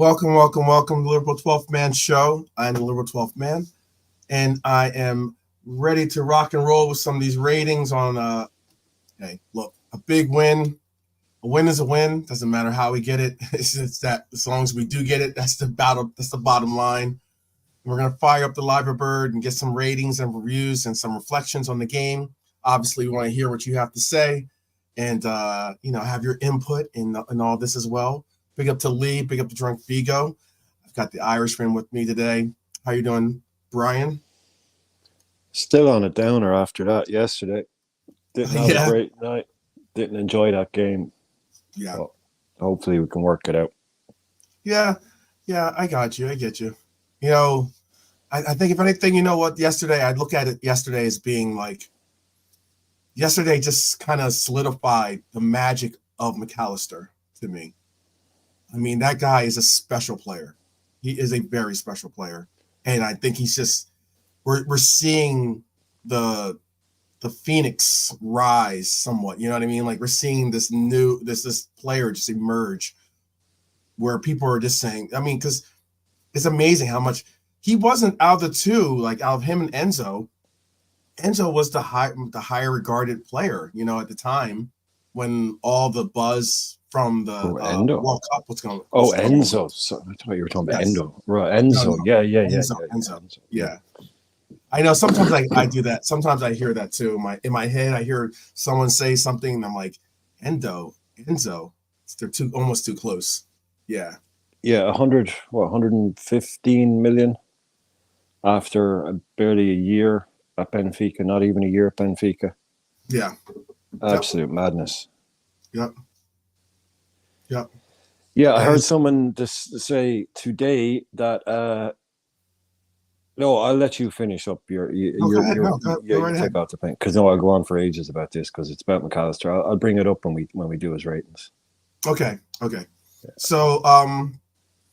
Welcome to the Liberal 12th Man Show. I'm the Liberal 12th Man, and I am ready to rock and roll with some of these ratings on, hey, look, a big win. A win is a win. Doesn't matter how we get it. It's that as long as we do get it, that's the battle. That's the bottom line. We're going to fire up the Live Bird and get some ratings and reviews and some reflections on the game. Obviously, we want to hear what you have to say and, have your input in all this as well. Big up to Lee. Big up to Drunk Vigo. I've got the Irishman with me today. How you doing, Brian? Still on a downer after that yesterday. Didn't have a great night. Didn't enjoy that game. Yeah. But hopefully we can work it out. Yeah, I got you. I get you. I think if anything, you know what, yesterday, I'd look at it yesterday as being like, yesterday just kind of solidified the magic of McAllister to me. I mean, that guy is a special player. He is a very special player. And I think he's just, we're seeing the Phoenix rise somewhat. You know what I mean? Like we're seeing this player just emerge where people are just saying, I mean, because it's amazing how much he wasn't out of the two, like out of him and Enzo. Enzo was the higher regarded player, at the time when all the buzz from the World Cup was going. Enzo. So, I thought you were talking about Endo. Right, Enzo. No. Enzo. Yeah. I know sometimes I do that. Sometimes I hear that too. In my head, I hear someone say something and I'm like, Enzo. They're almost too close. Yeah. Yeah, 115 million after barely a year at Benfica, not even a year at Benfica. Yeah. Absolute madness. Yep. Yeah, I heard someone say today that no, I'll let you finish up your take out the pen because I'll go on for ages about this because it's about McAllister. I'll bring it up when we do his ratings. Okay. Yeah. So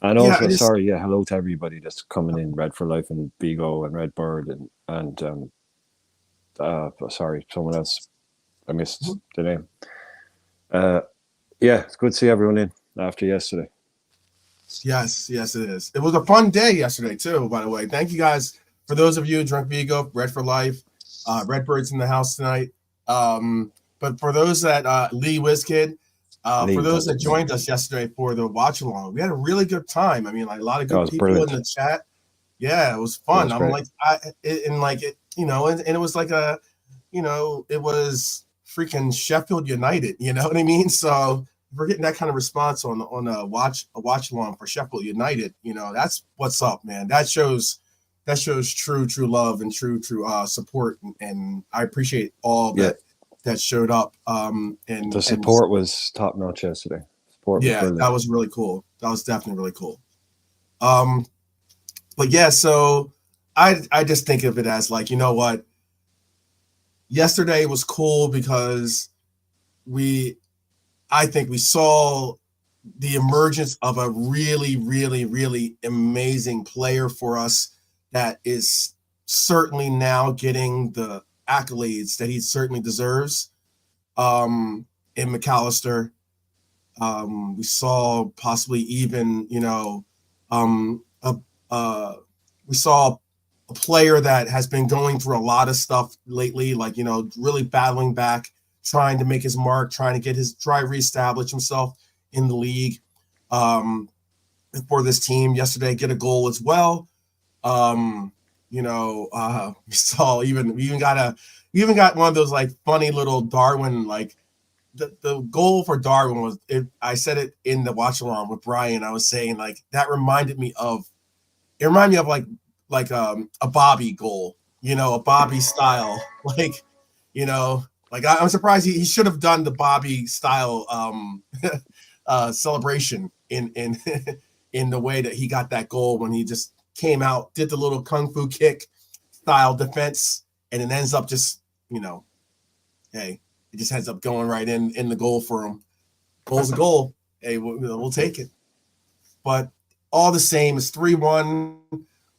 and also hello to everybody that's coming in, Red for Life and Vigo and Redbird and sorry, someone else. I missed the name. Yeah, it's good to see everyone in after yesterday. Yes, it is. It was a fun day yesterday too, by the way. Thank you guys for those of you, Drunk Vigo, Red for Life, Redbird's in the house tonight. But for those that Lee Wizkid, for those that joined us yesterday for the watch along, we had a really good time. I mean, like a lot of good people in the chat. Yeah, it was fun. I'm like, it was like a, it was freaking Sheffield United. You know what I mean? So if we're getting that kind of response on a watch along for Sheffield United, that's what's up, man. That shows true love and true support, and I appreciate all that showed up. And the support was top notch yesterday. That was really cool. That was definitely really cool. But yeah, so I just think of it as like, you know what? Yesterday was cool because I think we saw the emergence of a really, really, really amazing player for us that is certainly now getting the accolades that he certainly deserves. In McAllister, we saw possibly even, we saw a player that has been going through a lot of stuff lately, like, really battling back, trying to make his mark, trying to reestablish himself in the league for this team. Yesterday, get a goal as well. We saw we even got one of those like funny little Darwin, like the goal for Darwin was, I said it in the watch along with Brian. I was saying like that reminded me of like a Bobby goal, a Bobby style, like, like I'm surprised he should have done the Bobby style celebration in in the way that he got that goal when he just came out, did the little kung fu kick style defense, and it ends up just, hey, it just ends up going right in the goal for him. Goal's a goal. Hey, we'll take it. But all the same, it's 3-1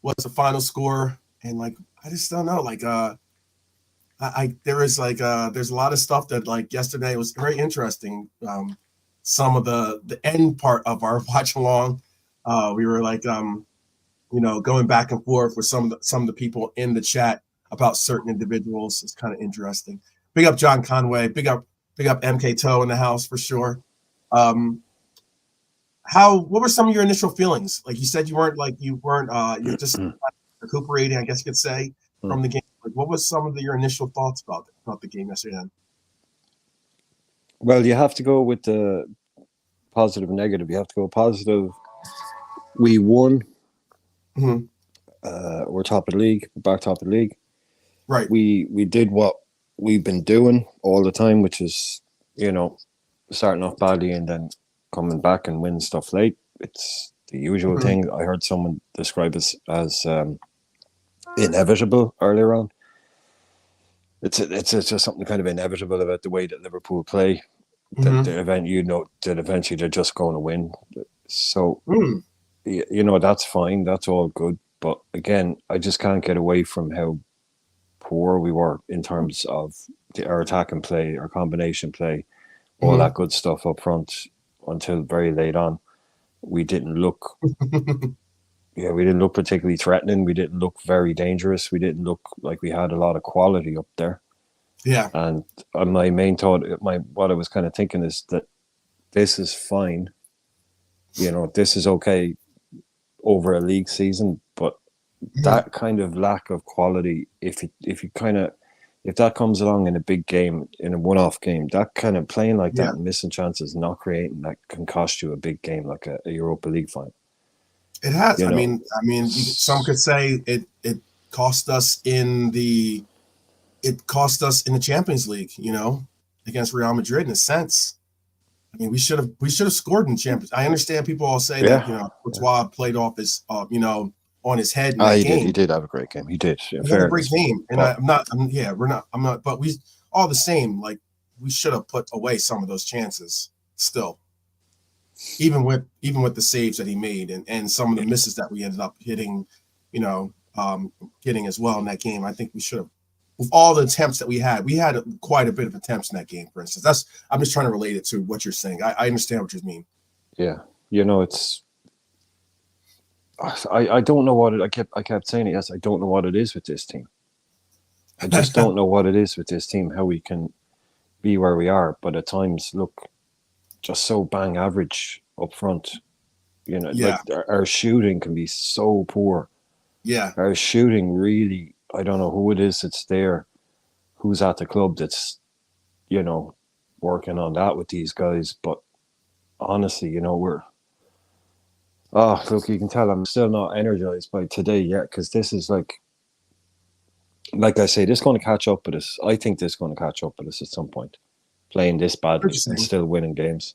was the final score, and like I just don't know, like there's a lot of stuff that like yesterday was very interesting. Some of the end part of our watch along, We were like, going back and forth with some of the people in the chat about certain individuals. It's kind of interesting. Big up John Conway. Big up MK Toe in the house for sure. What were some of your initial feelings? Like you said, you're just recuperating, I guess you could say, from the game. Like, what was some of your initial thoughts about the game yesterday? Well, you have to go with the positive and negative. You have to go positive. We won. Mm-hmm. We're top of the league. Back top of the league. Right. We did what we've been doing all the time, which is, starting off badly and then coming back and winning stuff late. It's the usual thing. I heard someone describe it as inevitable earlier on. It's just something kind of inevitable about the way that Liverpool play. That the event, that eventually they're just going to win. So, that's fine. That's all good. But again, I just can't get away from how poor we were in terms of our attack and play, our combination play, all that good stuff up front until very late on. We didn't look, we didn't look particularly threatening. We didn't look very dangerous. We didn't look like we had a lot of quality up there. Yeah. And my main thought, what I was kind of thinking is that this is fine. This is okay over a league season, but that kind of lack of quality, if that comes along in a big game, in a one-off game, that kind of playing like that and missing chances, not creating, that can cost you a big game like a Europa League final. It has. I mean, some could say it cost us in the Champions League, against Real Madrid in a sense. I mean, we should have scored in Champions. I understand people all say that, Courtois played off his, on his head in that game. He did have a great game. He did. He had a great game. And I'm not, but we all the same, like we should have put away some of those chances still. Even with the saves that he made and some of the misses that we ended up hitting, getting as well in that game. I think we should have, with all the attempts that we had quite a bit of attempts in that game, for instance. I'm just trying to relate it to what you're saying. I understand what you mean. Yeah. It's, I don't know what it, I kept saying it. Yes, I don't know what it is with this team. I just don't know what it is with this team, how we can be where we are, but at times look just so bang average up front. Like our shooting can be so poor. Yeah. Our shooting really, I don't know who it is that's there, who's at the club that's, working on that with these guys. But honestly, look, you can tell I'm still not energized by today yet, because this is like I say, this is going to catch up with us. I think this is going to catch up with us at some point. Playing this badly and still winning games.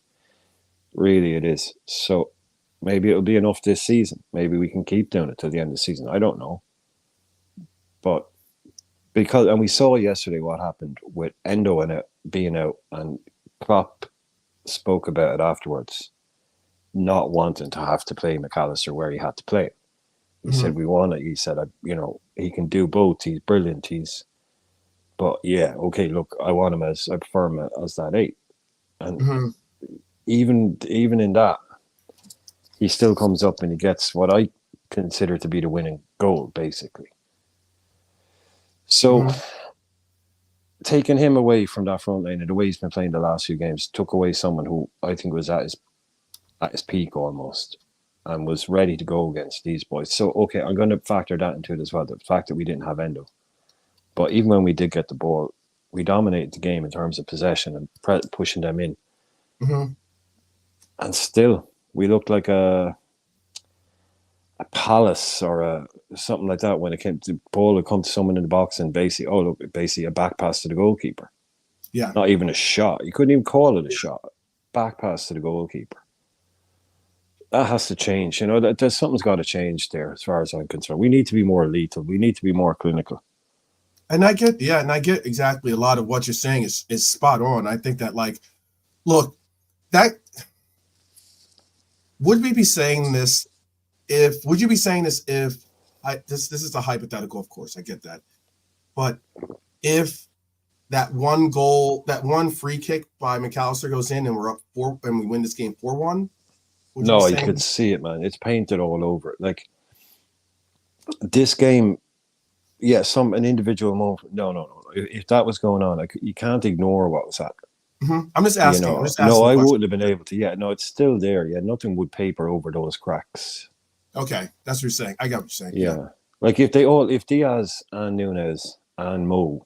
Really, it is. So maybe it'll be enough this season. Maybe we can keep doing it till the end of the season. I don't know. But and we saw yesterday what happened with Endo and it being out, and Klopp spoke about it afterwards, not wanting to have to play McAllister where he had to play. He said, he said, he can do both. He's brilliant. But yeah, okay, look, I prefer him as that 8. And even in that, he still comes up and he gets what I consider to be the winning goal, basically. So taking him away from that front line and the way he's been playing the last few games took away someone who I think was at his peak almost and was ready to go against these boys. So, okay, I'm going to factor that into it as well, the fact that we didn't have Endo. But even when we did get the ball, we dominated the game in terms of possession and pushing them in. And still, we looked like a Palace or something like that when it came to the ball would come to someone in the box and basically a back pass to the goalkeeper. Yeah. Not even a shot. You couldn't even call it a shot. Back pass to the goalkeeper. That has to change. There's something's got to change there as far as I'm concerned. We need to be more lethal. We need to be more clinical. And I get exactly a lot of what you're saying is spot on. I think that, like, look, that would we be saying this if this is a hypothetical, of course, I get that. But if that one free kick by McAllister goes in and we're up 4 and we win this game 4-1, Would you be No, you saying? could see it, man. It's painted all over it. Like this game, yeah, an individual moment. No. If that was going on, like you can't ignore what was happening. I'm just You asking. I'm know, just no, asking the I question. wouldn't have been able to. Yeah, no, it's still there. Yeah, nothing would paper over those cracks. Okay, that's what you're saying. I got what you're saying. Yeah. Yeah, like if Diaz and Nunez and Mo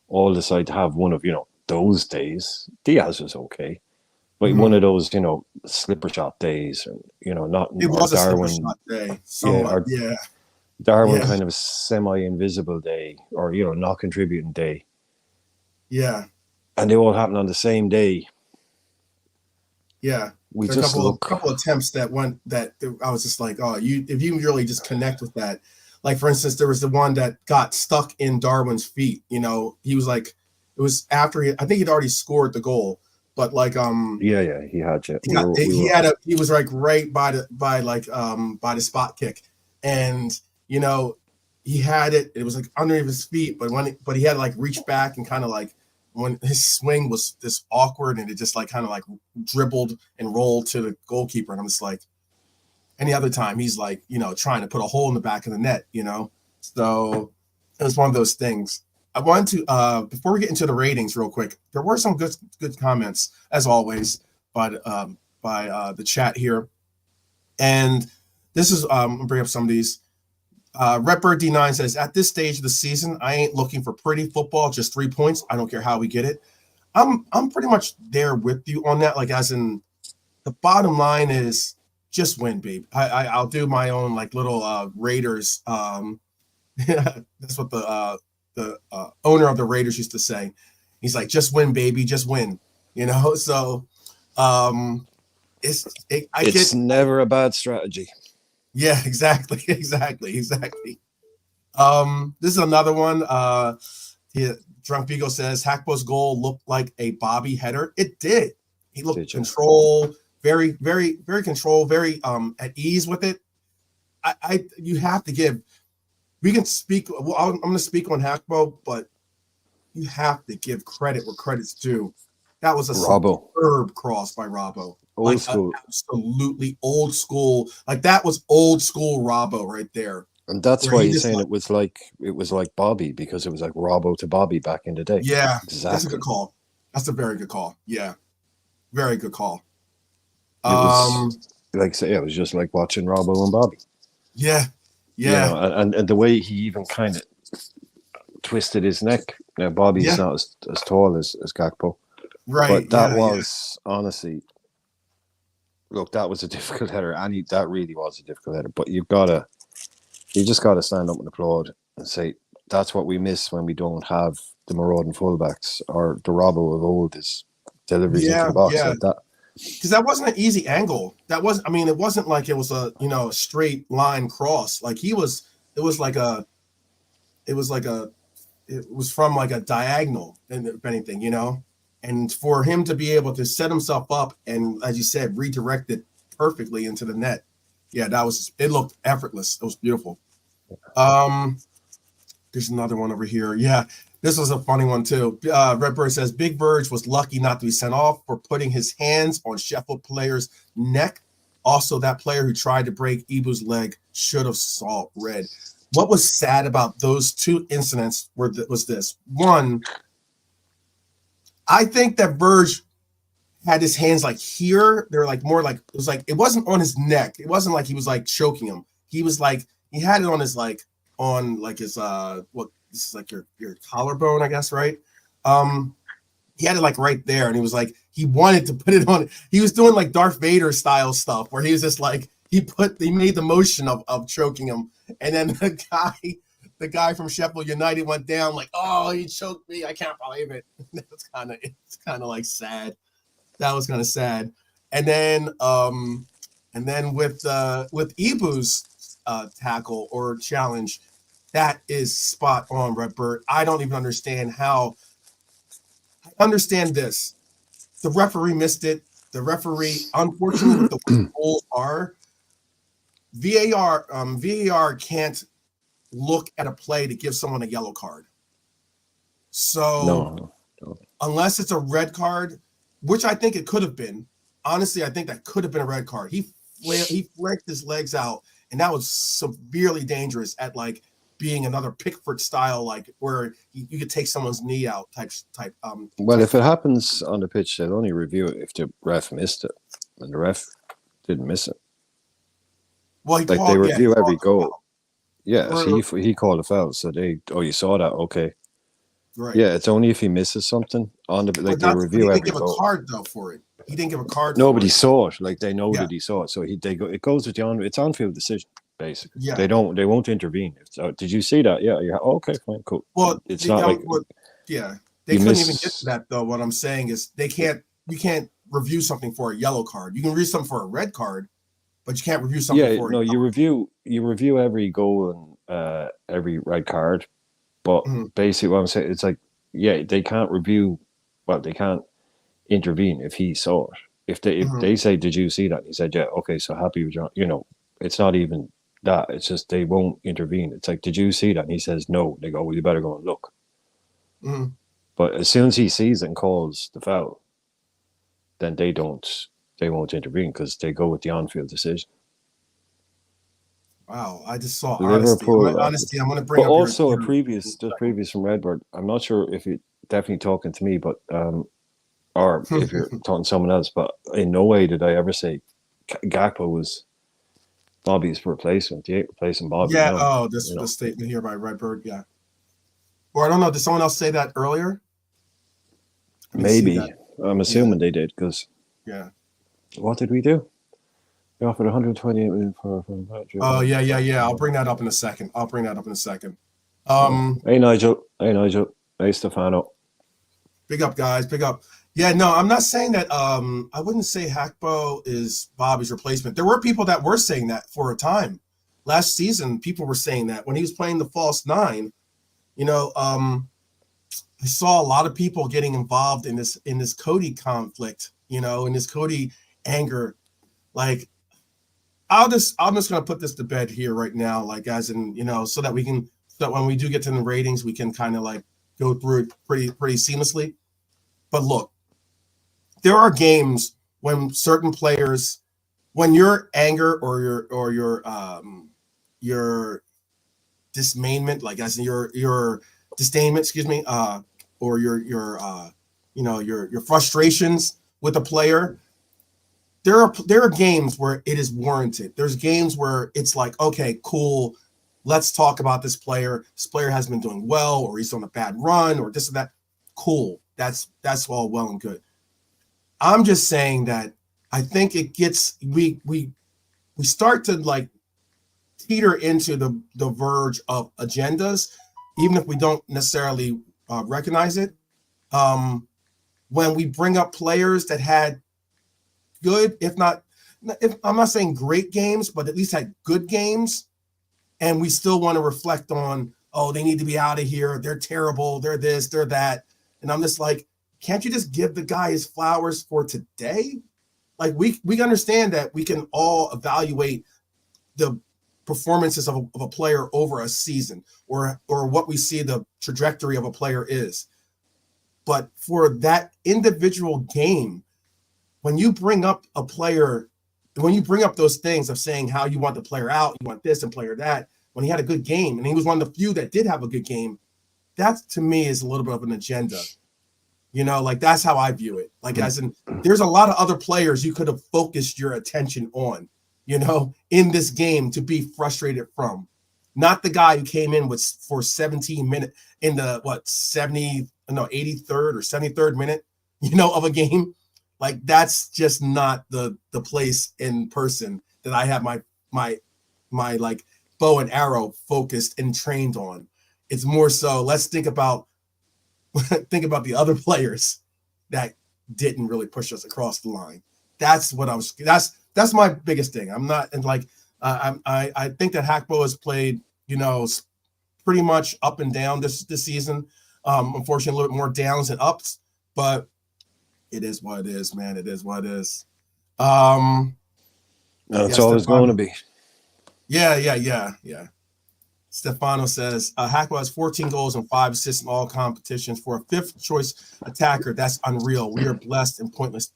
all decide to have one of those days, Diaz was okay, but one hmm of those slipper shot days, and not It or was a slipper Darwin, shot day, yeah, somewhat. or Yeah. Darwin Yeah. kind of semi-invisible day, or not contributing day, Yeah. and they all happen on the same day. Yeah. We There are a just look, couple attempts that went that I was just like, oh, if you really just connect with that. Like for instance, there was the one that got stuck in Darwin's feet. He was like, it was after I think he'd already scored the goal, but like yeah, he had you. We were he was like right by the spot kick, and he had it. It was like underneath his feet, but he had to like reach back and kind of like when his swing was this awkward and it just like kind of like dribbled and rolled to the goalkeeper, and I'm just like any other time he's like trying to put a hole in the back of the net. So it was one of those things. I wanted to before we get into the ratings real quick, there were some good comments as always by the chat here, and this is I'm gonna bring up some of these. Redbird D9 says, at this stage of the season, I ain't looking for pretty football, just 3 points. I don't care how we get it. I'm pretty much there with you on that. Like as in the bottom line is just win, babe. I'll do my own like little Raiders. That's what the owner of the Raiders used to say. He's like, just win, baby, just win. So um, I It's get, never a bad strategy. yeah, exactly, exactly. This is another one. Drunk Beagle says Hackbo's goal looked like a Bobby header. It did. He looked control, very, very, very control, very at ease with it. You have to give. We can speak. Well, I'm going to speak on Hackbo, but you have to give credit where credit's due. That was a superb cross by Robbo. Old school. Absolutely old school. Like that was old school Robbo right there. And that's why he's saying it was like Bobby, because it was like Robbo to Bobby back in the day. Yeah, exactly. That's a good call. That's a very good call. Yeah, very good call. It was it was just like watching Robbo and Bobby. Yeah, yeah. And the way he even kind of twisted his neck. Now Bobby's not as tall as Gakpo, right? But that was honestly, look, that was a difficult header, and that really was a difficult header. But you just gotta stand up and applaud and say that's what we miss when we don't have the marauding fullbacks or the Robbo of old is deliveries into the box like that. Because that wasn't an easy angle. It wasn't like it was a straight line cross. Like it was from like a diagonal, and if anything, and for him to be able to set himself up and, as you said, redirect it perfectly into the net. Yeah, it looked effortless. It was beautiful. There's another one over here. Yeah, this was a funny one too. Redbird says Big Verge was lucky not to be sent off for putting his hands on Sheffield player's neck. Also, that player who tried to break Ibu's leg should have saw red. What was sad about those two incidents was this. One, I think that Verge had his hands like here. They're like more like it wasn't on his neck. It wasn't like he was like choking him. He was like he had it on his his this is like your collarbone, I guess, right? He had it like right there, and he was like he wanted to put it on. He was doing like Darth Vader style stuff where he was just like he made the motion of choking him, and then the guy from Sheffield United went down like, oh, he choked me. I can't believe it. It's kind of like sad. That was kind of sad. And then with Ibu's tackle or challenge, that is spot on, Redbird. I don't even understand how. I understand this. The referee missed it. The referee, unfortunately, with the way goals are, VAR can't look at a play to give someone a yellow card. So unless it's a red card, which I think it could have been. Honestly, I think that could have been a red card. He he flanked his legs out, and that was severely dangerous at like being another Pickford style, like where you could take someone's knee out type. Well, Type if it happens on the pitch, they'll only review it if the ref missed it, and the ref didn't miss it. well, Like they he review called every the goal. foul. Yes, he called a foul, so you saw that, okay. Right. Yeah, it's only if he misses something on the But they but he review didn't every give a goal. card though for it. He didn't give a card for Nobody it. saw it. Like they know Yeah. that he saw it, so it goes with it's on-field decision basically. Yeah. They won't intervene. So did you see that? Yeah. Yeah. Okay. Fine. Cool. Well, It's not like yeah, they you couldn't even get to miss. that though. What I'm saying is you can't review something for a yellow card. You can review something for a red card, but you can't review something Yeah. for a No. yellow. You review every goal and every red card, but Mhm. basically what I'm saying, it's like they can't review. Well, they can't intervene if he saw it. If Mhm. they say, "Did you see that?" And he said, "Yeah." Okay, so happy with John. It's not even that. It's just they won't intervene. It's like, "Did you see that?" And he says, "No." They go, "Well, you better go and look." Mhm. But as soon as he sees it and calls the foul, then they won't intervene because they go with the on-field decision. Wow, I just saw honesty. Liverpool, Honesty. I'm going to but bring up also your just previous from Redbird. I'm not sure if you're definitely talking to me, but or if you're talking to someone else. But in no way did I ever say Gakpo was Bobby's replacement. He ain't replacing Bobby Yeah. now. Oh, this statement here by Redbird. Yeah. Or I don't know. Did someone else say that earlier? I didn't see that. Maybe. I'm Yeah. assuming they did because Yeah. what did we do? We offered 128 million for Oh yeah. I'll bring that up in a second. Oh. Hey Nigel. Hey Nigel. Hey Stefano. Big up, guys. Big up. Yeah, no, I'm not saying that. I wouldn't say Hackbo is Bobby's replacement. There were people that were saying that for a time. Last season, people were saying that when he was playing the false nine. You know, I saw a lot of people getting involved in this Cody conflict. You know, in this Cody anger. Like, I'm just gonna put this to bed here right now. Like, as in, so that when we do get to the ratings, we can kind of like go through it pretty seamlessly. But look, there are games when certain players, when your anger or your dismayment, like as in your disdainment, excuse me, or your frustrations with a player, there are games where it is warranted. There's games where it's like, okay, cool, let's talk about this player. This player has been doing well, or he's on a bad run, or this or that. Cool, that's all well and good. I'm just saying that I think it gets we start to like teeter into the verge of agendas, even if we don't necessarily recognize it. Um, when we bring up players that had good, if I'm not saying great games, but at least had good games, and we still want to reflect on, oh, they need to be out of here. They're terrible. They're this. They're that. And I'm just like, can't you just give the guy his flowers for today? Like we understand that we can all evaluate the performances of a player over a season or what we see the trajectory of a player is. But for that individual game, when you bring up a player, when you bring up those things of saying how you want the player out, you want this and player that, when he had a good game, and he was one of the few that did have a good game, that to me is a little bit of an agenda. Like that's how I view it. Like as in, there's a lot of other players you could have focused your attention on, in this game to be frustrated from. Not the guy who came in with for 17 minutes in the 83rd or 73rd minute, of a game. Like that's just not the place in person that I have my like bow and arrow focused and trained on. It's more so let's think about the other players that didn't really push us across the line. That's what I was. That's my biggest thing. I'm not and like I think that Hackbo has played pretty much up and down this season. Unfortunately, a little bit more downs and ups, but it is what it is, man. It is what it is. That's Yeah, all it's going to Stefano. be. Yeah. Stefano says Hackbo has 14 goals and 5 assists in all competitions for a fifth choice attacker. That's unreal. We are blessed and pointless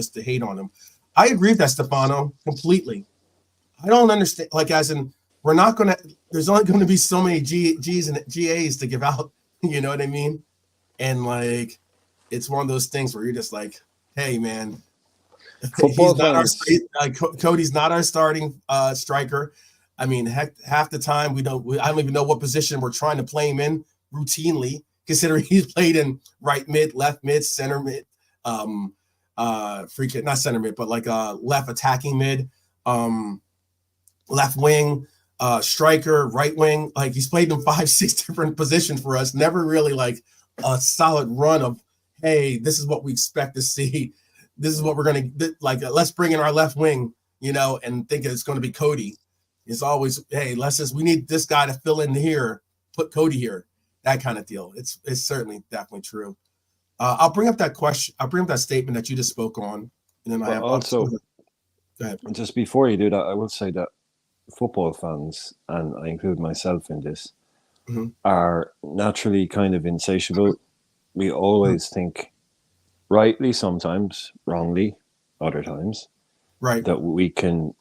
to hate on him. I agree with that, Stefano, completely. I don't understand. Like, as in, we're not gonna. There's only going to be so many G's and GAs to give out. You know what I mean? And like, it's one of those things where you're just like, hey, man, Football he's not our fans, Cody's not our starting striker. I mean, heck, half the time I don't even know what position we're trying to play him in routinely, considering he's played in right mid, left mid, center mid, freaking not center mid, but like left attacking mid, left wing, striker, right wing. Like, he's played in 5, 6 different positions for us. Never really like a solid run of, hey, this is what we expect to see. This is what we're going to like. Let's bring in our left wing, and think it's going to be Cody. It's always, hey, we need this guy to fill in here, put Cody here, that kind of deal. It's certainly definitely true. I'll bring up that question. I'll bring up that statement that you just spoke on, and then I but have also, go ahead. just before you do that, I will say that football fans, and I include myself in this, Mm-hmm. are naturally kind of insatiable. We always think, rightly sometimes, wrongly other times, Right. that we can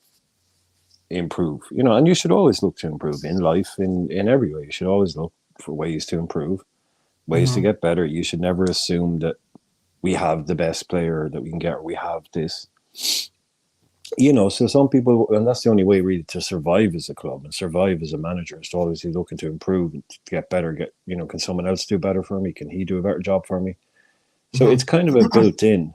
improve. And you should always look to improve in life, in every way. You should always look for ways to improve, ways to get better. You should never assume that we have the best player that we can get, or we have this. So some people, and that's the only way really to survive as a club and survive as a manager, is to always be looking to improve and to get better. Can someone else do better for me? Can he do a better job for me? So it's kind of a built-in.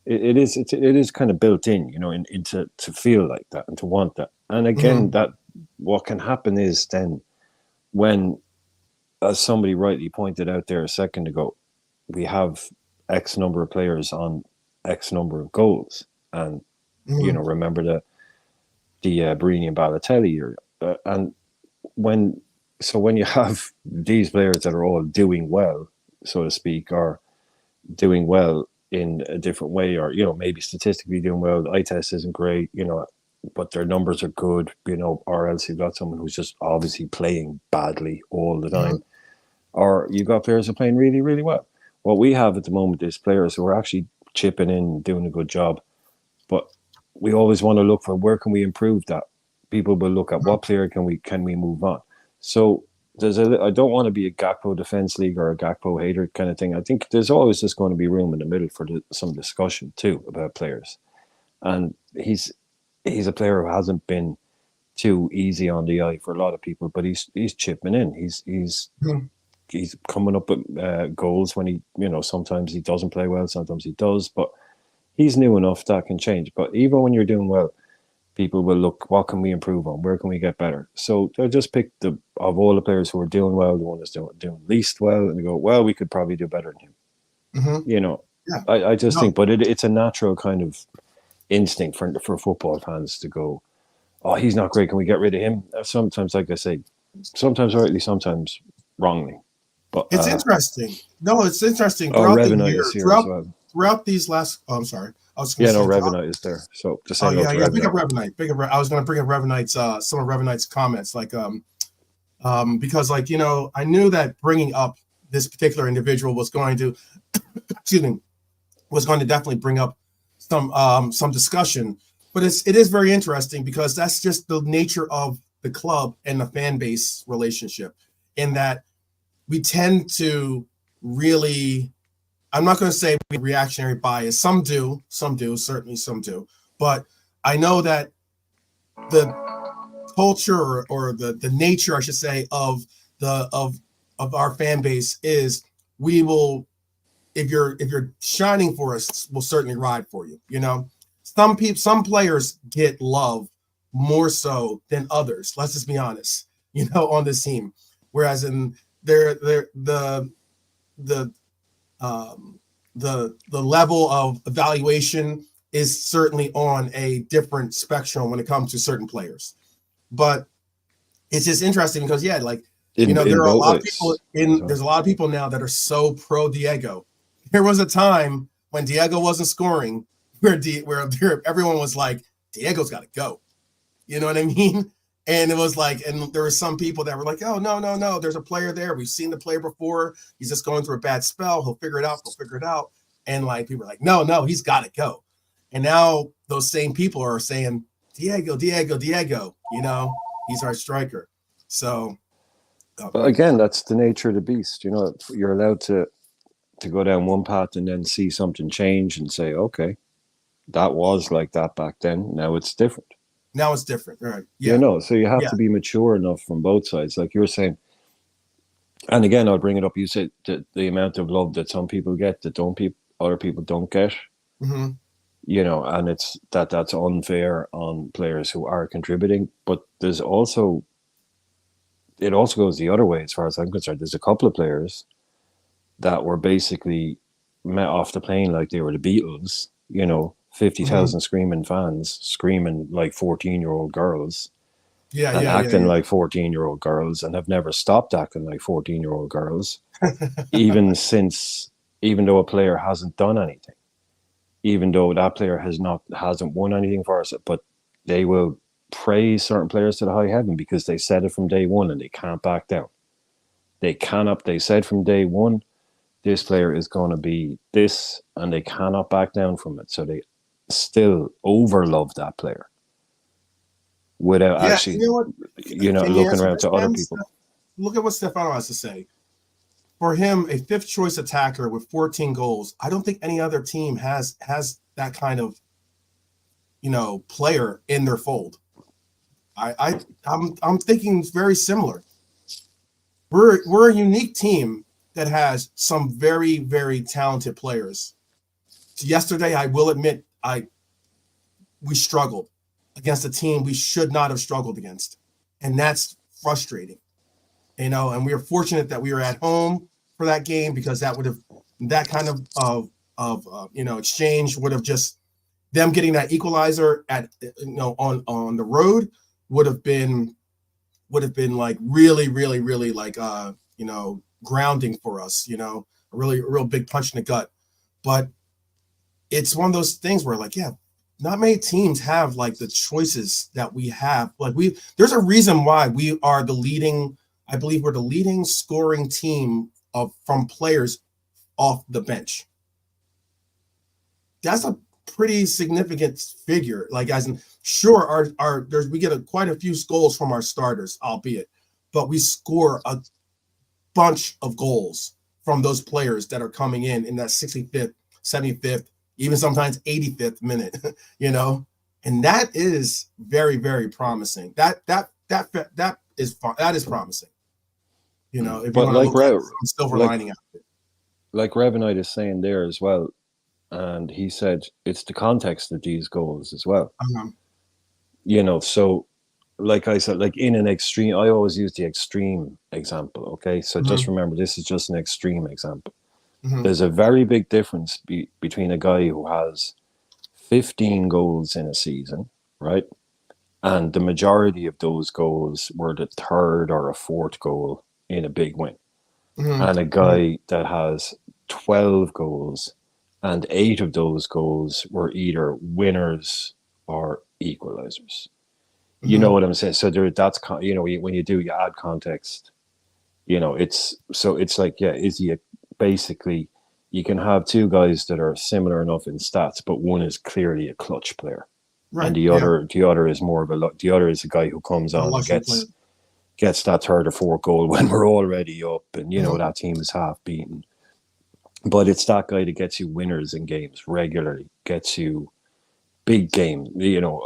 It is kind of built in, into to feel like that and to want that. And again, that what can happen is then when, as somebody rightly pointed out there a second ago, we have X number of players on X number of goals, and remember the Brini and Balotelli era, and when you have these players that are all doing well, so to speak, or doing well in a different way, or maybe statistically doing well, the eye test isn't great, but their numbers are good, or else you've got someone who's just obviously playing badly all the time, or you've got players who are playing really, really well. What we have at the moment is players who are actually chipping in, doing a good job, but we always want to look for where can we improve that. People will look at what player can we move on. So I don't want to be a Gakpo defense league or a Gakpo hater kind of thing. I think there's always just going to be room in the middle for some discussion too about players. And he's a player who hasn't been too easy on the eye for a lot of people, but he's chipping in. He's coming up with goals when he, sometimes he doesn't play well, sometimes he does, but he's new enough that can change. But even when you're doing well, people will look, what can we improve on? Where can we get better? So they'll just pick of all the players who are doing well, the one that's doing least well, and they go, well, we could probably do better than him. Yeah. I just think, but it's a natural kind of instinct for football fans to go, oh, he's not great, can we get rid of him? Sometimes, like I say, sometimes rightly, sometimes wrongly. But it's interesting. No, it's interesting. Oh, Throughout the Revenite year, is here as well. throughout these last, I'm sorry. I was Revenite is there. So just saying. Big up Revenite. I was going to bring up Revenite's some of Revenite's comments, like because I knew that bringing up this particular individual was going to, was going to definitely bring up some discussion. But it is very interesting because that's just the nature of the club and the fan base relationship, in that we tend to really, I'm not going to say reactionary bias. Some do, certainly some do. But I know that the culture or the nature, I should say, of our fan base is, we will, if you're shining for us, we'll certainly ride for you. Some players get love more so than others. Let's just be honest, on this team. Whereas in the level of evaluation is certainly on a different spectrum when it comes to certain players. But it's just interesting because there are a lot of people there's a lot of people now that are so pro Diego. There was a time when Diego wasn't scoring where everyone was like, Diego's got to go. You know what I mean? And it was like, and there were some people that were like, oh, no, there's a player there. We've seen the player before. He's just going through a bad spell. He'll figure it out. And like, people are like, no, he's got to go. And now those same people are saying, Diego, Diego, Diego, he's our striker. So, But again, that's the nature of the beast. You're allowed to go down one path and then see something change and say, okay, that was like that back then. Now it's different. Now it's different. Right. Yeah. So you have Yeah. to be mature enough from both sides. Like you're saying, and again, I'll bring it up. You said the amount of love that some people get that other people don't get. Mm-hmm. And it's that's unfair on players who are contributing. But it also goes the other way as far as I'm concerned. There's a couple of players that were basically met off the plane like they were the Beatles. 50,000 screaming fans, screaming like 14-year-old girls. Yeah, and yeah, acting yeah. like 14-year-old girls, and have never stopped acting like 14-year-old girls, even though a player hasn't done anything, even though that player hasn't won anything for us, but they will praise certain players to the high heaven because they said it from day one and they can't back down. They said from day one, this player is going to be this, and they cannot back down from it. So they still overlove that player without actually, You know what? Can you looking answer around this, to other Ben? people. Look at what Stefano has to say. For him, a fifth choice attacker with 14 goals, I don't think any other team has that kind of player in their fold. I'm thinking very similar. We're a unique team that has some very, very talented players. Yesterday, I will admit, we struggled against a team we should not have struggled against, and that's frustrating. And we are fortunate that we were at home for that game, because that kind of exchange would have just, them getting that equalizer on the road would have been like really, really, really like grounding for us, a real big punch in the gut. But it's one of those things where, like, yeah, not many teams have like the choices that we have. Like, there's a reason why we are the leading, I believe we're the leading scoring team from players off the bench. That's a pretty significant figure. Like, as in, sure, we get quite a few goals from our starters, albeit, but we score a bunch of goals from those players that are coming in that 65th, 75th, even sometimes 85th minute, and that is very, very promising. That is promising. If you want to look at some silver lining out of it. Like Revanite is saying there as well, and he said it's the context of these goals as well. So like I said, like in an extreme, I always use the extreme example. Okay, so just remember, this is just an extreme example. There's a very big difference between a guy who has 15 goals in a season, right? And the majority of those goals were the third or a fourth goal in a big win. And a guy that has 12 goals, and 8 of those goals were either winners or equalizers. You know what I'm saying? So that's when you add context, it's like, yeah, basically you can have two guys that are similar enough in stats, but one is clearly a clutch player, right, and the other is more of the other is a guy who comes on and gets that third or fourth goal when we're already up, and that team is half beaten. But it's that guy that gets you winners in games regularly, gets you big games,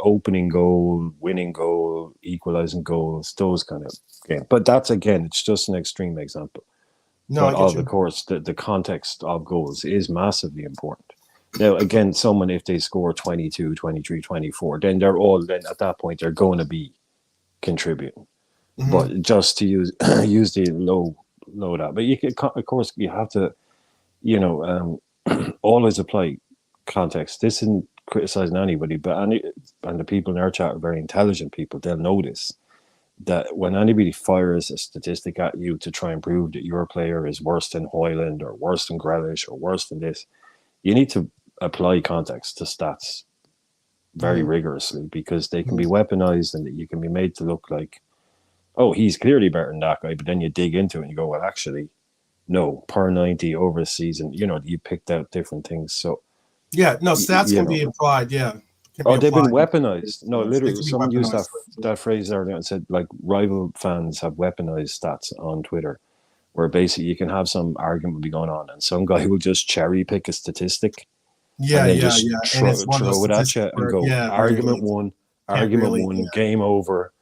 opening goal, winning goal, equalizing goals, those kind of games. But that's, again, it's just an extreme example. No, but of course, the context of goals is massively important. Now, again, someone, if they score 22, 23, 24, then then at that point, they're going to be contributing. But just to use the low that. But you can, of course, you have to, always apply context. This isn't criticizing anybody, but and the people in our chat are very intelligent people. They'll notice that when anybody fires a statistic at you to try and prove that your player is worse than Hoyland or worse than Grealish or worse than this, you need to apply context to stats very rigorously, because they can be weaponized and you can be made to look like, oh, he's clearly better than that guy. But then you dig into it and you go, well, actually, no, per 90 over a season, you picked out different things. So Yeah, no, stats You can be know, applied. Yeah, can be oh, they've been applied. weaponized. No, They literally, can be someone used weaponized. that phrase earlier and said like rival fans have weaponized stats on Twitter, where basically you can have some argument be going on, and some guy will just cherry pick a statistic and Yeah, then yeah, just yeah. And it's one of those throw it at statistics you and where, go yeah, where argument you one, can't really, yeah, game over.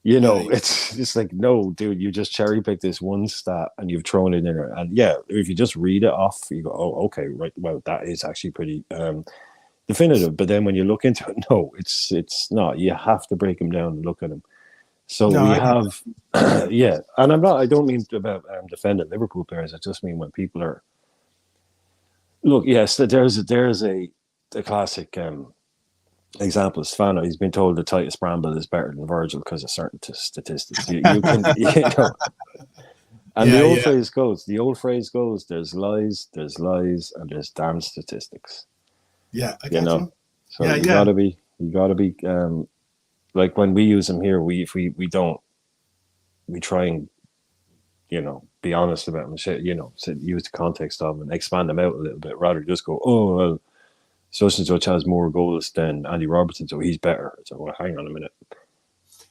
You yeah, know, it's just like, no, dude, you just cherry pick this one stat and you've thrown it in there. And yeah, if you just read it off, you go, oh, okay, right. Well, that is actually pretty definitive. But then when you look into it, no, it's not. You have to break them down and look at them. So no, we I get have, yeah, and I don't mean about defending Liverpool players. I just mean when people are, look, yes, there's a classic example is Fano. He's been told the tightest bramble is better than Virgil because of certain statistics. You can, you know, and yeah, yeah, the old phrase goes, there's lies, and there's damn statistics. yeah, I You got know, you. so Yeah, yeah. you gotta be, like when we use them here, we don't, we try and, you know, be honest about them, you know, so use the context of them and expand them out a little bit rather than just go, oh, well, such and such has more goals than Andy Robertson, so he's better. So, well, hang on a minute.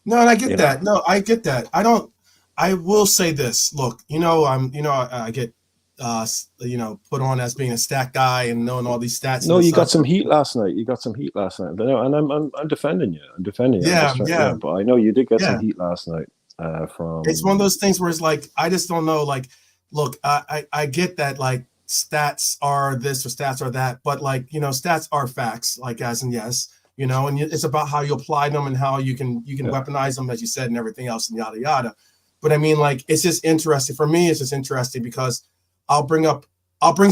No, and I get You know, that. No, I get that. I don't. I will say this. Look, I get, put on as being a stat guy and knowing all these stats and no, this you got stuff. some heat last night. You got some heat last night, but no, and I'm defending you. I'm defending you. I'm Yeah, just trying, yeah, yeah. But I know you did get some yeah. heat last night It's one of from. those things where it's like I just don't know. Like, look, I get that like stats are this or stats are that, but like stats are facts. Like as in yes, and it's about how you apply them and how you can Yeah. weaponize them as you said and everything else and yada yada. But I mean, like it's just interesting for me. It's just interesting because I'll bring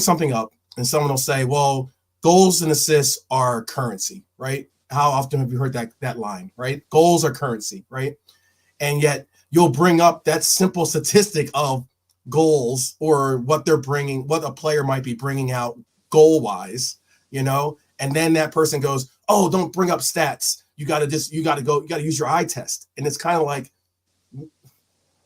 something up and someone will say, well, goals and assists are currency, right? How often have you heard that line, right? Goals are currency, right? And yet you'll bring up that simple statistic of goals or what they're bringing, what a player might be bringing out goal wise, and then that person goes, oh, don't bring up stats. You got to use your eye test. And it's kind of like,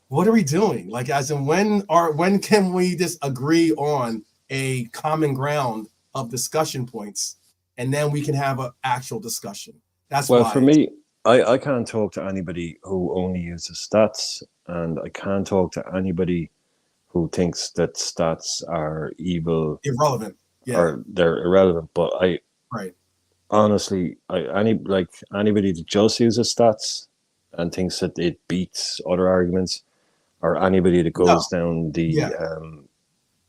what are we doing? Like, as in when can we just agree on a common ground of discussion points and then we can have an actual discussion? That's Well, why for me, I can't talk to anybody who only uses stats, and I can't talk to anybody who thinks that stats are evil irrelevant. Yeah, or they're irrelevant. But I right. honestly, anybody that just uses stats and thinks that it beats other arguments, or anybody that No, goes down the yeah.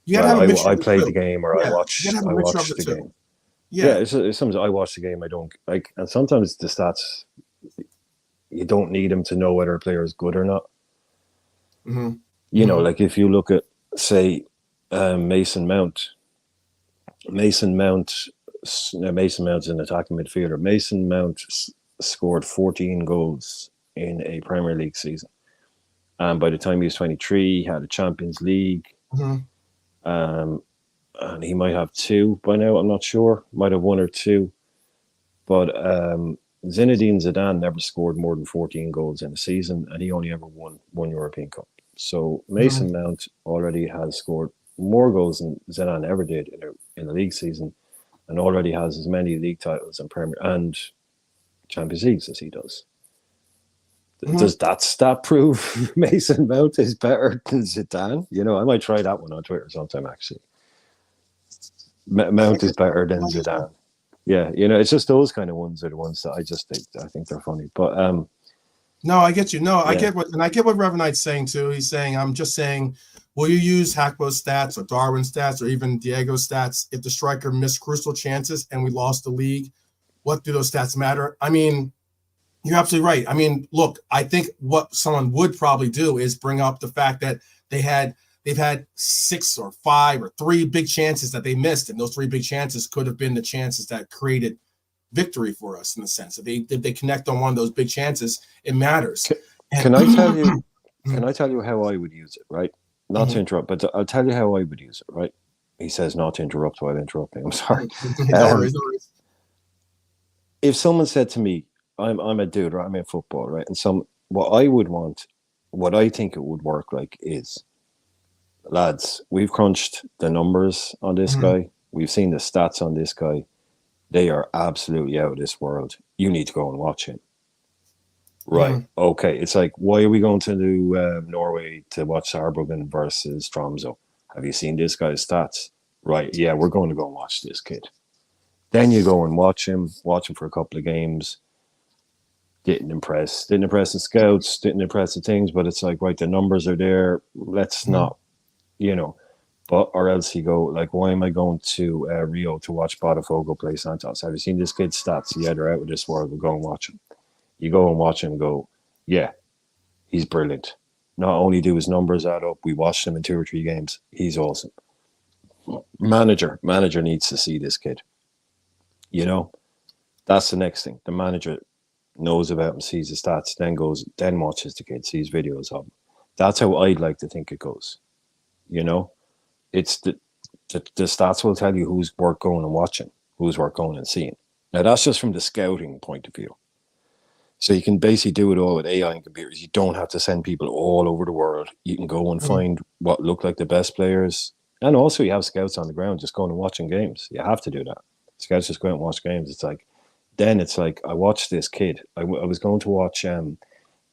You got to have a well, mixture I of the played the two. game or Yeah, you got to have a I mixture of the watched the two. game. Yeah, Yeah. it's sometimes I watch the game. I don't like, and sometimes the stats you don't need them to know whether a player is good or not. Mm-hmm. You know, Mm-hmm. like if you look at say Mason Mount, Mason Mount, Mason Mount's an attacking midfielder. Mason Mount scored 14 goals in a Premier League season. And by the time he was 23, he had a Champions League. Mm-hmm. And he might have two by now. I'm not sure. Might have one or two. But Zinedine Zidane never scored more than 14 goals in a season, and he only ever won one European Cup. So Mm-hmm. Mason Mount already has scored more goals than Zidane ever did in a league season, and already has as many league titles and Premier and Champions Leagues as he does. Mm-hmm. Does that stat prove Mason Mount is better than Zidane? You know, I might try that one on Twitter sometime. Actually, Mount is better than Zidane. Yeah, you know, it's just those kind of ones are the ones that I think they're funny. But No, I get you. No, I yeah, get what Reverend Knight's saying too. He's saying, I'm just saying, will you use Hackbo's stats or Darwin's stats or even Diego's stats if the striker missed crucial chances and we lost the league? What do those stats matter? I mean, you're absolutely right. I mean, look, I think what someone would probably do is bring up the fact that they've had 6 or 5 or 3 big chances that they missed, and those 3 big chances could have been the chances that created victory for us in the sense that if they connect on one of those big chances, it matters. can I tell you? Can I tell you how I would use it? Right, not to interrupt, but I'll tell you how I would use it. Right, he says not to interrupt while interrupting. I'm sorry. No worries, no worries. If someone said to me, I'm a dude, right? I'm in football, right? And what I would want, what I think it would work like is, lads, we've crunched the numbers on this guy. We've seen the stats on this guy. They are absolutely out of this world. You need to go and watch him. Right. Okay. It's like, why are we going to Norway to watch Saarbrücken versus Tromsø? Have you seen this guy's stats? Right. Yeah, we're going to go and watch this kid. Then you go and watch him for a couple of games. Didn't impress the scouts, didn't impress the things, but it's like, right, the numbers are there. Let's not, but or else you go, like, why am I going to Rio to watch Botafogo play Santos? Have you seen this kid's stats? Yeah, they're out of this world. We'll go and watch him. You go and watch him and go, yeah, he's brilliant. Not only do his numbers add up, we watched him in 2 or 3 games. He's awesome. Manager needs to see this kid. That's the next thing. The manager knows about him, sees his stats, then watches the kid, sees videos of him. That's how I'd like to think it goes. It's the stats will tell you who's worth going and watching, who's worth going and seeing. Now, that's just from the scouting point of view. So you can basically do it all with AI and computers. You don't have to send people all over the world. You can go and find what look like the best players. And also you have scouts on the ground just going and watching games. You have to do that. Scouts just go out and watch games. It's like, I watched this kid. I was going to watch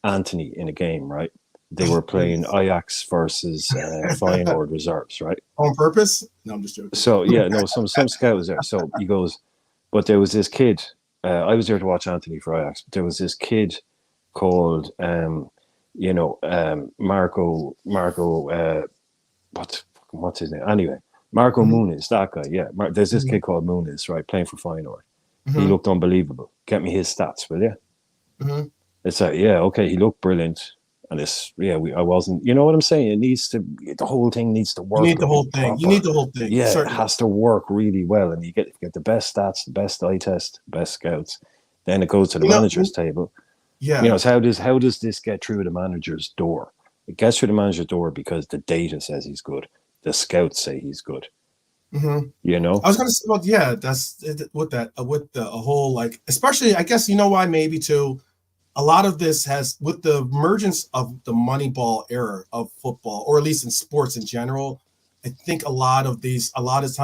Anthony in a game, right? They were playing Ajax versus Feyenoord reserves, right? On purpose? No, I'm just joking. So, yeah, no, some scout was there. So he goes, but there was this kid. I was there to watch Anthony for Ajax. But there was this kid called, Marco, what's his name? Anyway, Marco Muniz, that guy, yeah. There's this kid called Muniz, right, playing for Feyenoord. He looked unbelievable. Get me his stats, will you? It's like, yeah, okay, he looked brilliant. And I wasn't, you know what I'm saying? The whole thing needs to work. You need the whole thing. You need the whole thing. Yeah, certainly. It has to work really well. And you get the best stats, the best eye test, the best scouts. Then it goes to the manager's table. Yeah. So how does this get through the manager's door? It gets through the manager's door because the data says he's good. The scouts say he's good. I was going to say, well, yeah, that's with the whole, like, especially, I guess, why maybe too, a lot of this has, with the emergence of the Moneyball era of football, or at least in sports in general, I think a lot of these numbers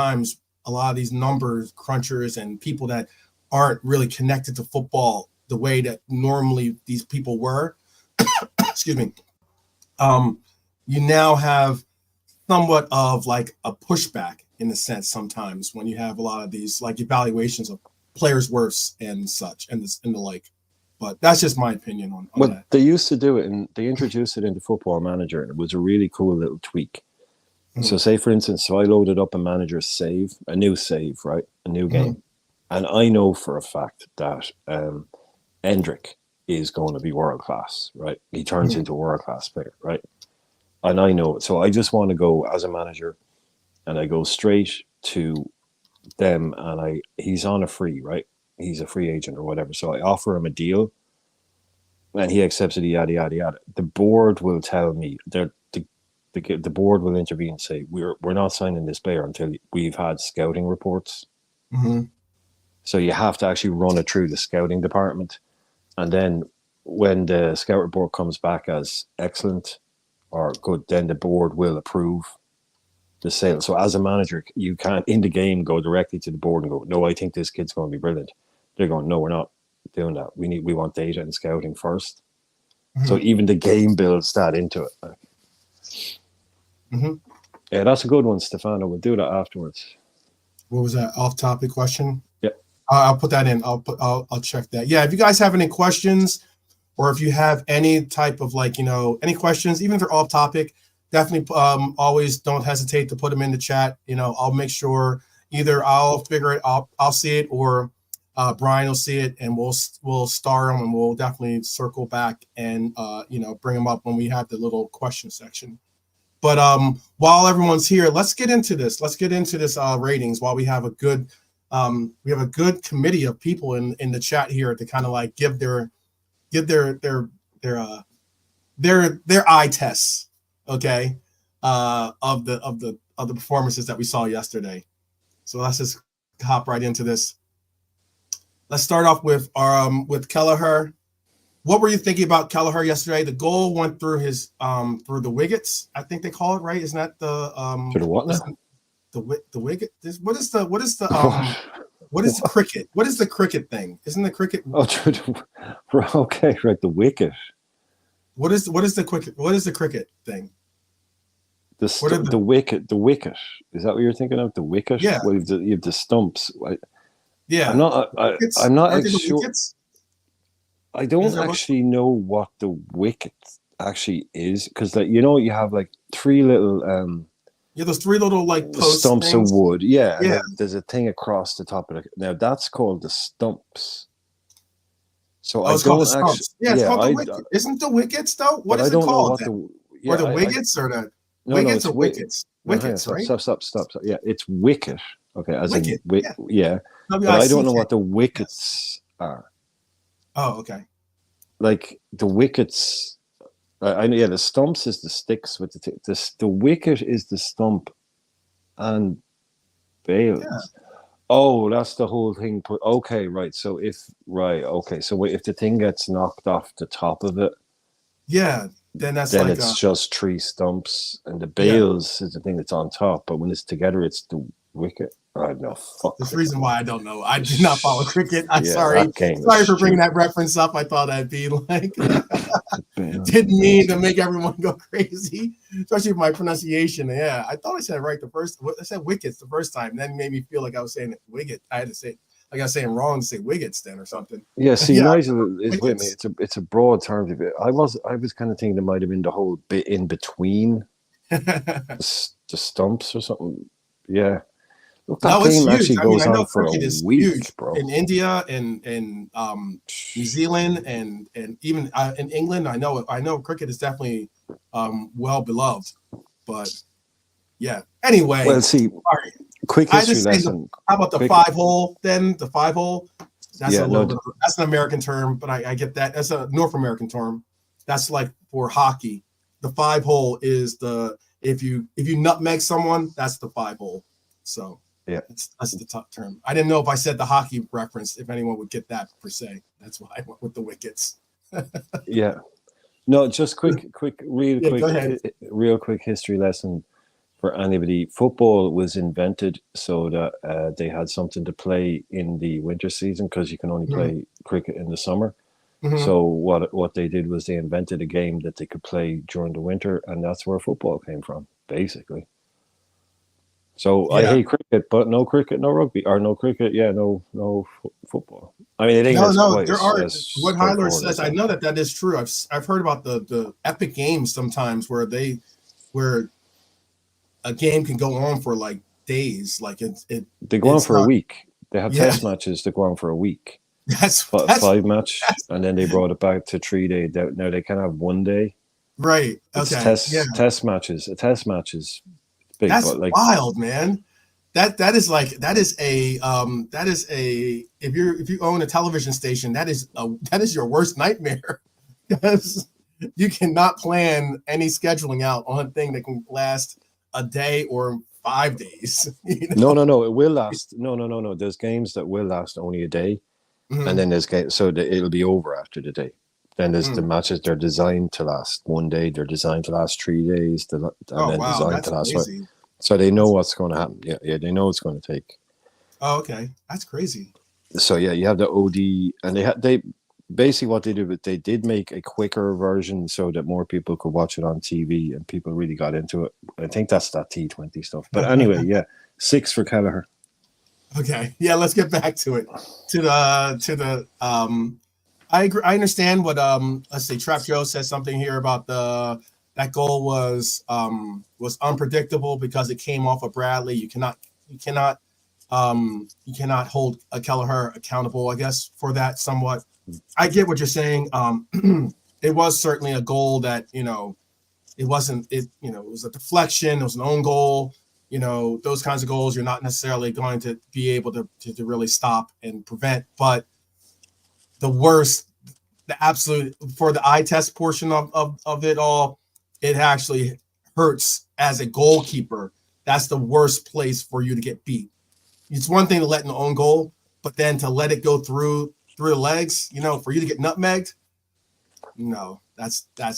crunchers and people that aren't really connected to football the way that normally these people were, excuse me, you now have somewhat of like a pushback in a sense sometimes when you have a lot of these like evaluations of players' worths and such and the like. But that's just my opinion on that. They used to do it, and they introduced it into Football Manager, and it was a really cool little tweak. So say, for instance, I loaded up a manager's save, a new save, right? A new game. And I know for a fact that Endrick is going to be world-class, right? He turns into a world-class player, right? And I know it. So I just want to go as a manager, and I go straight to them, and he's on a free, right? He's a free agent or whatever. So I offer him a deal and he accepts it, yada, yada, yada. The board will tell me, the board will intervene and say, we're not signing this player until we've had scouting reports. So you have to actually run it through the scouting department. And then when the scout report comes back as excellent or good, then the board will approve the sale. So as a manager, you can't in the game go directly to the board and go, no, I think this kid's going to be brilliant. They're going, no, we're not doing that. We want data and scouting first. So even the game builds that into it. Yeah, that's a good one, Stefano. We'll do that afterwards. What was that off-topic question? Yeah, I'll put that in. I'll check that. Yeah, if you guys have any questions, or if you have any type of any questions, even if they're off-topic, definitely always don't hesitate to put them in the chat. I'll make sure either I'll figure it out, I'll see it, or Brian will see it, and we'll star them, and we'll definitely circle back and bring them up when we have the little question section. But while everyone's here, let's get into this. Ratings while we have a good committee of people in the chat here to kind of like give their eye tests, okay, of the performances that we saw yesterday. So let's just hop right into this. Let's start off with Kelleher. What were you thinking about Kelleher yesterday? The goal went through his through the wickets, I think they call it, right? Isn't that the through the what now? The wicket? What is the What is the cricket? What is the cricket thing? Isn't the cricket? Oh, okay, right. The wicket. What is the cricket? What is the cricket thing? The wicket. The wicket. Is that what you're thinking of? The wicket. Yeah. Well, you have the stumps. Yeah. I'm not. I'm not actually sure. Wickets? I don't actually know what the wicket actually is, because you have like three little those three little like post stumps things. of wood. Yeah. Yeah. And there's a thing across the top of it. Now that's called the stumps. So I don't actually. Yeah, it's called the wicket. Isn't the wickets though? What is it called? Or the wickets or the wickets or wickets? Wickets, right? Stop. Yeah, it's wicket. Okay, as wicket. Yeah. But I don't know what the wickets are. Oh, okay. Like the wickets, the stumps is the sticks with the wicket is the stump and bales. Yeah. Oh, that's the whole thing. Okay, right. So if the thing gets knocked off the top of it, then it's just three stumps, and the bales is the thing that's on top. But when it's together, it's the wicket. I don't know. That's the reason why I don't know. I do not follow cricket. I'm sorry. Sorry for bringing that reference up. I thought that'd be like didn't mean to make everyone go crazy, especially with my pronunciation. Yeah, I thought I said it right the first. I said wickets the first time. Then made me feel like I was saying wicket. I had to say like I was saying wrong to say wiggets then or something. Yeah, see, Nigel is with me. It's a broad term. I was kind of thinking there might have been the whole bit in between the stumps or something. Yeah. Look, that game actually goes on for a week, bro. In India and New Zealand and even in England, I know cricket is definitely well beloved, but yeah. Anyway, well, see, quick history lesson. How about the 5-hole? Then the 5-hole. That's that's an American term, but I get that. That's a North American term. That's like for hockey. The 5-hole is if you nutmeg someone, that's the 5-hole. So. Yeah, that's the top term. I didn't know if I said the hockey reference, if anyone would get that per se. That's why I went with the wickets. Yeah. No, just real quick history lesson for anybody. Football was invented so that they had something to play in the winter season, because you can only play cricket in the summer. Mm-hmm. So what they did was they invented a game that they could play during the winter, and that's where football came from, basically. So I hate cricket, but no cricket, no rugby, or no cricket, no football. I mean, there are what Hyler says. I know that is true. I've heard about the epic games sometimes where a game can go on for like days, like they go on for a week. They have test matches that go on for a week. That's 5 match, and then they brought it back to 3 day. Now they can have 1 day. Right. Okay. Test matches. A test match is big. That's wild, man. That is if you own a television station, that is your worst nightmare, because you cannot plan any scheduling out on a thing that can last a day or 5 days. No, it will last. No. There's games that will last only a day, and then there's games it'll be over after the day. Then there's the matches. They're designed to last 1 day. They're designed to last 3 days. Designed to last. So they know what's going to happen. Yeah, they know it's going to take. Oh, okay, that's crazy. So yeah, you have the OD, and they basically what they did. They did make a quicker version so that more people could watch it on TV, and people really got into it. I think that's that T20 stuff. But anyway, 6 for Kelleher. Okay, yeah, let's get back to it. I agree. I understand what let's see. Trap Joe says something here about that goal was unpredictable because it came off of Bradley. You cannot hold a Kelleher accountable, I guess, for that somewhat. I get what you're saying. It was certainly a goal that, it wasn't, it was a deflection. It was an own goal. Those kinds of goals you're not necessarily going to be able to really stop and prevent. But the worst, the absolute, for the eye test portion of it all, it actually hurts as a goalkeeper. That's the worst place for you to get beat. It's one thing to let an own goal, but then to let it go through the legs, for you to get nutmegged, no, that's bad.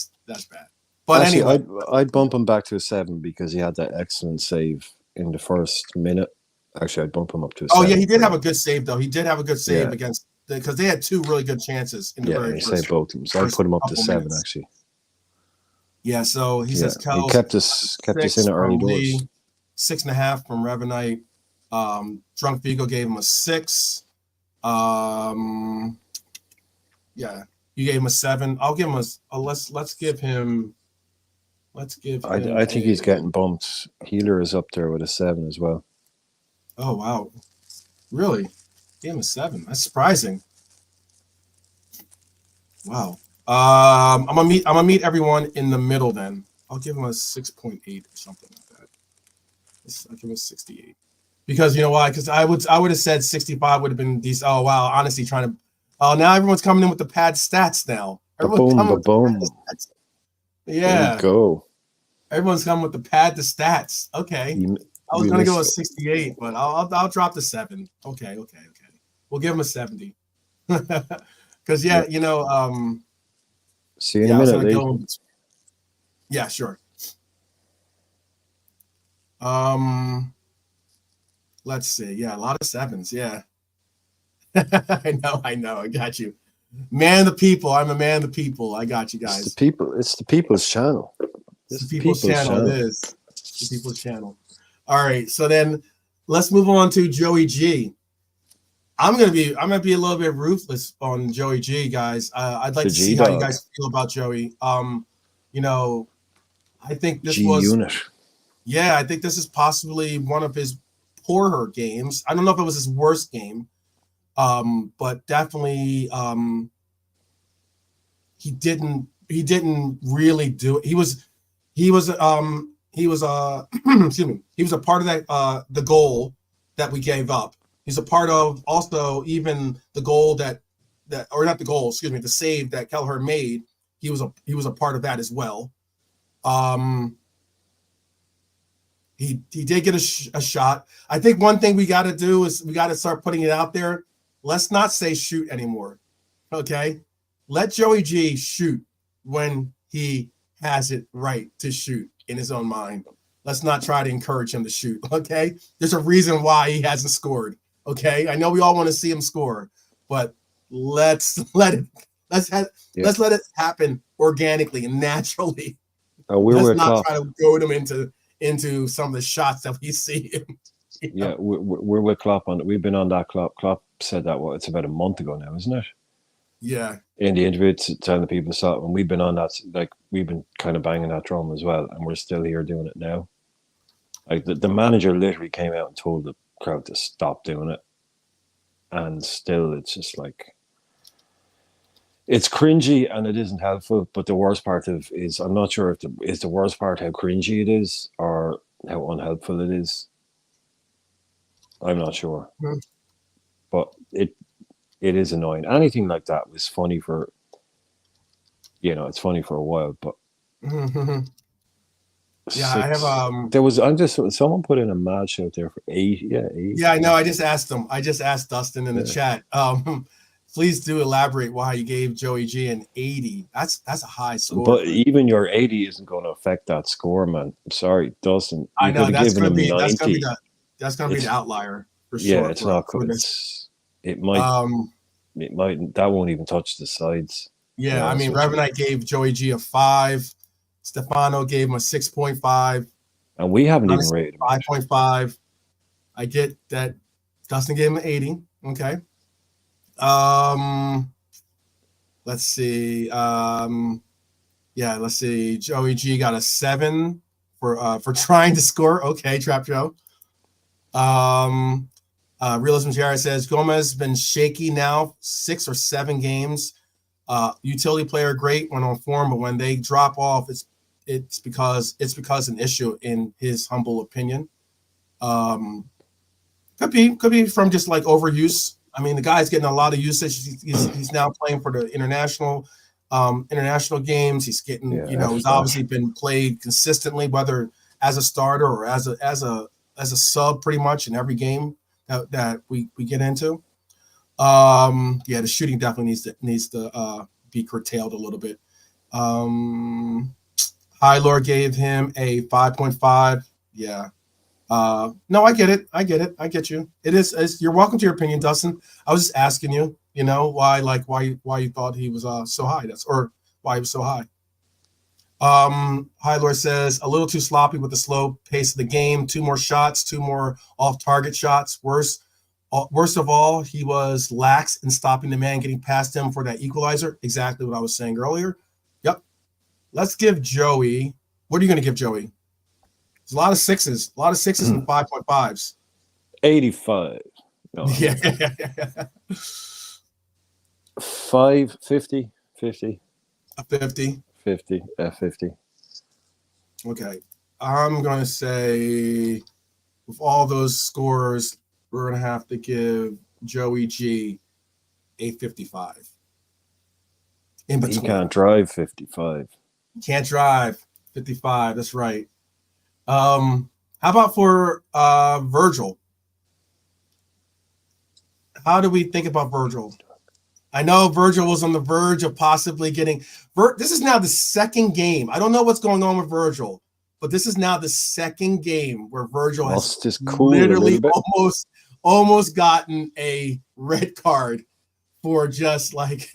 But actually, anyway, I'd bump him back to a 7 because he had that excellent save in the first minute, Actually, I'd bump him up to a Oh 7. yeah, he did have a good save though. He did have a good save Yeah. against because they had 2 really good chances in the Yeah, very and he first. saved both of them. So I'd First put him up to couple 7, minutes. actually. Yeah, so he Yeah, says he Kells kept us in 6 at early from doors. Lee, 6.5 from Revenite. Drunk Vigo gave him a 6. Yeah, you gave him a 7. I'll give him let's give him I think he's getting bumped. Healer is up there with a 7 as well. Oh wow, really? Gave him a 7. That's surprising. Wow. I'm gonna meet everyone in the middle then. I'll give him a 6.8 or something like that. I'll give him a 68. Because you know why? Because I would have said 65 would have been decent. Oh wow, honestly, trying to. Oh, now everyone's coming in with the pad stats now. Everyone's Ba-boom, coming with the ba-boom. pad stats. There we Yeah, go. everyone's coming with the pad to stats. Okay, I was gonna go with 68, but I'll drop the 7. Okay. We'll give him a 70. Because yeah, you know, see you in yeah, a I was minute, gonna Lee. go. Yeah, sure. Let's see. Yeah, a lot of 7s. Yeah. I know. I got you. Man of the people. I'm a man of the people. I got you guys. It's the people. It's the people's channel. It's the people's channel. It is. It's the people's channel. All right. So then let's move on to Joey G. I'm gonna be a little bit ruthless on Joey G, guys. I'd like to see how you guys feel about Joey. You know, I think this G-Unit. Yeah, I think this is possibly one of his poorer games. I don't know if it was his worst game, but definitely he didn't really do it. He was excuse me, he was a part of that the goal that we gave up. He's a part of also even the goal that or not the goal, excuse me, the save that Kelleher made. He was a part of that as well. He did get a shot. I think one thing we got to do is we got to start putting it out there. Let's not say shoot anymore. Okay? Let Joey G shoot when he has it right to shoot in his own mind. Let's not try to encourage him to shoot. Okay? There's a reason why he hasn't scored. Okay? I know we all want to see him score, but let's let it happen organically and naturally. Let's not try to goad him into some of the shots that we see him. Yeah, we're with Klopp on it. We've been on that. Klopp said that it's about a month ago now, isn't it? Yeah. In the interview, telling the people saw it, and we've been on that. Like we've been kind of banging that drum as well, and we're still here doing it now. Like the manager literally came out and told the crowd to stop doing it, and still it's just like it's cringy and it isn't helpful. But the worst part is I'm not sure if the worst part how cringy it is or how unhelpful it is. I'm not sure, but it is annoying. Anything like that was funny for, it's funny for a while, but yeah, I have there was someone put in a mad shout there for 8. Yeah, 8. Yeah, I know. I just asked him. I just asked Dustin in the chat. Please do elaborate why you gave Joey G an 80. That's a high score. But even your 80 isn't going to affect that score, man. I'm sorry, Dustin. I know that's going to be 90. That's going to be the outlier for sure. Yeah, it's not good. It might. That won't even touch the sides. Yeah, I mean, Revenite gave Joey G a 5. Stefano gave him a 6.5. And we haven't even rated him. 5.5. I get that Dustin gave him an 80. Okay. Let's see. Let's see. Joey G got a 7 for trying to score. Okay, Trap Joe. Realism Jared says Gomez has been shaky now, 6 or 7 games. Utility player, great when on form, but when they drop off, it's because an issue in his humble opinion. Could be from just like overuse. I mean, the guy's getting a lot of usage. He's now playing for the international games. He's getting, he's obviously been played consistently, whether as a starter or as a sub, pretty much in every game that we get into. The shooting definitely needs to be curtailed a little bit. High Lord gave him a 5.5. Yeah. No, I get it. I get it. I get you. It is. You're welcome to your opinion, Dustin. I was just asking you. You know why you thought he was so high. That's or why he was so high. Hylor says a little too sloppy with the slow pace of the game. Two more shots, two more off-target shots. Worst of all, he was lax in stopping the man getting past him for that equalizer. Exactly what I was saying earlier. Yep. Let's give Joey. What are you going to give Joey? There's a lot of sixes and 5.5s. 85. No, Yeah. 5, 50, 50. A 50. 50, 50. Okay. I'm going to say with all those scores, we're going to have to give Joey G a 55. In between. He can't drive 55. Can't drive 55. That's right. How about for Virgil? How do we think about Virgil? I know Virgil was on the verge of possibly getting. This is now the second game. I don't know what's going on with Virgil, but this is now the second game where Virgil has literally almost gotten a red card for just like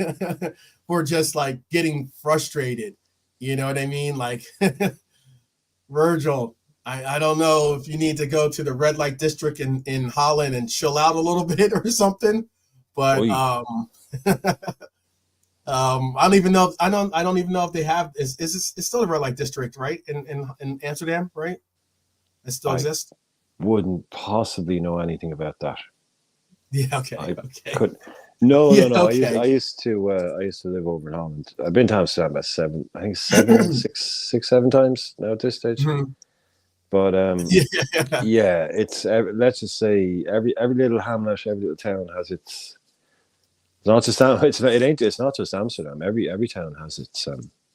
getting frustrated. You know what I mean? Like Virgil, I don't know if you need to go to the red light district in Holland and chill out a little bit or something, but I don't even know. I don't even know if they have. It's still a red light district, right? In Amsterdam, right? It still exists. Wouldn't possibly know anything about that. Yeah. Okay. Could. No. Okay. I used to live over in Holland. I've been to Amsterdam about 7 times now at this stage. Mm-hmm. But yeah, it's let's just say every little hamlet, every little town has its. It's not just it's not just Amsterdam. Every town has its.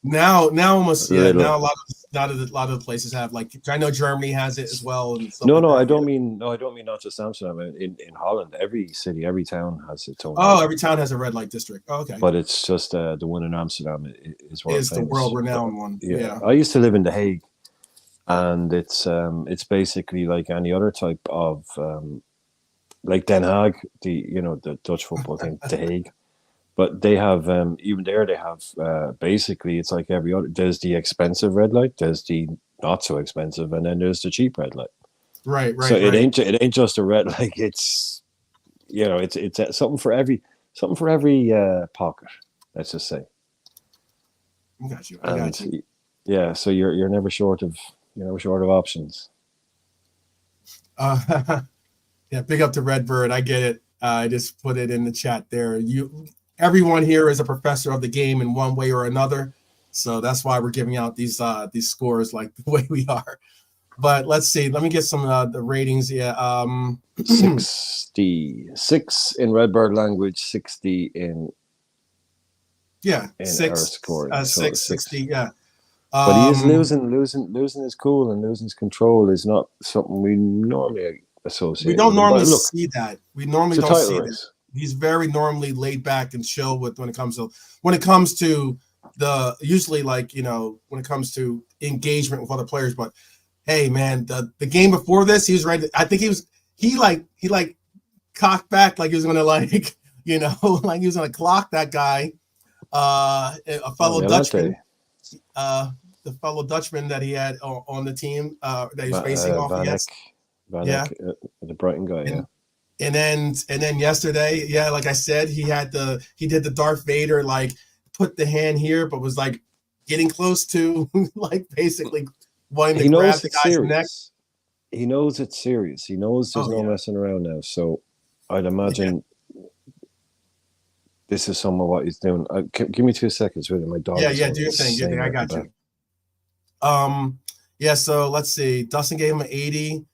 Now almost now a lot of the places have, like, I know Germany has it as well. And I don't mean not just Amsterdam. In Holland, every city, every town has its own. Oh, every town has a red light district. Oh, okay. But it's just the one in Amsterdam is the world renowned one. Yeah. I used to live in The Hague, and it's basically like any other type of like Den Haag, the Dutch football thing, The Hague. But they have even there they have basically it's like every other. There's the expensive red light, there's the not so expensive, and then there's the cheap red light. Right. So it ain't just a red light. It's it's something for every pocket. Let's just say. I got you. Yeah, so you're never short of options. Yeah, big up to Redbird. I get it. I just put it in the chat there. Everyone here is a professor of the game in one way or another, so that's why we're giving out these scores like the way we are. But let's see. Let me get some the ratings. Yeah, 66 in Redbird language, 60 in six, 60. Yeah. But he is losing his cool and losing his control is not something we normally associate. We don't normally see that. We normally don't see race. that. He's very normally laid back and chill when it comes to the usually, like, when it comes to engagement with other players. But hey, man, the game before this, he was ready. I think he cocked back like he was gonna like he was gonna clock that guy, a fellow Dutchman. The fellow Dutchman that he had on the team that he was facing off against. The Brighton guy, yeah. And then yesterday, like I said, he did the Darth Vader, like, put the hand here, but was like getting close to like basically wanting to grab the guy's neck. He knows it's serious. He knows there's no messing around now. So I'd imagine this is some of what he's doing. Give me 2 seconds with my dog. Do your thing. I got you. So let's see. Dustin gave him an 80.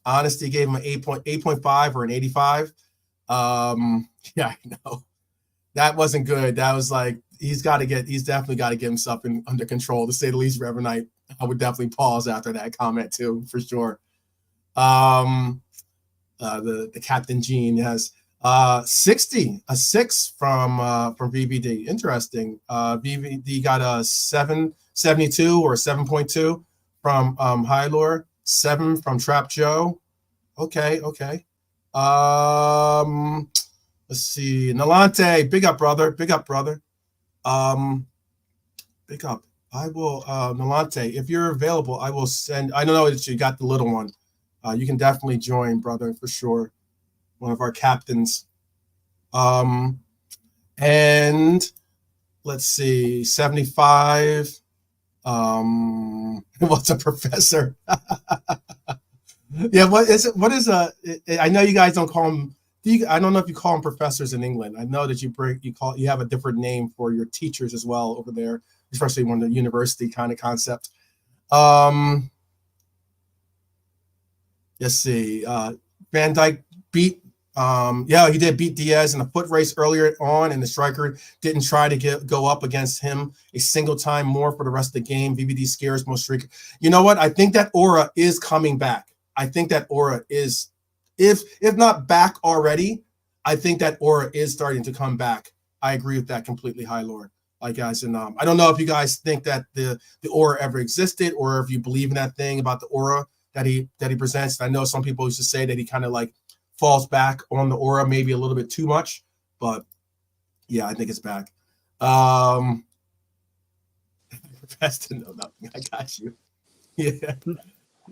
Honesty gave him an 8.5 or an 85. I know. That wasn't good. That was like, he's definitely got to get himself under control, to say the least. Reverend Knight, I would definitely pause after that comment too, for sure. The Captain Gene has 60, a 6 from VVD. Interesting. VVD got a 772 or 7.2 from Hylor. 7 from Trap Joe. Okay. Let's see. Nalante, big up, brother. Big up. I will, Nalante, if you're available, I will send. I don't know that you got the little one. You can definitely join, brother, for sure. One of our captains. And let's see, 75. What's a professor? Yeah, what is it? What is a? I know you guys don't call them. I don't know if you call them professors in England. I know that you have a different name for your teachers as well over there, especially when the university kind of concept. Let's see. Van Dyke beat. He did beat Diaz in a foot race earlier on, and the striker didn't try to go up against him a single time more for the rest of the game. VVD scares most streak. You know what? I think that aura is coming back. I think that aura is, if not back already, I think that aura is starting to come back. I agree with that completely, High Lord. Like guys, and I don't know if you guys think that the aura ever existed, or if you believe in that thing about the aura that he presents. I know some people used to say that he kind of like falls back on the aura maybe a little bit too much, but yeah, I think it's back. Best to know nothing. I got you. Yeah.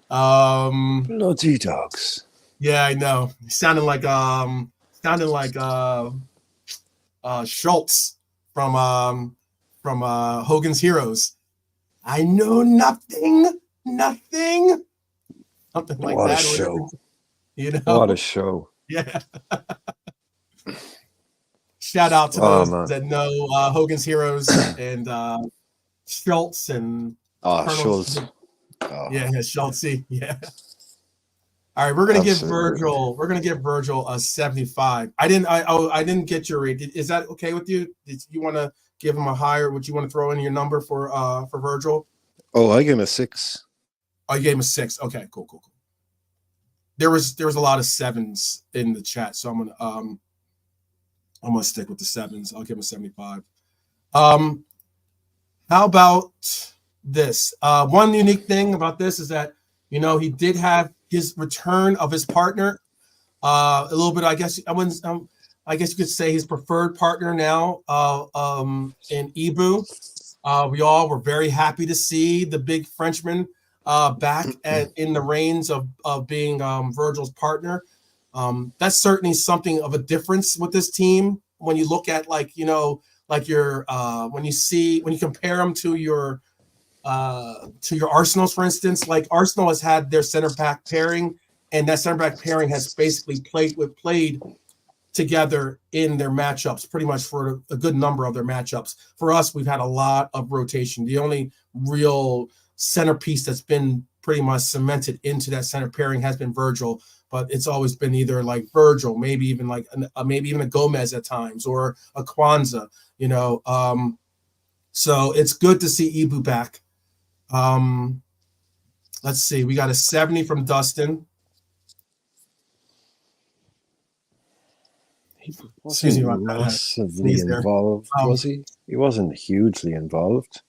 Bloody dogs. Yeah, I know. Sounding like Schultz from Hogan's Heroes. I know nothing. Something like what that. A show. You know? What a show. Yeah. Shout out to those that know Hogan's Heroes and Schultz and Schultz. Yeah, Schultz. Yeah. All right, we're gonna give Virgil. We're gonna give Virgil a 75. I didn't get your rate. Is that okay with you? Did you want to give him a higher? Would you want to throw in your number for Virgil? Oh, I gave him a 6. Oh, you gave him a 6. Okay, cool. There was a lot of 7s in the chat, so I'm gonna stick with the 7s. I'll give him a 75. How about this? One unique thing about this is that he did have his return of his partner, a little bit. I guess I guess you could say his preferred partner now, in Ibu. We all were very happy to see the big Frenchman back in the reins of being Virgil's partner. That's certainly something of a difference with this team when you look at when you compare them to your Arsenals, for instance. Like Arsenal has had their center back pairing, and that center back pairing has basically played together in their matchups pretty much for a good number of their matchups. For us, we've had a lot of rotation. The only real centerpiece that's been pretty much cemented into that center pairing has been Virgil, but it's always been either like Virgil, maybe even a Gomez at times, or a Kwanzaa, so it's good to see Ibu back. Let's see, we got a 70 from Dustin. He wasn't massively involved, was he? He wasn't hugely involved.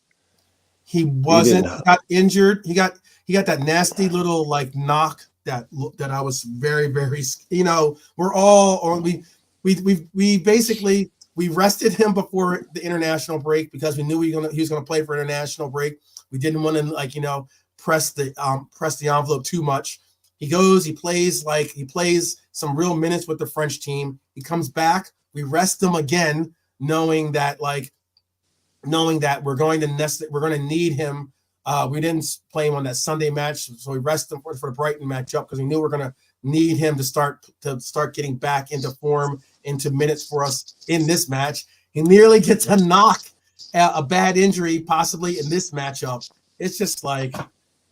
He wasn't. He got injured. He got that nasty little knock that I was very, very. We're all on. We basically rested him before the international break because we knew he was gonna play for international break. We didn't want to press the envelope too much. He goes. He plays some real minutes with the French team. He comes back. We rest him again, knowing that we're going to need him. We didn't play him on that Sunday match, so we rested him for the Brighton matchup because we knew we're going to need him to start getting back into form, into minutes for us in this match. He nearly gets a knock, a bad injury possibly in this matchup. It's just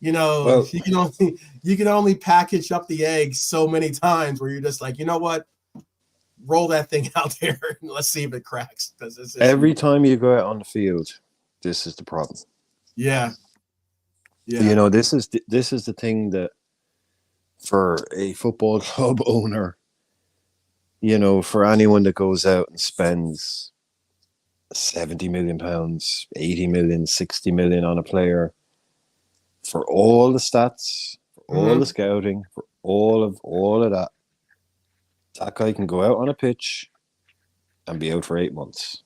you can only package up the eggs so many times where you're just like, you know what? Roll that thing out there and let's see if it cracks. Every time you go out on the field, this is the problem. Yeah. This is the thing that for a football club owner, for anyone that goes out and spends £70 million, £80 million, £60 million on a player, for all the stats, for all the scouting, for all of that guy can go out on a pitch and be out for 8 months.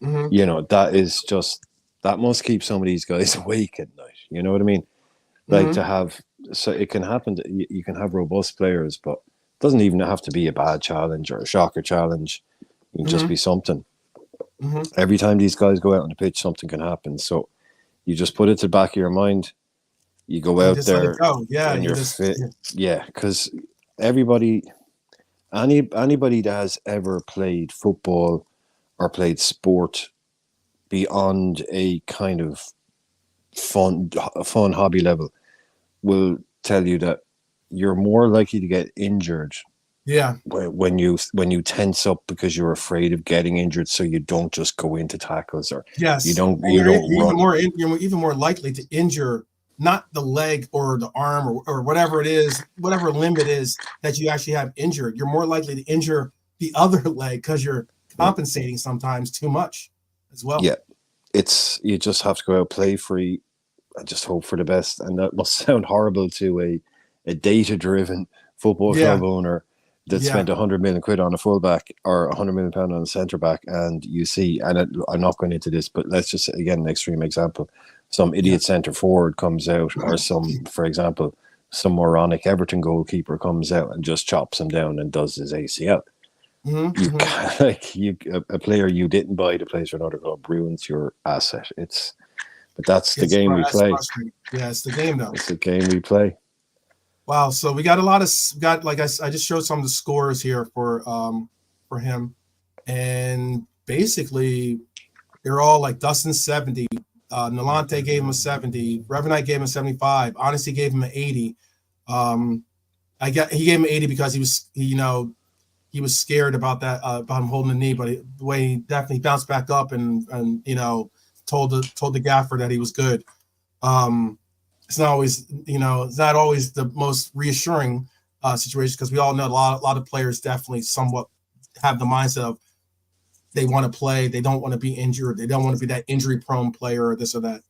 You know, that must keep some of these guys awake at night. You know what I mean? Like to have, so it can happen. You can have robust players, but it doesn't even have to be a bad challenge or a shocker challenge. It can just be something. Every time these guys go out on the pitch, something can happen. So you just put it to the back of your mind. You go out there and you're fit. Yeah, because anybody that has ever played football or played sport beyond a kind of fun hobby level will tell you that you're more likely to get injured when you tense up because you're afraid of getting injured, so you don't just go into tackles, or you're even more likely to injure not the leg or the arm or whatever it is, whatever limb it is that you actually have injured. You're more likely to injure the other leg because you're compensating sometimes too much as well. Yeah, you just have to go out, play free, and just hope for the best. And that must sound horrible to a data-driven football club owner that spent 100 million quid on a fullback or 100 million pound on a centre back, and you see, and I'm not going into this, but let's just again an extreme example: some idiot centre forward comes out, or for example, some moronic Everton goalkeeper comes out and just chops him down and does his ACL. A player you didn't buy to play for another club ruins your asset. But that's the game we play. Yeah, it's the game though. It's the game we play. Wow, so we got like I just showed some of the scores here for him, and basically they're all like Dustin 70, Nalante gave him a 70, Revenite gave him a 75, Honesty gave him an 80. He gave him an 80 because he was scared about that about him holding the knee, but the way he definitely bounced back up and told the gaffer that he was good. It's not always the most reassuring situation, because we all know a lot of players definitely somewhat have the mindset of they want to play, they don't want to be injured, they don't want to be that injury prone player or this or that.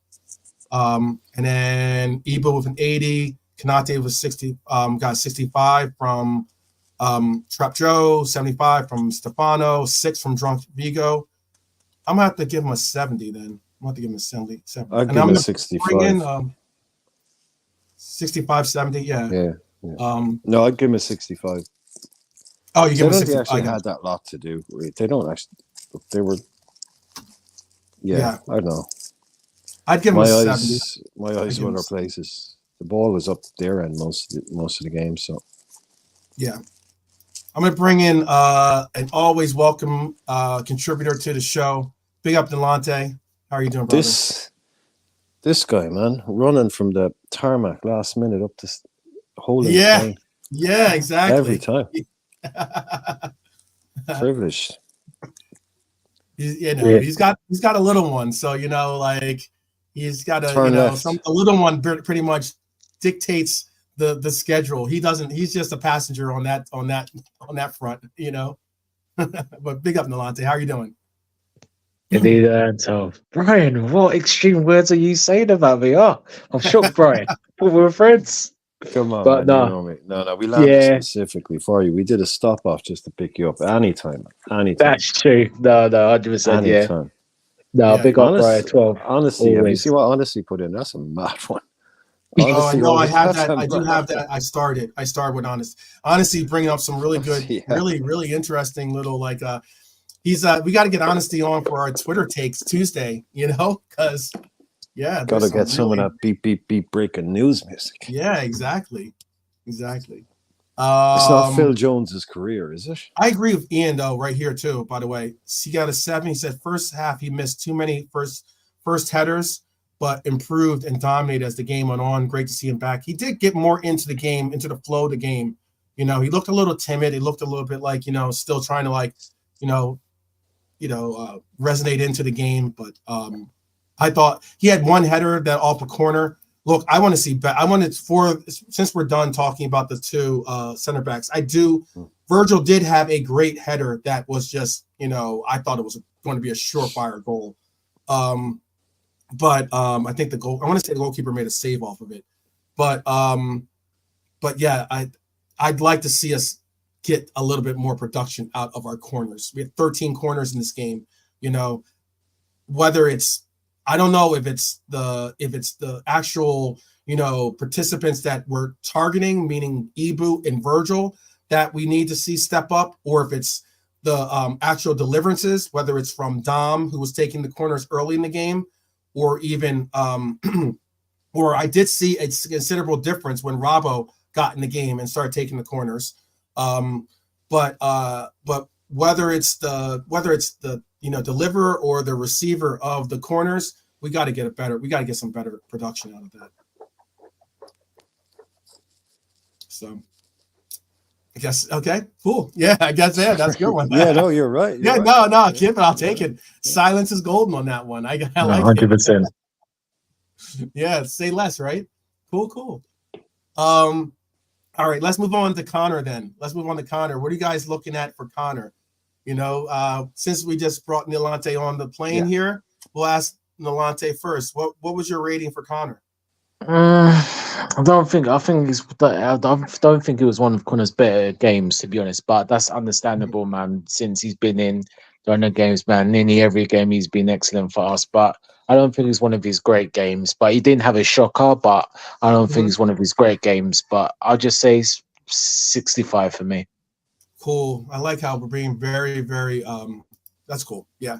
And then Iba with an 80, Kanate was 60, got 65 from Trap Joe, 75 from Stefano, 6 from Drunk Vigo. I'm gonna have to give him a 70 then. I'm gonna have to give him a 70. I'll give him a 65. 65, 70, yeah. No, I'd give him a 65. Oh, you give him a 65. They actually had that lot to do. They don't actually. They were. Yeah, I don't know. I'd give him a 70. My eyes were other places. The ball was up their end most of the game. So. Yeah. I'm going to bring in an always welcome contributor to the show. Big up, Delante. How are you doing, brother? This guy, man, running from the tarmac last minute up this whole plane. Yeah, exactly. Every time. Privileged. He's got a little one, so he's got a little one pretty much dictates the schedule. He's just a passenger on that front, But big up, Nalante. How are you doing? Indeed, so Brian, what extreme words are you saying about me? Oh, I'm shocked, Brian. We're friends. Come on, but man, you know me. No, we landed specifically for you. We did a stop off just to pick you up anytime. That's true. No, 100%. Anytime. No, big up, Brian. 12. Honestly, have you seen what Honesty put in? That's a mad one. Honestly, no, I have that. I do have that. I started with Honesty bringing up some really good, really interesting little he's we got to get Honesty on for our Twitter takes Tuesday, because got to get some of that beep breaking news music. Yeah, exactly. It's not Phil Jones's career, is it? I agree with Ian though, right here too. By the way, he got a 7. He said first half he missed too many first headers, but improved and dominated as the game went on. Great to see him back. He did get more into the game, into the flow of the game. He looked a little timid. He looked a little bit like still trying to resonate into the game. But I thought he had one header that off a corner. Look, I want to see. Since we're done talking about the two center backs, Virgil did have a great header that was just, I thought it was going to be a surefire goal. But I think I want to say the goalkeeper made a save off of it. But but yeah, I'd like to see us get a little bit more production out of our corners. We have 13 corners in this game. You know, whether it's, I don't know if it's the actual, you know, participants that we're targeting, meaning Ibu and Virgil, that we need to see step up, or if it's the actual deliverances, whether it's from Dom, who was taking the corners early in the game, or even or I did see a considerable difference when Robbo got in the game and started taking the corners. But whether it's the you know, deliverer or the receiver of the corners, we got to get some better production out of that. So I guess, okay, cool. Yeah, I guess, yeah, that's a good one. Yeah, no, you're right. Yeah, right. no, Kip, I'll take it. Silence is golden on that one. I like 100%. it. Yeah, say less, right? Cool. All right, let's move on to Connor then. What are you guys looking at for Connor? You know, since we just brought Nilante on the plane here, we'll ask Nilante first. What was your rating for Connor? I don't think it was one of Connor's better games, to be honest. But that's understandable, man. Since he's been in during the games, man, nearly every game he's been excellent for us. But I don't think it's one of his great games. But he didn't have a shocker. But I don't think it's one of his great games. But I'll just say 65 for me. Cool. I like how we're being very, very. That's cool. Yeah.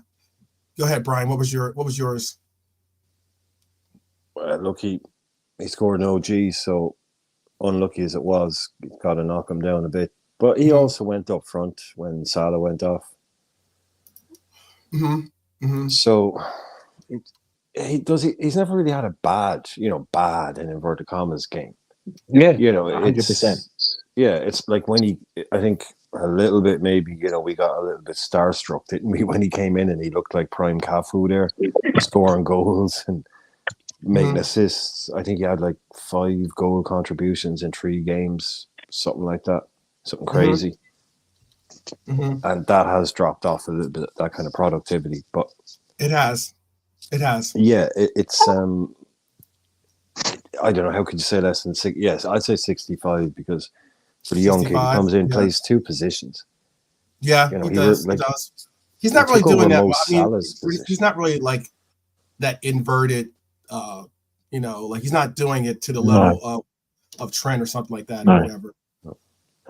Go ahead, Brian. What was yours? Look, he scored an OG, so unlucky as it was, got to knock him down a bit. But he also went up front when Salah went off. So he's never really had a bad in inverted commas game. Yeah, you know, 100%. Yeah, it's like when I think a little bit maybe, you know, we got a little bit starstruck, didn't we, when he came in and he looked like prime Cafu there, scoring goals and making assists. I think he had like 5 goal contributions in 3 games, something like that, something crazy. And that has dropped off a little bit, that kind of productivity. But it has. Yeah, it's I don't know, how could you say less than 6? Yes, I'd say 65, because for the young kid, he comes in, plays 2 positions. Yeah, you know, he does. He's not really doing that. I mean, he's not really like that inverted. You know, like he's not doing it to the level of Trent or something like that, or whatever.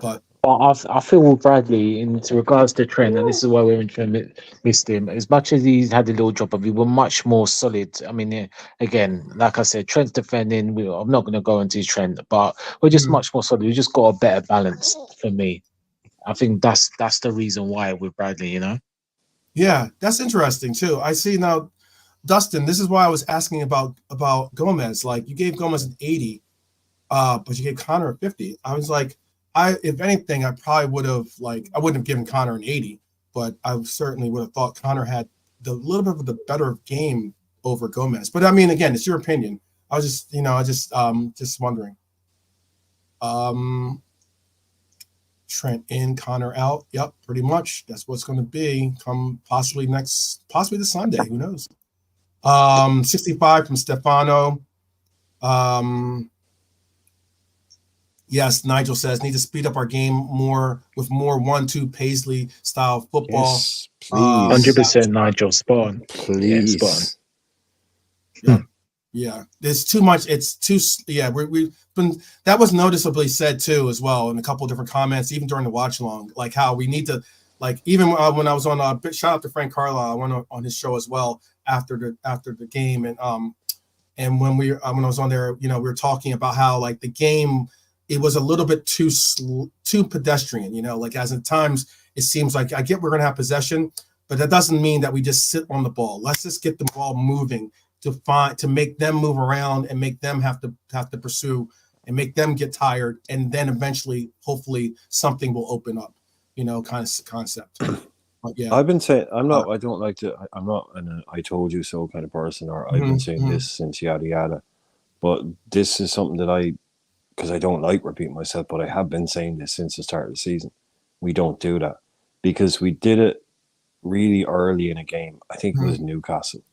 But I feel with Bradley, in regards to Trent, and this is why we're missed him. As much as he's had a little drop off, he was much more solid. I mean, again, like I said, Trent's defending. I'm not going to go into Trent, but we're just much more solid. We just got a better balance for me. I think that's the reason why with Bradley, you know. Yeah, that's interesting too. I see now, Dustin. This is why I was asking about Gomez. Like, you gave Gomez an 80, but you gave Connor a 50. I was like, if anything, I probably would have, like, I wouldn't have given Connor an 80, but I certainly would have thought Connor had the little bit of the better game over Gomez. But I mean, again, it's your opinion. I was just, just wondering. Trent in, Connor out. Yep, pretty much. That's what's going to be come possibly this Sunday. Who knows? 65 from Stefano. Yes, Nigel says, need to speed up our game more with more 1-2 Paisley style football. Yes, please. 100% Nigel, spot on. Please. Yeah, spot on. Yeah. There's too much. It's too. Yeah, we've been. That was noticeably said too, as well, in a couple of different comments, even during the watch along. Like how we need to, like, even when I was on shout out to Frank Carlisle, I went on his show as well after the game, and when I was on there, you know, we were talking about how, like, the game, it was a little bit too pedestrian, you know, like, as at times it seems like, I get we're going to have possession, but that doesn't mean that we just sit on the ball. Let's just get the ball moving to make them move around and make them have to pursue and make them get tired. And then eventually, hopefully something will open up, you know, kind of concept. But yeah, I've been saying, I don't like to, I'm not an I told you so kind of person, or I've been saying this since yada yada, but this is something that because I don't like repeating myself, but I have been saying this since the start of the season. We don't do that, because we did it really early in a game. I think it was Newcastle.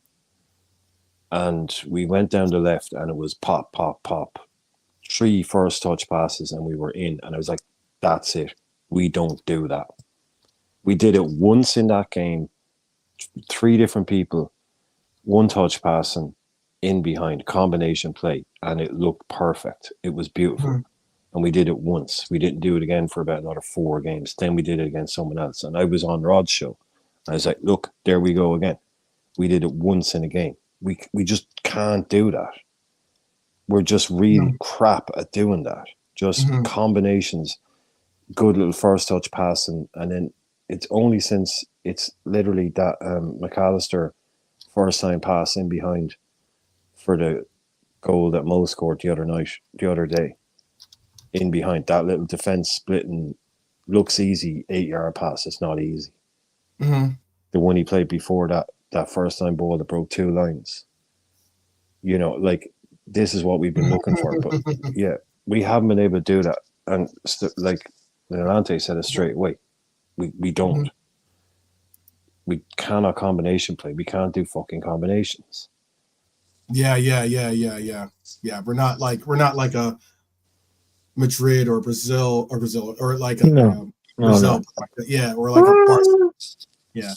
And we went down the left and it was pop, pop, pop, 3 first touch passes and we were in. And I was like, that's it. We don't do that. We did it once in that game. 3 different people, 1 touch passing, in behind, combination play, and it looked perfect. It was beautiful. And we did it once. We didn't do it again for about another 4 games. Then we did it against someone else. And I was on Rod's show. I was like, look, there we go again. We did it once in a game. We just can't do that. We're just really crap at doing that. Just combinations, good little first touch passing, and then it's only since it's literally that McAllister first time pass in behind for the goal that Mo scored the other day. In behind, that little defense splitting looks easy, 8-yard pass. It's not easy. The one he played before that first time ball that broke 2 lines. You know, like, this is what we've been looking for. But yeah, we haven't been able to do that. And like Lelante said it straight away, we don't. We cannot combination play. We can't do fucking combinations. Yeah. We're not like a Madrid or Brazil or like a Brazil. No. Yeah, or like a Barcelona. Yeah.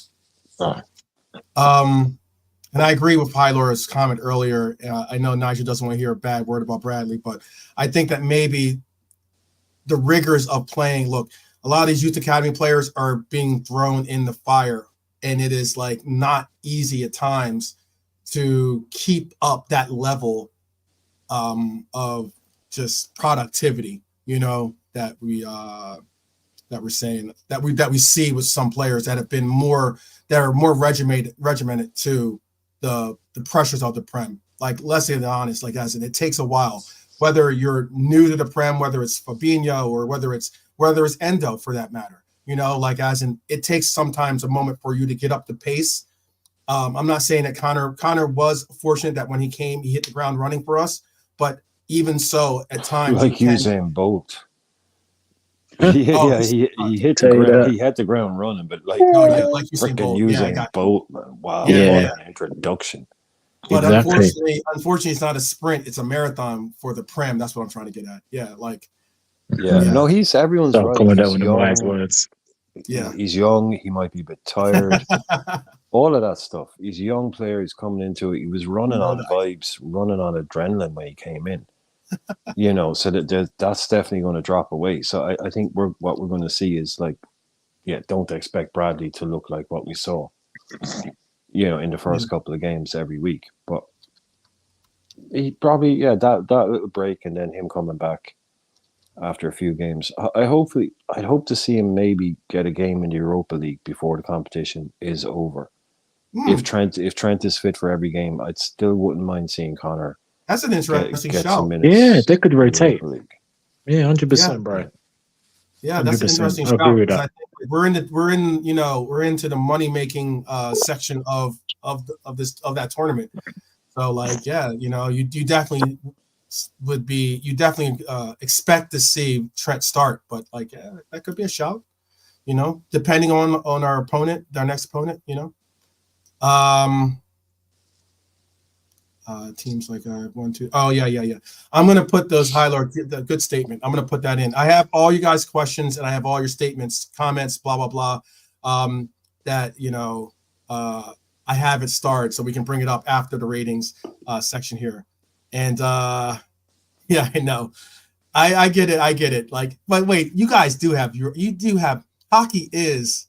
And I agree with Pylora's comment earlier. I know Nigel doesn't want to hear a bad word about Bradley, but I think that maybe the rigors of playing. Look, a lot of these youth academy players are being thrown in the fire, and it is like not easy at times to keep up that level of just productivity. You know, that we're saying that we see with some players that have been more regimented to the pressures of the Prem. Like, let's say the honest, like, as in, it takes a while, whether you're new to the Prem, whether it's Fabinho or whether it's Endo for that matter, you know, like, as in, it takes sometimes a moment for you to get up the pace. I'm not saying that Connor was fortunate that when he came, he hit the ground running for us, but even so, at times, like Usain Bolt. He hit the ground. He had the ground running, but like freaking Usain Bolt, man. Wow, what an introduction! But unfortunately, it's not a sprint; it's a marathon for the Prem. That's what I'm trying to get at. Yeah, like. No, everyone's right. He's young. Yeah, he's young. He might be a bit tired. All of that stuff. He's a young player. He's coming into it. He was running on vibes, running on adrenaline when he came in. You know, so that's definitely going to drop away. So I think what we're going to see is, like, don't expect Bradley to look like what we saw, you know, in the first couple of games every week. But he probably, that little break and then him coming back after a few games. I'd hope to see him maybe get a game in the Europa League before the competition is over. If Trent is fit for every game, I still wouldn't mind seeing Connor. That's an interesting shout. Yeah, they could rotate. Yeah, 100%, bro. Yeah, that's an interesting shout. I think we're into the money making section of that tournament. So, like, you know, you definitely expect to see Trent start, but like, that could be a shout. You know, depending on our opponent, our next opponent. You know. Teams like 1, 2. Oh, yeah. I'm going to put those the good statement. I'm going to put that in. I have all you guys' questions and I have all your statements, comments, blah, blah, blah, that, you know, I have it starred so we can bring it up after the ratings section here. And yeah, I know. I get it. Like, but wait, you guys do have hockey is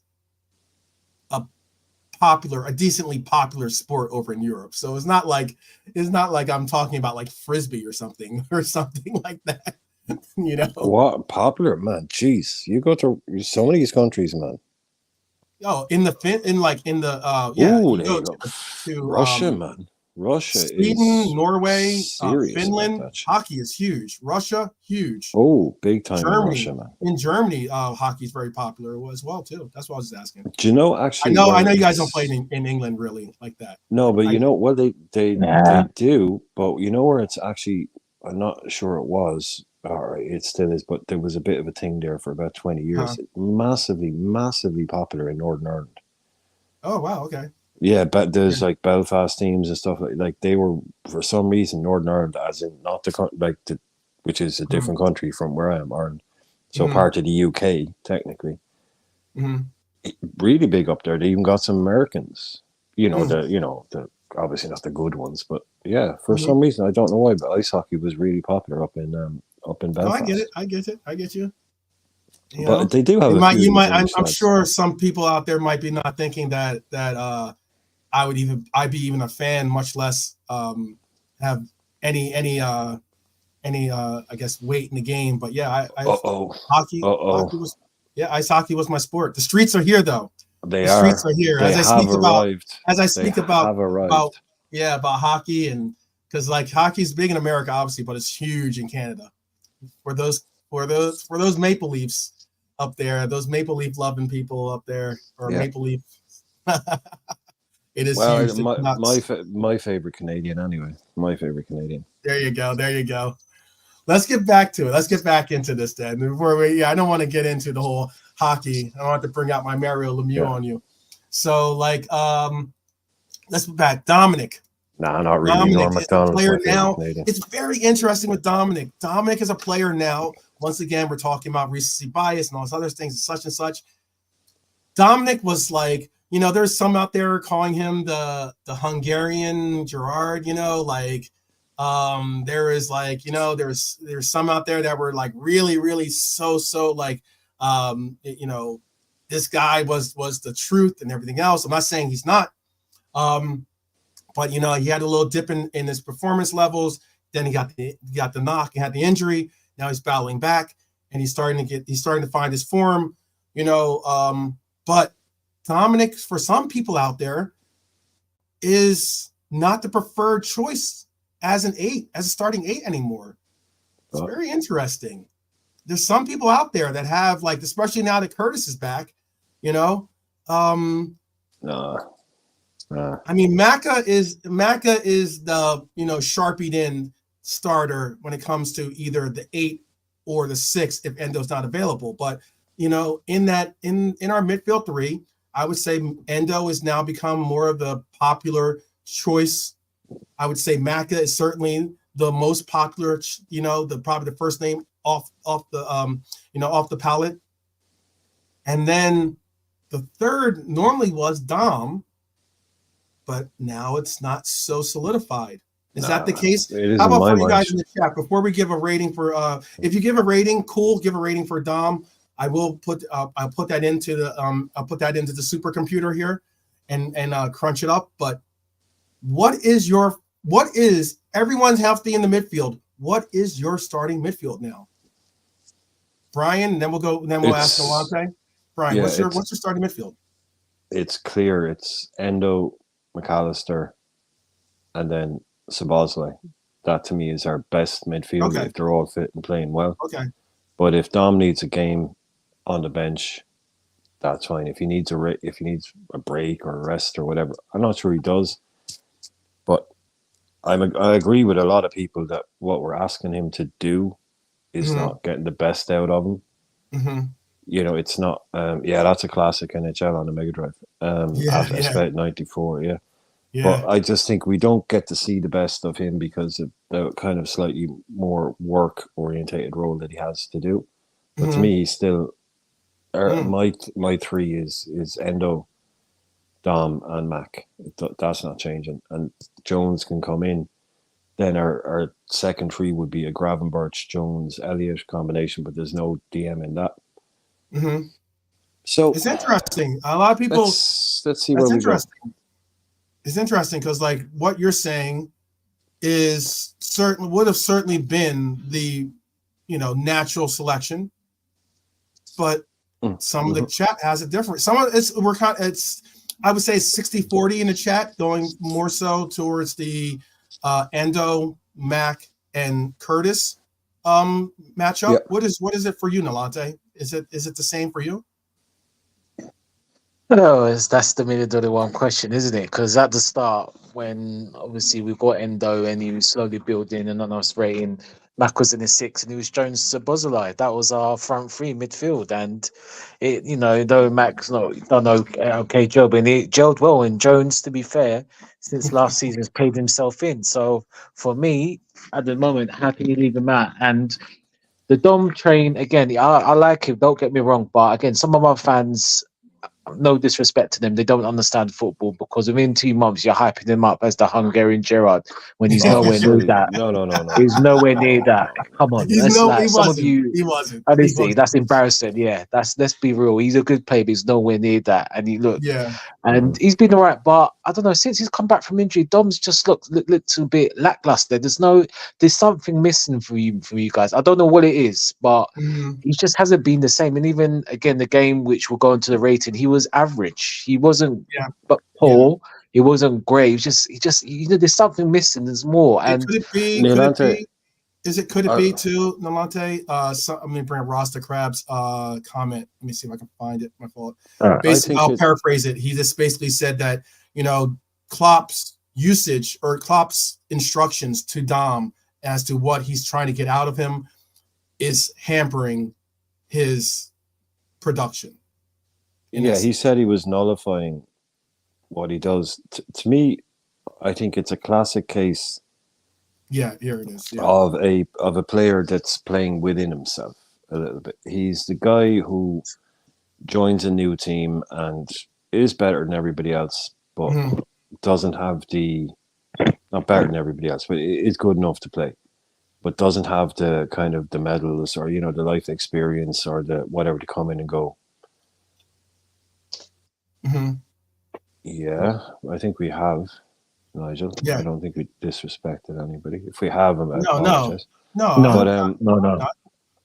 a decently popular sport over in Europe. So it's not like I'm talking about like frisbee or something like that. You know what? Popular, man. Jeez, you go to so many of these countries, man. Oh, to Russia, man. Russia, Sweden, Norway, serious Finland. Hockey is huge. Russia, huge. Oh, big time. Germany, in Russia, man. In Germany, hockey is very popular as well too. That's what I was just asking. Do you know? Actually, I know you guys don't play in England really like that. No, but you know what they do. But you know where it's actually, I'm not sure it was, or it still is, but there was a bit of a thing there for about 20 years. Massively, massively popular in Northern Ireland. Oh wow! Okay. Yeah, but there's like Belfast teams and stuff like they were, for some reason, Northern Ireland, as in not the which is a different country from where I am, Ireland. So Mhm. part of the UK, technically. Hmm. Really big up there. They even got some Americans. Mm. The obviously not the good ones, but yeah, for Mhm. some reason I don't know why, but ice hockey was really popular up in No, I Belfast. get it. I get it. I get you. You know, But they do have a few you of these might. English I'm lads. sure some people out there might be not thinking that I'd be even a fan, much less have any I guess weight in the game. But yeah, I've hockey was ice hockey was my sport. The streets are here though. They The are. streets are here. They have arrived. They have arrived. About hockey, and because like hockey's big in America, obviously, but it's huge in Canada. For those Maple Leafs up there, those Maple Leaf loving people up there, or Yeah. Maple Leaf, it is Well, huge. It's nuts. my favorite Canadian anyway. My favorite Canadian. There you go. There you go. Let's get back to it. Let's get back into this then. Before I don't want to get into the whole hockey. I don't want to bring out my Mario Lemieux on you. So let's get back. Dominic. Nah, not really. Dominic Norm MacDonald's player my favorite now. Canadian. It's very interesting with Dominic. Dominic is a player now. Once again, we're talking about recency bias and all those other things and such and such. Dominic was like, there's some out there calling him the Hungarian Gerard, there is like, there's some out there that were like really, really so like, this guy was the truth and everything else. I'm not saying he's not. But he had a little dip in his performance levels. Then he got the knock, he had the injury. Now he's battling back, and he's starting to find his form. But Dominic, for some people out there, is not the preferred choice as a starting 8 anymore. It's very interesting. There's some people out there that have especially now that Curtis is back, I mean, Maka is the sharpied in starter when it comes to either the 8 or the 6 if Endo's not available. But in our midfield 3, I would say Endo has now become more of the popular choice. I would say Maka is certainly the most popular. Probably the first name off the palette, and then the third normally was Dom. But now it's not so solidified. Is that the case? How about for you guys in the chat before we give a rating for? If you give a rating, cool. Give a rating for Dom. I will put. I'll put that into the. I'll put that into the supercomputer here, and crunch it up. But what is everyone's healthy in the midfield? What is your starting midfield now, Brian? And then we'll go. Then we'll ask Nolante. Brian, what's your starting midfield? It's clear. It's Endo, McAllister, and then Szoboszlai. That to me is our best midfield if they're all fit and playing well. Okay. But if Dom needs a game on the bench, that's fine. If he needs a break or a rest or whatever, I'm not sure he does. But I agree with a lot of people that what we're asking him to do is not getting the best out of him. Mm-hmm. It's not. That's a classic NHL on the Mega Drive. Asphalt 94. Yeah. But I just think we don't get to see the best of him because of the kind of slightly more work orientated role that he has to do. But to me, he's still my 3 is Endo, Dom, and Mac. That's not changing. And Jones can come in. Then our second 3 would be a Gravenberch, Jones, Elliott combination, but there's no DM in that. Mm-hmm. So it's interesting. A lot of people. Let's see where we go. It's interesting because what you're saying would have certainly been the natural selection, but some of the chat has it different. Some of it's I would say 60-40 in the chat, going more so towards the Endo, Mac, and Curtis matchup. Yep. What is it for you, Nolante? Is it the same for you? Oh, that's the million-dollar one question, isn't it? Because at the start, when obviously we got Endo and he was slowly building and on us rating, Mac was in the six and he was Jones to Bozolai. That was our front three midfield. And it, though Mac's not done okay job and it gelled well. And Jones, to be fair, since last season has played himself in. So for me, at the moment, how can you leave him out? And the Dom train, again, I like him, don't get me wrong. But again, some of our fans, no disrespect to them, they don't understand football because within 2 months you're hyping him up as the Hungarian Gerrard when he's Oh, nowhere near sweet. that. No, no, no, no. He's nowhere near that. Come on, that's He like some of wasn't. you. He wasn't. He Honestly, wasn't. that's embarrassing. Yeah, let's be real. He's a good player, but he's nowhere near that. And he look, Yeah. and he's been all right, but I don't know. Since he's come back from injury, Dom's just looked a bit lackluster. There's something missing for you guys. I don't know what it is, but Mhm. he just hasn't been the same. And even again, the game which will go into the rating, he was average. He wasn't, Yeah. but Yeah. poor. He wasn't great. He just there's something missing. There's more. And Could it be? Could it Nolante, be? Could it uh, be too, Nolante? Let me bring Rasta Crab's comment. Let me see if I can find it. My fault. I Basically, think I'll it. paraphrase it. He just basically said that Klopp's usage or Klopp's instructions to Dom as to what he's trying to get out of him is hampering his production. Yeah, he said he was nullifying what he does. To me, I think it's a classic case Yeah, here it is. Yeah. of a player that's playing within himself a little bit. He's the guy who joins a new team and is better than everybody else, but Mhm. doesn't have the not better than everybody else, but is good enough to play, but doesn't have the kind of the medals or the life experience or the whatever to come in and go. Mhm. Yeah, I think we have Nigel. Yeah. I don't think we disrespected anybody. If we have him, I No. apologize. No. But no.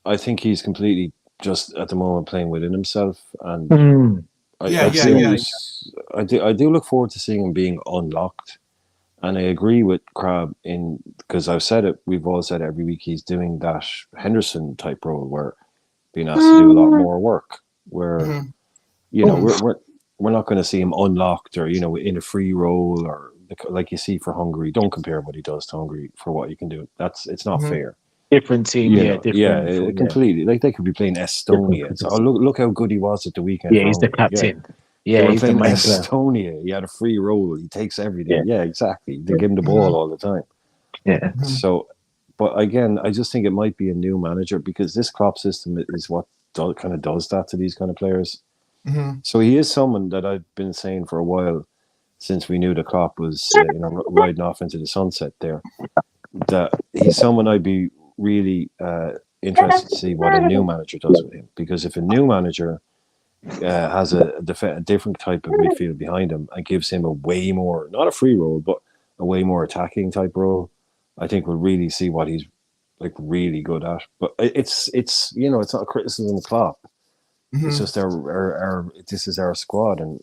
I think he's completely just at the moment playing within himself, and Mm, Yeah. I'd Yeah. say Yeah. I do look forward to seeing him being unlocked. And I agree with Crab in because I've said it. We've all said it every week. He's doing that Henderson type role where being asked to do a lot more work. Where Mhm. we're not going to see him unlocked or in a free role or like you see for Hungary. Don't compare what he does to Hungary for what you can do. It's not Mhm. fair. different team, yeah, different. Yeah, Completely. Like they could be playing different. Estonia. So, oh, look how good he was at the weekend Yeah, for he's the Hungary. Yeah, captain. they Yeah, were he's the playing main player. Estonia. He had a free role. He takes everything. Yeah, Yeah, exactly. They yeah, give him the ball all the time. yeah. Mhm. So, but again, I just think it might be a new manager because this Klopp system is what kind of does that to these kind of players. Mhm. So he is someone that I've been saying for a while since we knew the Klopp was riding off into the sunset there. That he's someone I'd be really interested to see what a new manager does with him because if a new manager has a different type of midfield behind him and gives him a way more, not a free role, but a way more attacking type role, I think we'll really see what he's like really good at. But it's it's not a criticism of Klopp. It's Mhm. just our this is our squad, and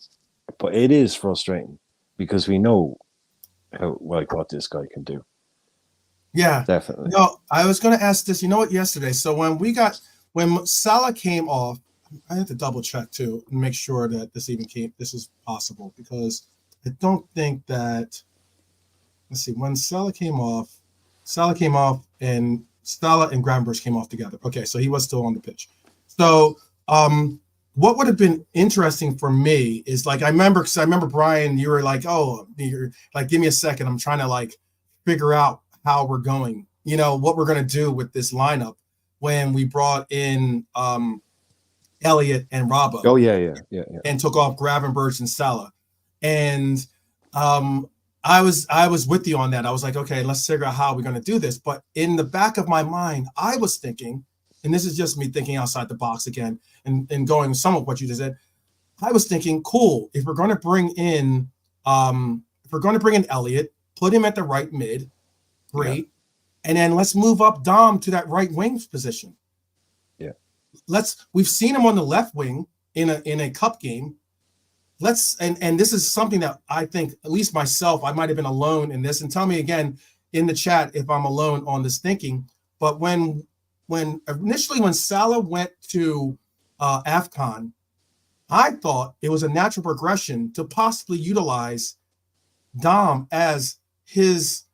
but it is frustrating because we know how like what this guy can do. Yeah. Definitely. No, I was going to ask this. You know what? Yesterday, so when Salah came off, I had to double check too and make sure that this is possible because I don't think that. Let's see. When Salah came off, and Salah and Gravenberch came off together. Okay, so he was still on the pitch. So, what would have been interesting for me is like I remember Brian, you were like, oh, you're like, give me a second. I'm trying to like figure out how we're going. What we're going to do with this lineup when we brought in Elliott and Oh Robbo yeah. and took off Gravenberch and Salah. And um, I was with you on that. I was like, okay, let's figure out how we're going to do this. But in the back of my mind, I was thinking, and this is just me thinking outside the box again, and going some of what you just said. I was thinking, cool, if we're going to bring in Elliott, put him at the right mid, great, and then let's move up Dom to that right wing position. Yeah. We've seen him on the left wing in a cup game. And this is something that I think, at least myself, I might have been alone in this. And tell me again in the chat if I'm alone on this thinking. But when Salah went to AFCON, I thought it was a natural progression to possibly utilize Dom as his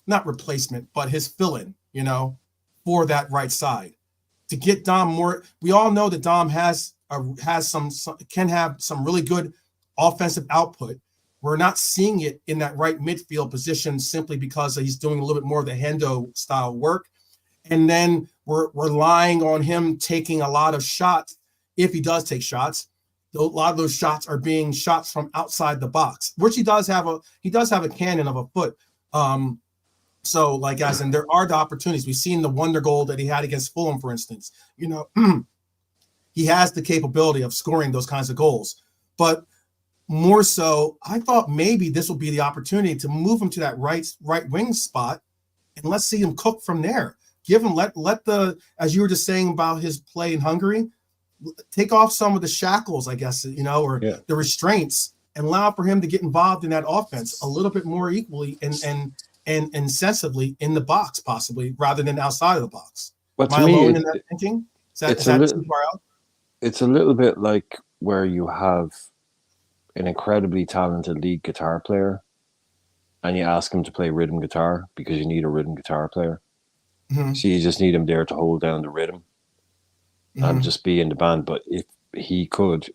not replacement, but his fill-in, for that right side to get Dom more. We all know that Dom has some can have some really good offensive output. We're not seeing it in that right midfield position simply because he's doing a little bit more of the Hendo style work. And then we're relying on him taking a lot of shots. If he does take shots, a lot of those shots are being shots from outside the box, which he does have a cannon of a foot. So, like, guys, and there are the opportunities. We've seen the wonder goal that he had against Fulham, for instance. He has the capability of scoring those kinds of goals. But more so, I thought maybe this will be the opportunity to move him to that right wing spot, and let's see him cook from there. Give him let the, as you were just saying about his play in Hungary, take off some of the shackles, I guess, the restraints, and allow for him to get involved in that offense a little bit more equally and sensibly in the box, possibly, rather than outside of the box. But Am I alone in that thinking? Is that too far out? It's a little bit like where you have an incredibly talented lead guitar player and you ask him to play rhythm guitar because you need a rhythm guitar player. Mm-hmm. So you just need him there to hold down the rhythm and just be in the band. But if he could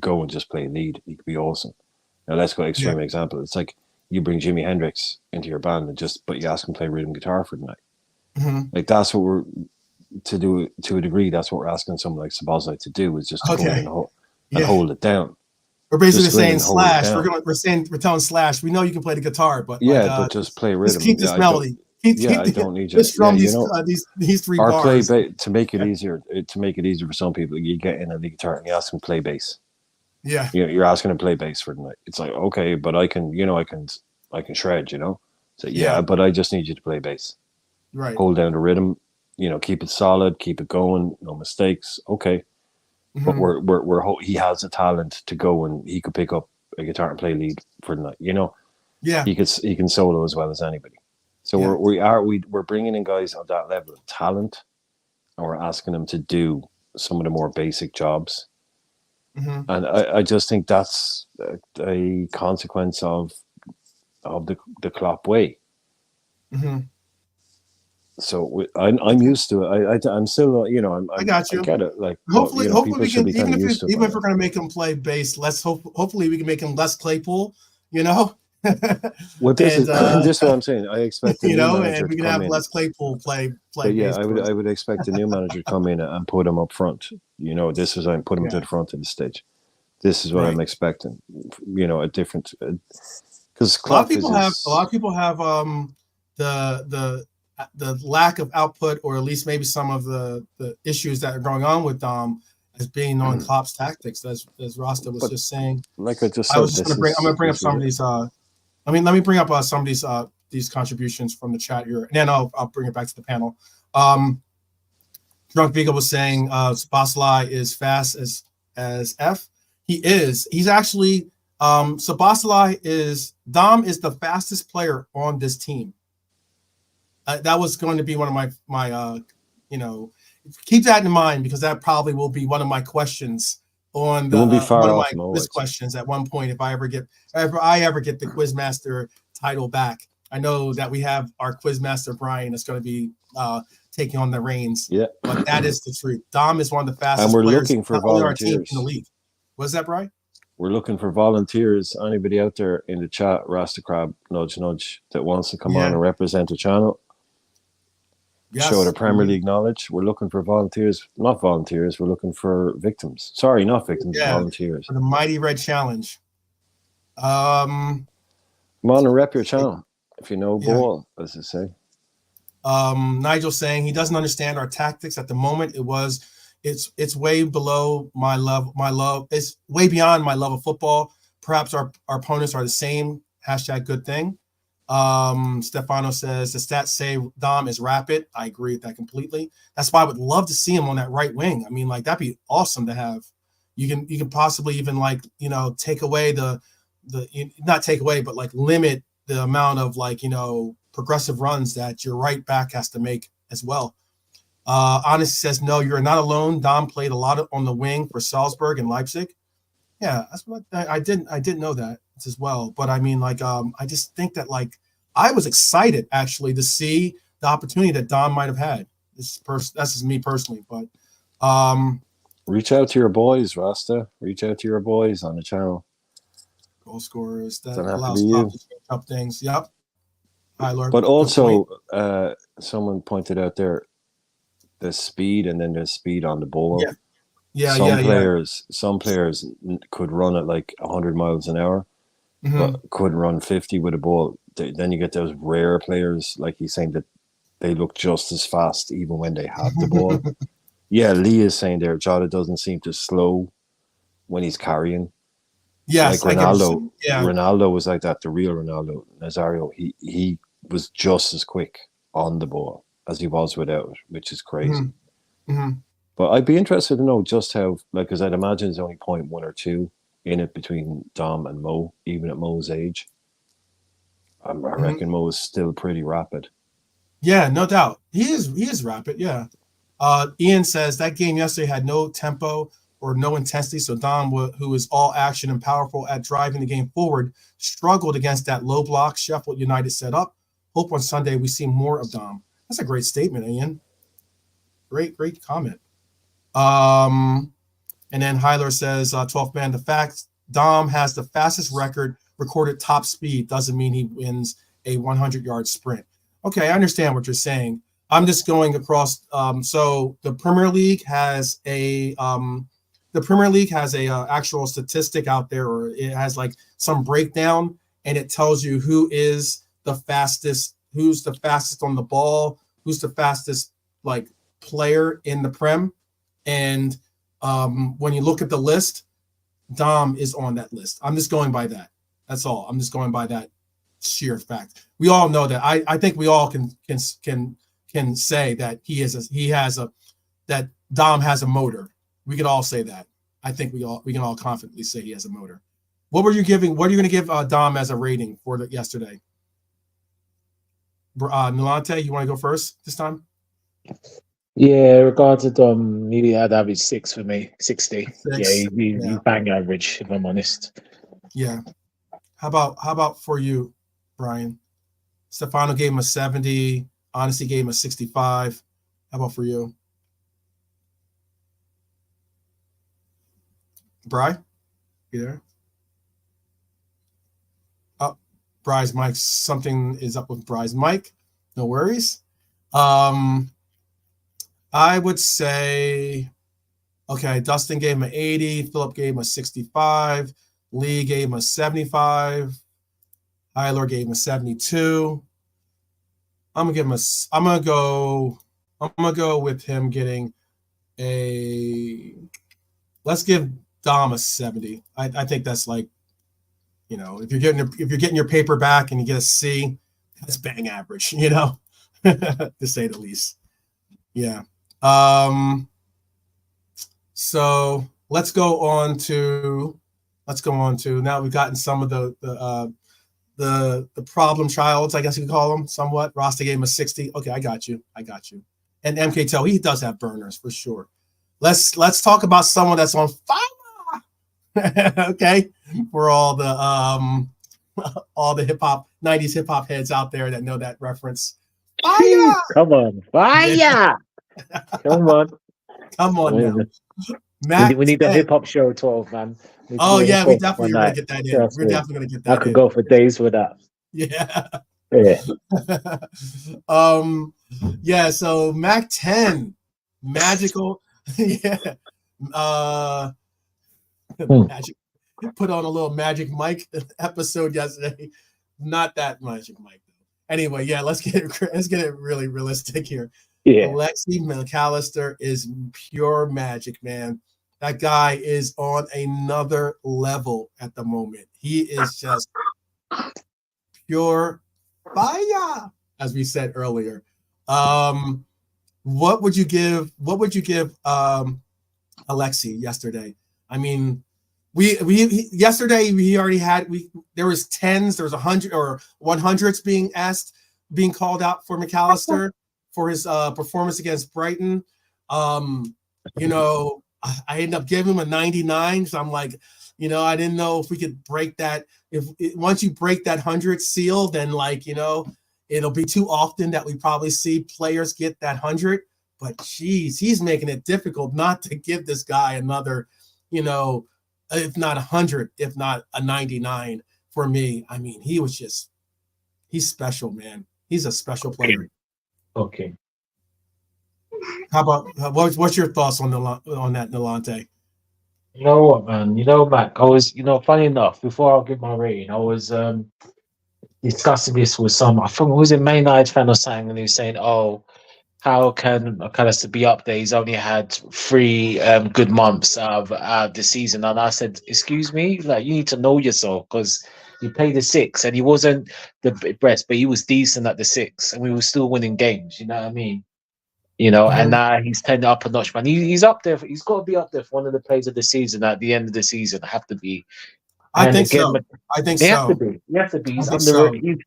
go and just play lead, he could be awesome. Now let's go extreme example. It's like you bring Jimi Hendrix into your band but you ask him to play rhythm guitar for the night. Mm-hmm. Like that's what we're to do to a degree. That's what we're asking someone like Sabazai to do, is just to go in and hold it down. We're basically saying Slash. We're telling Slash, we know you can play the guitar, but but just play rhythm. Just keep this melody. I don't need you. Just from these three bars. To make it easier. To make it easier for some people, you get in a lead guitar and you ask them to play bass. Yeah, you're asking them to play bass for the night. It's like, okay, but I can shred. So but I just need you to play bass. Right. Hold down the rhythm. Keep it solid. Keep it going. No mistakes. Okay. But he has a talent to go and he could pick up a guitar and play lead for the night. Yeah. He can solo as well as anybody. So we're bringing in guys of that level of talent, and we're asking them to do some of the more basic jobs. Mm-hmm. And I just think that's a consequence of the Klopp way. Mm-hmm. So I'm used to it. I'm still, I got you. I get it. Like, hopefully we can, even if we're going to make him play bass, hopefully we can make him less Claypool. Well, this is what I'm saying. I expect the new manager and we can have less Claypool play. But yeah, I would expect the new manager to come in and put him up front. This is put him to the front of the stage. This is what I'm expecting. A different because a lot of people have the lack of output, or at least maybe some of the issues that are going on with Dom as being on Klopp's tactics, as Rasta was just saying. Like I just said, I'm going to bring up some of these. Let me bring up some of these contributions from the chat here, and then I'll bring it back to the panel. Drunk Beagle was saying Sabasli is fast as F. He is. He's actually Sabasli Dom is the fastest player on this team. That was going to be one of my keep that in mind, because that probably will be one of my questions on one of my quiz questions at one point if I ever get the Quizmaster title back. I know that we have our Quizmaster Brian that's going to be taking on the reins. Yeah, but that is the truth. Dom is one of the fastest. And we're players looking for volunteers in the league. What's that, Brian? We're looking for volunteers. Anybody out there in the chat, Rasta Crab, nudge, nudge, that wants to come on and represent the channel. Yes. Show the Premier League knowledge. We're looking for volunteers, not volunteers. We're looking for victims. Sorry, not victims, volunteers. For the Mighty Red Challenge. Come on and rep your channel if you know ball, as they say. Nigel saying he doesn't understand our tactics at the moment. It's way below my love. It's way beyond my love of football. Perhaps our opponents are the same. #good thing. Stefano says the stats say Dom is rapid. I agree with that completely. That's why I would love to see him on that right wing. I mean, like, that'd be awesome to have. You can possibly even take away not take away, but like limit the amount of progressive runs that your right back has to make as well. Honest says no, you're not alone. Dom played a lot on the wing for Salzburg and Leipzig. Yeah, that's what I didn't know that as well. But I mean, like, I just think that like I was excited actually to see the opportunity that Don might have had. That's just me personally, but Reach out to your boys, Rasta. Reach out to your boys on the channel. goal scorers that Doesn't have to allows be top you. to change up things. Yep. Hi, Lord. But Good point. also, someone pointed out there the speed, and then there's speed on the ball. Yeah. Yeah. Some Yeah. Yeah. players could run at like 100 miles an hour, Hmm. but couldn't run 50 with a ball. Then you get those rare players, like he's saying, that they look just as fast even when they have the ball. Yeah, Lee is saying there, Jota doesn't seem to slow when he's carrying. Like Yes, I get what you're Ronaldo, saying. Yeah. Ronaldo was like that. The real Ronaldo, Nazario, he was just as quick on the ball as he was without it, which is crazy. Hmm. Hmm. But I'd be interested to know just how, like, because I'd imagine there's only point one or two in it between Dom and Mo, even at Mo's age. I Hmm. reckon Mo is still pretty rapid. Yeah, no doubt. He is rapid. Yeah. Ian says that game yesterday had no tempo or no intensity. So Dom, who is all action and powerful at driving the game forward, struggled against that low block Sheffield United set up. Hope on Sunday we see more of Dom. That's a great statement, Ian. Great comment. Um, and then Hyler says, 12th man, the fact Dom has the fastest record recorded top speed doesn't mean he wins a 100-yard sprint. Okay, I understand what you're saying. I'm just going across. So the Premier League has a actual statistic out there, or it has like some breakdown, and it tells you who's the fastest on the ball, who's the fastest like player in the Prem, and when you look at the list, Dom is on that list. I'm just going by that. That's all. I'm just going by that sheer fact. We all know that. I think we all can say that that Dom has a motor. We could all say that. I think we can all confidently say he has a motor. What are you going to give Dom as a rating for yesterday? Nolante, you want to go first this time? Yeah, regarding Dom, maybe I'd average 6 for me, 60. Yeah, 6. he's bang average, if I'm honest. Yeah. How about for you, Brian? Stefano gave him a 70. Honesty gave him a 65. How about for you? Bri? You there? Oh, Bri's mic. Something is up with Bri's mic. No worries. I would say, okay, Dustin gave him an 80. Philip gave him a 65. Lee gave him a 75. Hyler gave him a 72. I'm gonna go with him getting let's give Dom a 70. I think that's like, if you're getting your paper back and you get a C, that's bang average, to say the least. Yeah. So let's go on to now we've gotten some of the problem childs, I guess you could call them somewhat. Rasta gave him a 60. Okay, I got you. And MK Tell, he does have burners for sure. Let's talk about someone that's on fire. Okay, for all the 90s hip hop heads out there that know that reference. Fire! Come on, fire! Yeah. Come on now. We need the hip hop show 12, man. Oh yeah, we definitely are gonna get that in. We're definitely gonna get that in. I could go for days with that. Yeah. Yeah. Yeah, so Mac 10 magical. Yeah. Magic put on a little Magic Mike episode yesterday. Not that Magic Mike though. Anyway, yeah, let's get it really realistic here. Yeah. Alexi McAllister is pure magic, man. That guy is on another level at the moment. He is just pure fire, as we said earlier. What would you give Alexi yesterday? I mean, yesterday we already had there was 10s, there was 100 or 100s being called out for McAllister for his performance against Brighton. I ended up giving him a 99. So I'm like, I didn't know if we could break that. Once you break that 100 seal, then it'll be too often that we probably see players get that 100. But geez, he's making it difficult not to give this guy another, if not 100, if not a 99 for me. I mean, he's special, man. He's a special player. Okay. How about what's your thoughts on that, Nolante? You know what, man? You know, Mac, I was, funny enough, before I give my rating, I was discussing this with I think it was a Man United fan or something, and he was saying, oh, how can McAllister be up there? He's only had 3 good months out of the season. And I said, excuse me, like, you need to know yourself, because he played the 6 and he wasn't the best, but he was decent at the 6 and we were still winning games. You know what I mean? And now he's turned up a notch, man. He's up there. He's got to be up there for one of the players of the season at the end of the season. Have to be. I think so. He has to be. He has to be. He's underrated,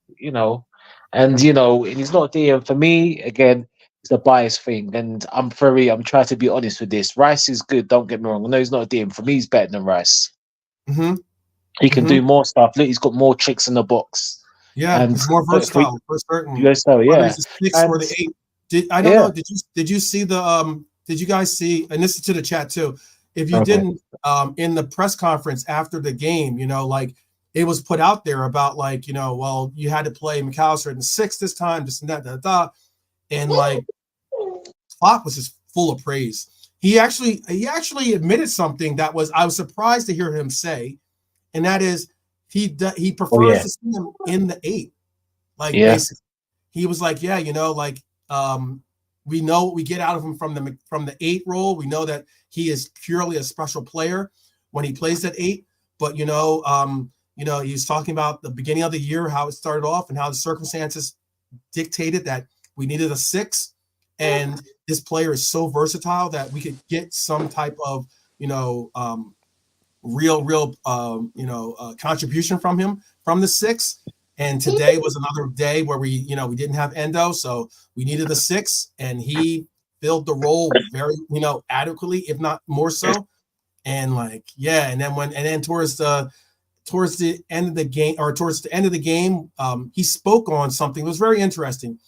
and he's not there. For me, again, it's a bias thing. And I'm trying to be honest with this. Rice is good. Don't get me wrong. I know he's not a DM. For me, he's better than Rice. Mm-hmm. He can do more stuff. Look, he's got more tricks in the box. Yeah, and he's more versatile. For certain. Yes, so yeah. Whether it's the 6 or the 8. I don't know. Did you see the did you guys see, and this is to the chat too, if you didn't, in the press conference after the game, it was put out there about well, you had to play McAllister in the 6 this time, this and that, and Klopp was just full of praise. He actually admitted something that I was surprised to hear him say, and that is he prefers to see him in the 8, basically. He was like, we know what we get out of him from the 8 role. We know that he is purely a special player when he plays that 8. But he was talking about the beginning of the year, how it started off, and how the circumstances dictated that we needed a 6. And this player is so versatile that we could get some type of real contribution from him from the 6. And today was another day where we didn't have Endo, so we needed a 6, and he filled the role very, adequately, if not more so. And and then towards the end of the game, or towards the end of the game, he spoke on something that was very interesting.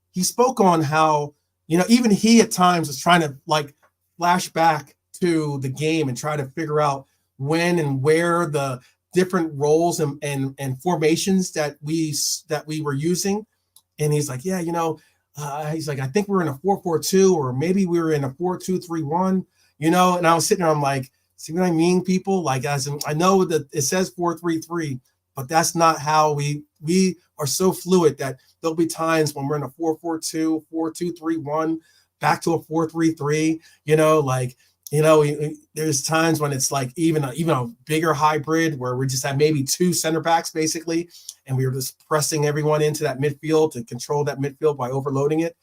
He spoke on how, even he at times was trying to flash back to the game and try to figure out when and where the different roles and formations that we were using. And he's like, he's like, I think we're in a 4-4-2, or maybe we were in a 4-2-3-1, and I was sitting there, I'm like, see what I mean, people? As in, I know that it says 4-3-3, but that's not how we are so fluid that there'll be times when we're in a 4-4-2, 4-2-3-1, back to a 4-3-3, there's times when it's even a bigger hybrid where we just have maybe 2 center backs basically, and we were just pressing everyone into that midfield to control that midfield by overloading it.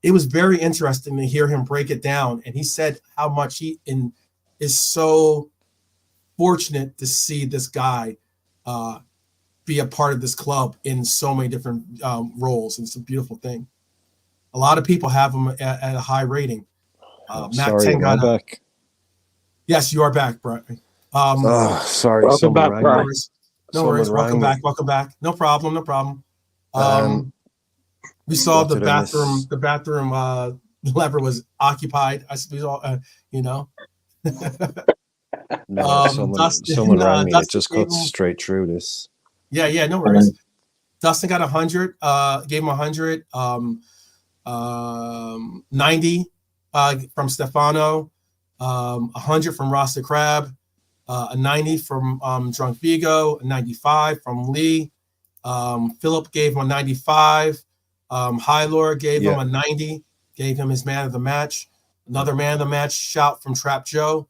It was very interesting to hear him break it down, and he said how much he is so fortunate to see this guy be a part of this club in so many different roles, and it's a beautiful thing. A lot of people have him at a high rating. Sorry, am I back? Yes, you are back, Brian. Sorry. Welcome back, Brian. No worries. Welcome back. No problem. We saw the bathroom. The bathroom lever was occupied. I suppose, No, someone rang me. It just got straight through this. Yeah. No worries. Dustin got 100. Gave him 100. 90. From Stefano, 100 from Rasta Crab, a 90 from Drunk Vigo, a 95 from Lee. Philip gave him a 95. Hylor gave him a 90, gave him his man of the match. Another man of the match shout from Trap Joe.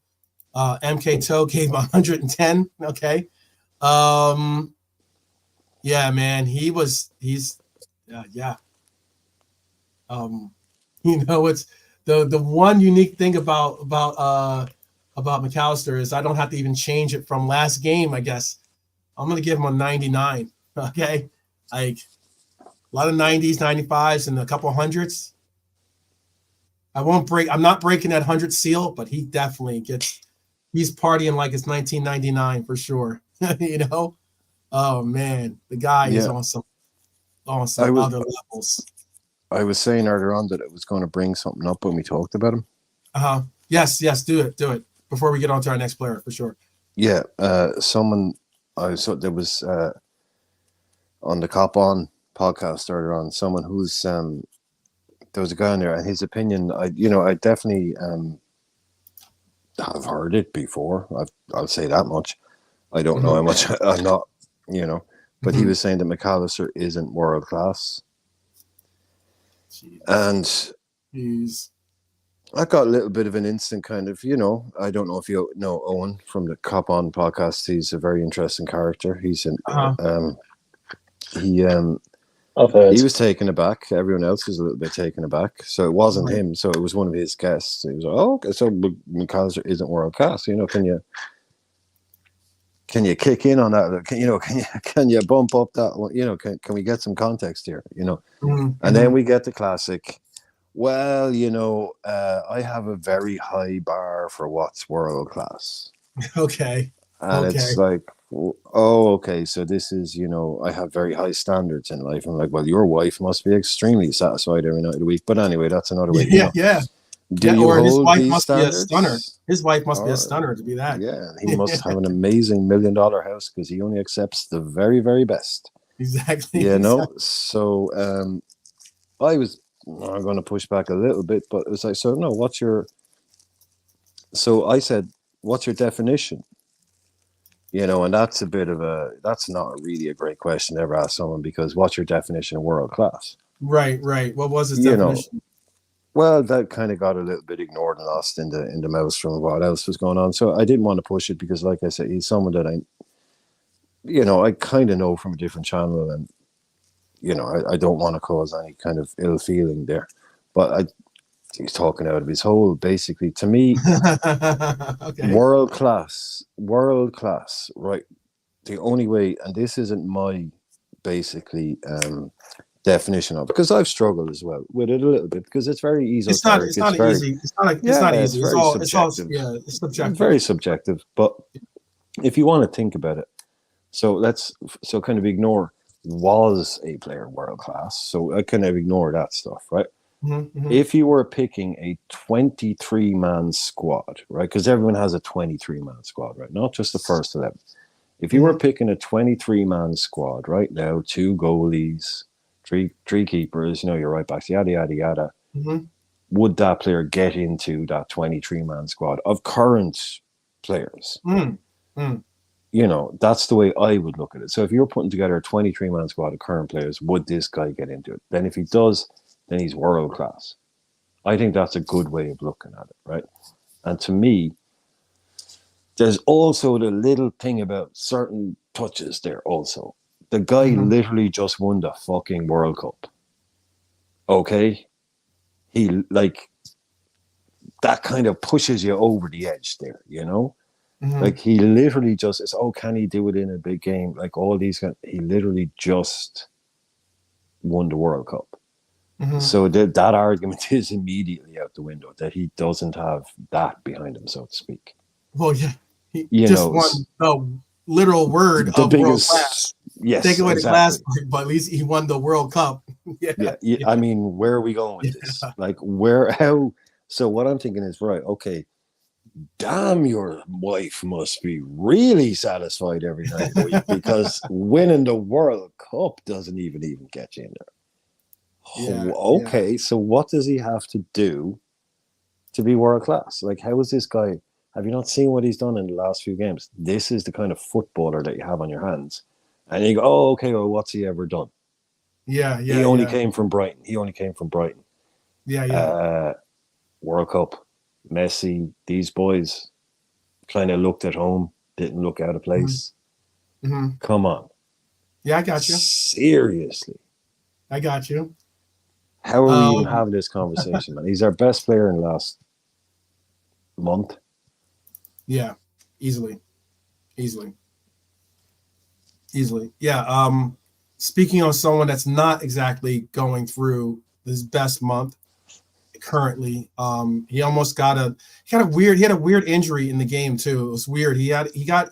MK Toe gave him 110. Okay. Yeah, man, he's it's the one unique thing about McAllister is I don't have to even change it from last game, I guess. I'm going to give him a 99, okay? A lot of 90s, 95s, and a couple hundreds. I'm not breaking that 100 seal, but he definitely he's partying like it's 1999 for sure. You know? Oh man, the guy is Yeah. on some I was other levels. I was saying earlier on that it was going to bring something up when we talked about him. Yes, do it before we get on to our next player for sure. Yeah, someone there was on the Cop On podcast earlier on, someone who's there was a guy on there, and his opinion, I definitely have heard it before. I'll say that much. I don't know how much. I'm not, but he was saying that McAllister isn't world class. And I got a little bit of an instant kind of, I don't know if you know Owen from the Cop On podcast. He's a very interesting character. He's he was taken aback. Everyone else was a little bit taken aback. So it wasn't him. So it was one of his guests. He was like, "Oh, okay, so McAllister isn't world class. Can you kick in on that? Can you bump up that one? Can we get some context here? And then we get the classic. Well, I have a very high bar for what's world class. Okay. And it's like, oh, okay. So this is, I have very high standards in life. I'm like, well, your wife must be extremely satisfied every night of the week. But anyway, that's another way. Yeah. Or his wife must standards? be a stunner. His wife must be a stunner to be that. Yeah, he must have an amazing $1 million house because he only accepts the very, very best. Exactly. So I'm going to push back a little bit, but it was like, so no, so I said, what's your definition? And that's that's not really a great question to ever ask someone, because what's your definition of world class? Right. What was his definition? Well, that kind of got a little bit ignored and lost in the mouse from what else was going on. So I didn't want to push it because, like I said, he's someone that I kind of know from a different channel, and I don't want to cause any kind of ill feeling there. But he's talking out of his hole, basically. To me, okay. world class, right? The only way, and this isn't my basically definition of it, because I've struggled as well with it a little bit, because it's very easy. It's not easy. It's subjective. It's subjective. Very subjective. But if you want to think about it, so kind of ignore was a player world class. So I kind of ignore that stuff, right? If you were picking a 23-man squad, right? Because everyone has a 23-man squad, right? Not just the first 11. If you were picking a 23-man squad right now, 2 goalies, three keepers, your right backs, yada yada yada, would that player get into that 23-man squad of current players? That's the way I would look at it. So if you're putting together a 23-man squad of current players, would this guy get into it? Then if he does, then he's world class. I think that's a good way of looking at it, right? And to me, there's also the little thing about certain touches there also. The guy literally just won the fucking World Cup. Okay? He, that kind of pushes you over the edge there, Like, he literally just is, can he do it in a big game? Like, all these guys, he literally just won the World Cup. So that argument is immediately out the window, that he doesn't have that behind him, so to speak. Well, yeah. He just won the literal word of world class. Yes, take away exactly. the class, but at least he won the World Cup. Yeah. I mean, where are we going with this? Like, so what I'm thinking is, right, okay, damn, your wife must be really satisfied every night of the week, because winning the World Cup doesn't even get you in there. So what does he have to do to be world class? Like, how is this guy? Have you not seen what he's done in the last few games? This is the kind of footballer that you have on your hands. And you go, well, what's he ever done? Yeah. He only came from Brighton. Yeah. World Cup, Messi, these boys kind of looked at home, didn't look out of place. Come on. Yeah, I got you. Seriously. I got you. How are we even having this conversation, man? He's our best player in the last month. Yeah, easily. Yeah. Speaking of someone that's not exactly going through his best month, currently. He almost got he had a weird injury in the game too. It was weird. He kind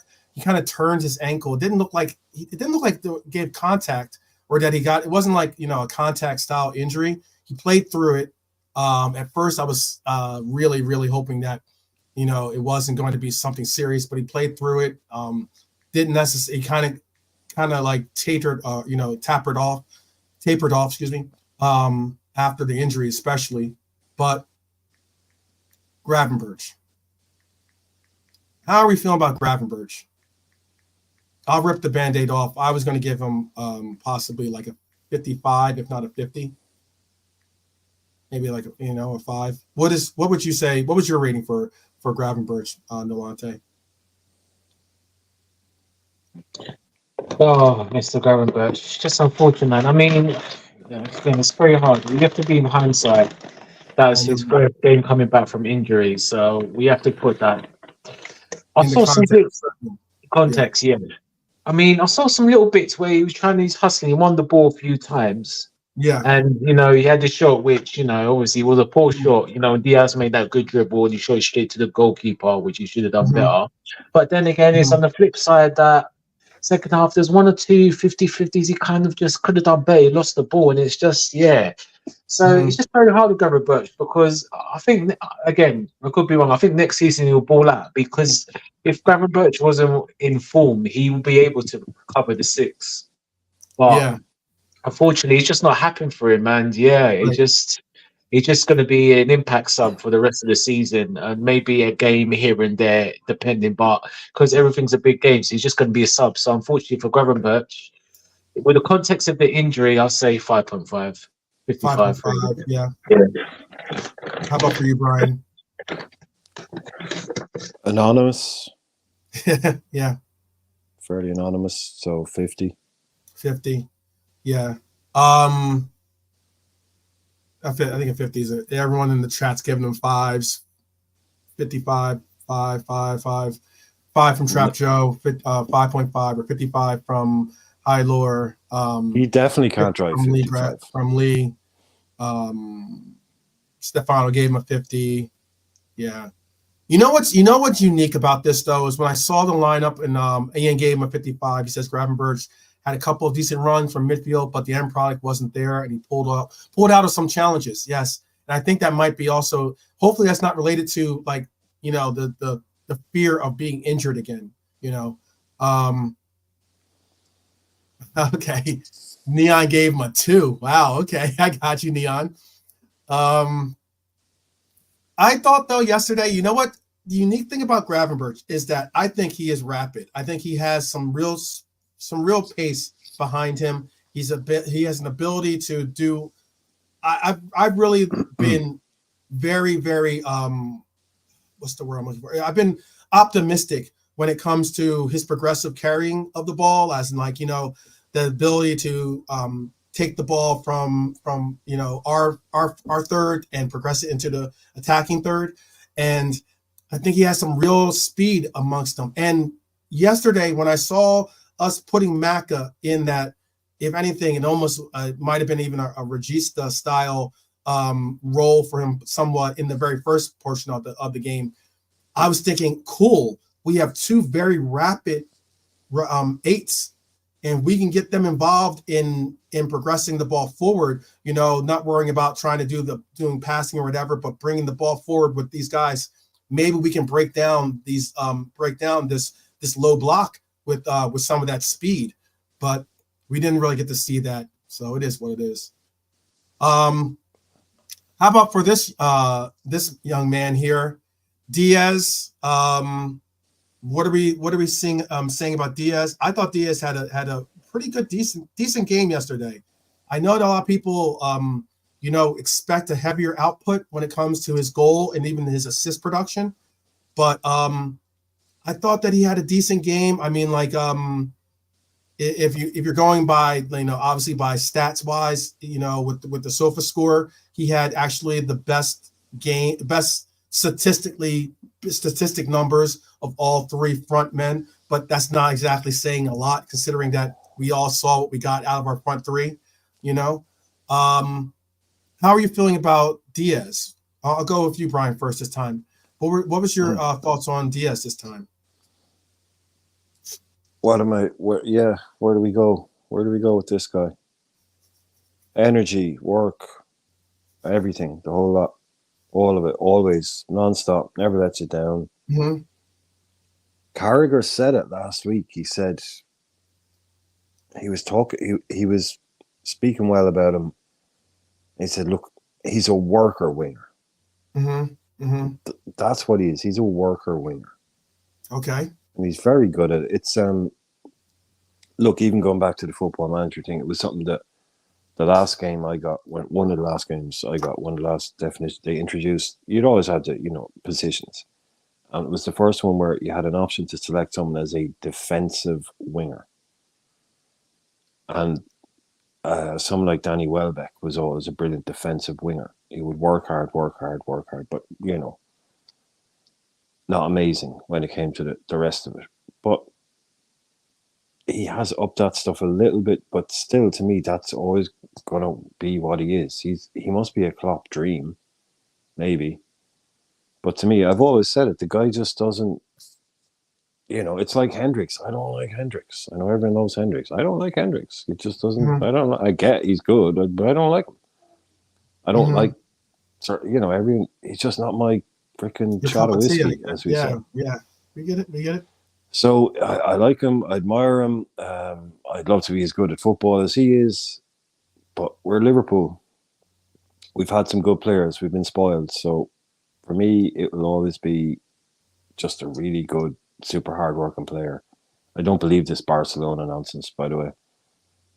of turned his ankle. It didn't look like they gave contact or that it wasn't like, a contact style injury. He played through it. At first I was really, really hoping that, it wasn't going to be something serious, but he played through it. Didn't necessarily kind of like tapered off, excuse me, after the injury, especially. But Gravenberch. How are we feeling about Gravenberch? I'll rip the Band-Aid off. I was going to give him possibly like a 55, if not a 50. Maybe like a 5. What would you say? What was your rating for Gravenberch, Nolante? Oh, Mr. Gravenberch, it's just unfortunate. I mean, it's very hard. You have to be in hindsight. That's his first game coming back from injury, so we have to put that. I saw some context, yeah. I mean, I saw some little bits where he was he's hustling. He won the ball a few times. Yeah. And, he had the shot, which, obviously was a poor shot. Diaz made that good dribble and he shot it straight to the goalkeeper, which he should have done better. But then again, it's on the flip side that second half, there's one or two 50-50s. He kind of just could have done better. He lost the ball. And it's just, So it's just very hard to go with Birch because I think, again, I could be wrong. I think next season he'll ball out because if Gavin Birch wasn't in form, he will be able to cover the 6. But unfortunately, it's just not happened for him. And it's just going to be an impact sub for the rest of the season and maybe a game here and there, depending. But because everything's a big game, so he's just going to be a sub. So unfortunately for Gavin Birch, with the context of the injury, I'll say 5.5. 55. 5.5, yeah. How about for you, Brian? Anonymous. Yeah. Fairly anonymous, so 50. 50. Yeah. I think a 50 is it. Everyone in the chat's giving them 5s. 55, 5, 5, 5. 5 from Trap Joe, 5.5 or 55 from High Lore. He definitely can't drive 55. From Lee. Stefano gave him a 50. Yeah. You know what's unique about this though is when I saw the lineup and Ian gave him a 55. He says Gravenberch had a couple of decent runs from midfield, but the end product wasn't there, and he pulled out of some challenges. Yes, and I think that might be also. Hopefully, that's not related to like the fear of being injured again. Okay, Neon gave him a 2. Wow. Okay, I got you, Neon. I thought though yesterday, you know what? The unique thing about Gravenberch is that I think he is rapid. I think he has some real pace behind him. He has an ability to do. I've really been very, very what's the word I'm looking for? I've been optimistic when it comes to his progressive carrying of the ball, as in like the ability to take the ball from our third and progress it into the attacking third. And I think he has some real speed amongst them. And yesterday when I saw us putting Maka in that, if anything, it almost might have been even a Regista style role for him somewhat in the very first portion of the game. I was thinking, cool, we have 2 very rapid 8s, and we can get them involved in progressing the ball forward, not worrying about trying to doing passing or whatever, but bringing the ball forward with these guys. Maybe we can break down this low block with some of that speed, but we didn't really get to see that. So it is what it is. How about for this young man here, Diaz? What are we saying about Diaz? I thought Diaz had a pretty good, decent game yesterday. I know that a lot of people, expect a heavier output when it comes to his goal and even his assist production, but I thought that he had a decent game. I mean, like, if you're going by, obviously by stats wise, with the SOFA score, he had actually the best statistic numbers of all 3 front men, but that's not exactly saying a lot considering that we all saw what we got out of our front 3. How are you feeling about Diaz? I'll go with you, Brian, first this time. What was your thoughts on Diaz this time? Where do we go? Where do we go with this guy? Energy, work, everything, the whole lot, all of it, always, non-stop, never lets you down. Mm-hmm. Carragher said it last week. He said he was talking. He was speaking well about him. He said, "Look, he's a worker winger. Mm-hmm. Mm-hmm. That's what he is. He's a worker winger. Okay, and he's very good at it. It's look, even going back to the Football Manager thing, it was something that the last game I got, one of the last games I got, one of the last definitions they introduced. You'd always had to, positions." And it was the first one where you had an option to select someone as a defensive winger. And someone like Danny Welbeck was always a brilliant defensive winger. He would work hard, but, not amazing when it came to the rest of it. But he has upped that stuff a little bit, but still, to me, that's always going to be what he is. He must be a Klopp dream, maybe. But to me, I've always said it, the guy just doesn't, it's like Hendricks. I don't like Hendricks. I know everyone loves Hendricks. I don't like Hendricks. It just doesn't, Mm-hmm. I don't know. I get he's good, but I don't like him. I don't Mm-hmm. like, everyone, he's just not my freaking shot of whiskey, as we say. Yeah, we get it. So I like him. I admire him. I'd love to be as good at football as he is, but we're Liverpool. We've had some good players. We've been spoiled. So for me, it will always be just a really good, super hard-working player. I don't believe this Barcelona nonsense, by the way.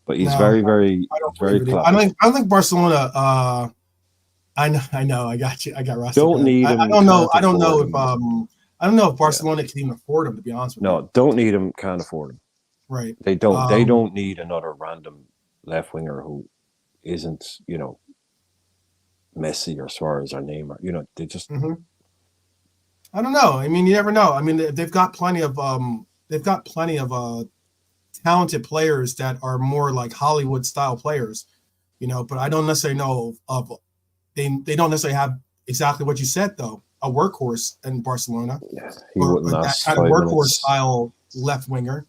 But he's very, very, very clever. I don't think Barcelona. I know. I got you. I got Rossi. Don't need him. I don't know. I don't know if I don't know if Barcelona can even afford him. To be honest with you. No, don't need him. Can't afford him. Right. They don't. They don't need another random left winger who isn't, Messi or Suarez or Neymar. They just. Mm-hmm. I don't know. I mean, you never know. I mean, they've got plenty of talented players that are more like Hollywood style players, But I don't necessarily know of. They don't necessarily have exactly what you said though. A workhorse in Barcelona. Yeah, he wouldn't last that kind of 5 workhorse minutes. style left winger.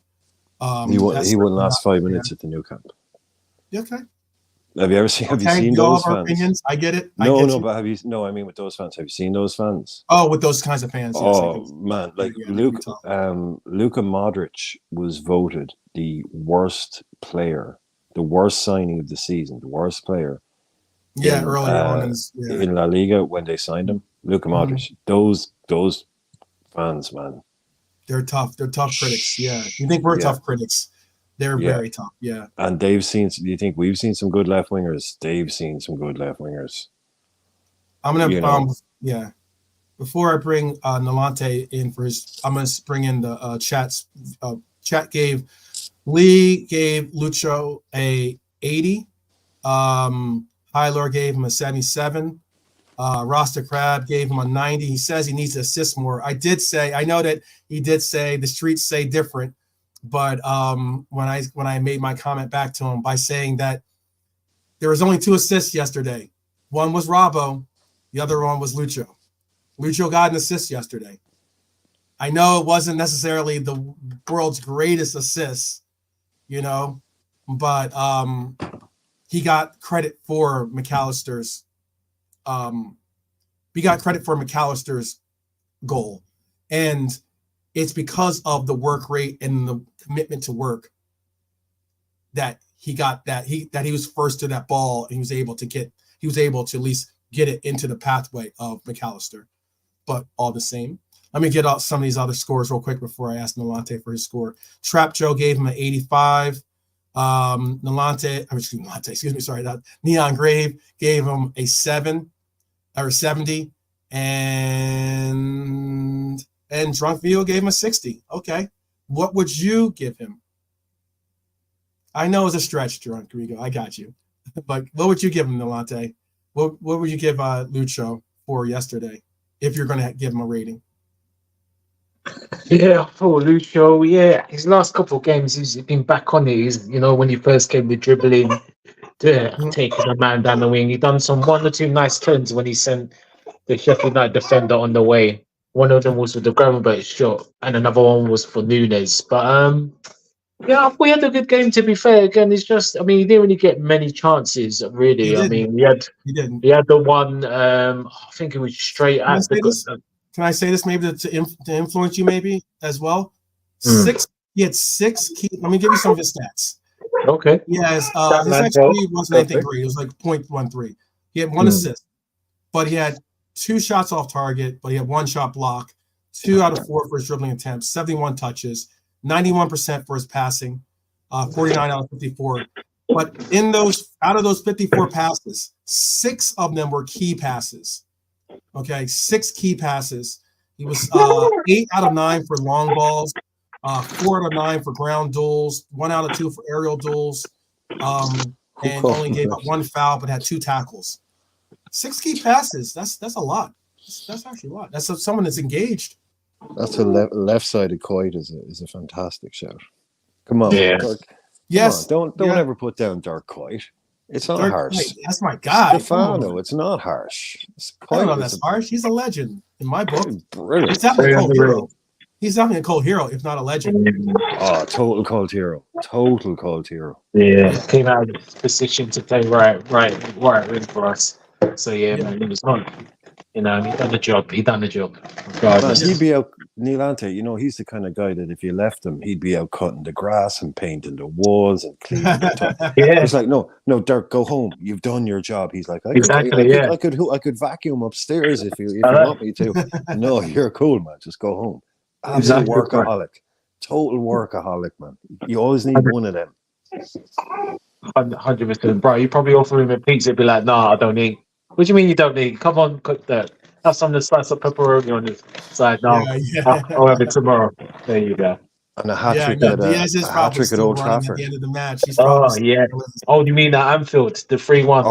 He wouldn't last 5 minutes at the new camp. Okay. Have you seen those fans? Opinions. I get it. But have you? No, I mean with those fans. Have you seen those fans? Oh, with those kinds of fans. Yes, man, like Luka Modric was voted the worst player, the worst signing of the season, the worst player. Yeah, early on in La Liga when they signed him, Luka Modric. Those fans, man, they're tough. They're tough critics. Yeah, you think we're tough critics? They're very tough. Yeah. And they've seen. Do you think we've seen some good left wingers? They've seen some good left wingers. I'm gonna before I bring Nalante in for his, I'm gonna bring in the chats. Chat gave Lucho a 80. Hylor gave him a 77. Rasta Crab gave him a 90. He says he needs to assist more. I know that he did say the streets say different, but when I made my comment back to him by saying that there was only 2 assists yesterday. One was Robbo, the other one was Lucho. Lucho got an assist yesterday. I know it wasn't necessarily the world's greatest assist, but he got credit for McAllister's. He got credit for McAllister's goal, and it's because of the work rate and the commitment to work that he got that he was first to that ball, and he was able to at least get it into the pathway of McAllister. But all the same, let me get out some of these other scores real quick before I ask Nalante for his score. Trap Joe gave him an 85. Neon Grave gave him a 70, and Drunk Vio gave him a 60. Okay, what would you give him? I know it's a stretch, Drunk Rigo. I got you, but what would you give him, Nalante? What would you give Lucho for yesterday if you're going to give him a rating? Yeah, for Lucho, his last couple of games, he's been back on it. He's, when he first came with dribbling, taking a man down the wing, he done some 1 or 2 nice turns when he sent the Sheffield United defender on the way. One of them was with the Gravenberch shot, and another one was for Nunes. But yeah, I thought he had a good game. To be fair, again, it's just I mean, he didn't really get many chances. He Really, I didn't. mean, He didn't. he had the one. I think it was straight Can I at the. say this? Can I say this maybe to influence you maybe as well? Mm. He had 6 key. Let me give you some of his stats. Okay. He has That his man XP wasn't anything perfect. great. It was like 0.13. He had 1 assist, but he had 2 shots off target, but he had 1 shot block, 2 out of 4 for his dribbling attempts, 71 touches, 91% for his passing, 49 out of 54. But out of those 54 passes, 6 of them were key passes. Okay, 6 key passes. He was 8 out of 9 for long balls, 4 out of 9 for ground duels, 1 out of 2 for aerial duels, and only gave up 1 foul, but had 2 tackles. 6 key passes. That's a lot. That's actually a lot. That's someone that's engaged. That's a left-sided Coit is a fantastic shout. Come on, Yeah. Dirk. Yes. Don't ever put down Dirk Coit. It's not Dirk harsh. Coit, that's my guy. Stefano, it's not harsh. I don't know that's harsh. He's a legend in my book. Brilliant. He's definitely a cult hero. He's definitely a cult hero, if not a legend. Oh, total cult hero. Total cult hero. Yeah, came out of his position to play right wing for us. So yeah, man, he was on. You know, he done the job. Man, he'd be out, Neil Ante, he's the kind of guy that if you left him, he'd be out cutting the grass and painting the walls and cleaning the top. Yeah. It's like, no, Dirk, go home. You've done your job. He's like, I could vacuum upstairs if you want me to. No, you're cool, man. Just go home. Absolute workaholic. Total workaholic, man. You always need one of them. 100%. Bro, you probably offer him a pizza, be like, nah, I don't eat. What do you mean you don't eat? Come on, cook that. Have some of the slice of pepperoni on the side. No, I'll have it tomorrow. There you go. And a hat trick at Old Trafford. At the end of the match. Oh, you mean at Anfield, the 3-1?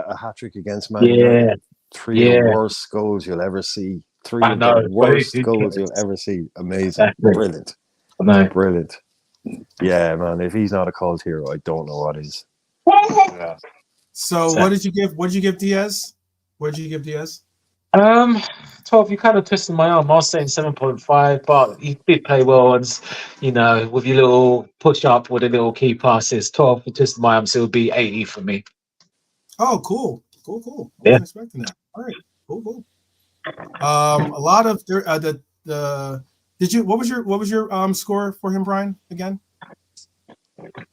A hat trick against Man United. Yeah. 3 of the worst goals you'll ever see. 3 of the worst goals you'll ever see. Amazing. Brilliant. Brilliant. Yeah, man. If he's not a cult hero, I don't know what is. Yeah. So what did you give Diaz? What did you give Diaz? 12. You kind of twisted my arm. I was saying 7.5, but he did play well, and with your little push up with the little key passes. 12. You twisted my arm, so it'll be 80 for me. Oh, cool. I wasn't expecting that. All right, cool. A lot of what was your score for him, Brian? Again?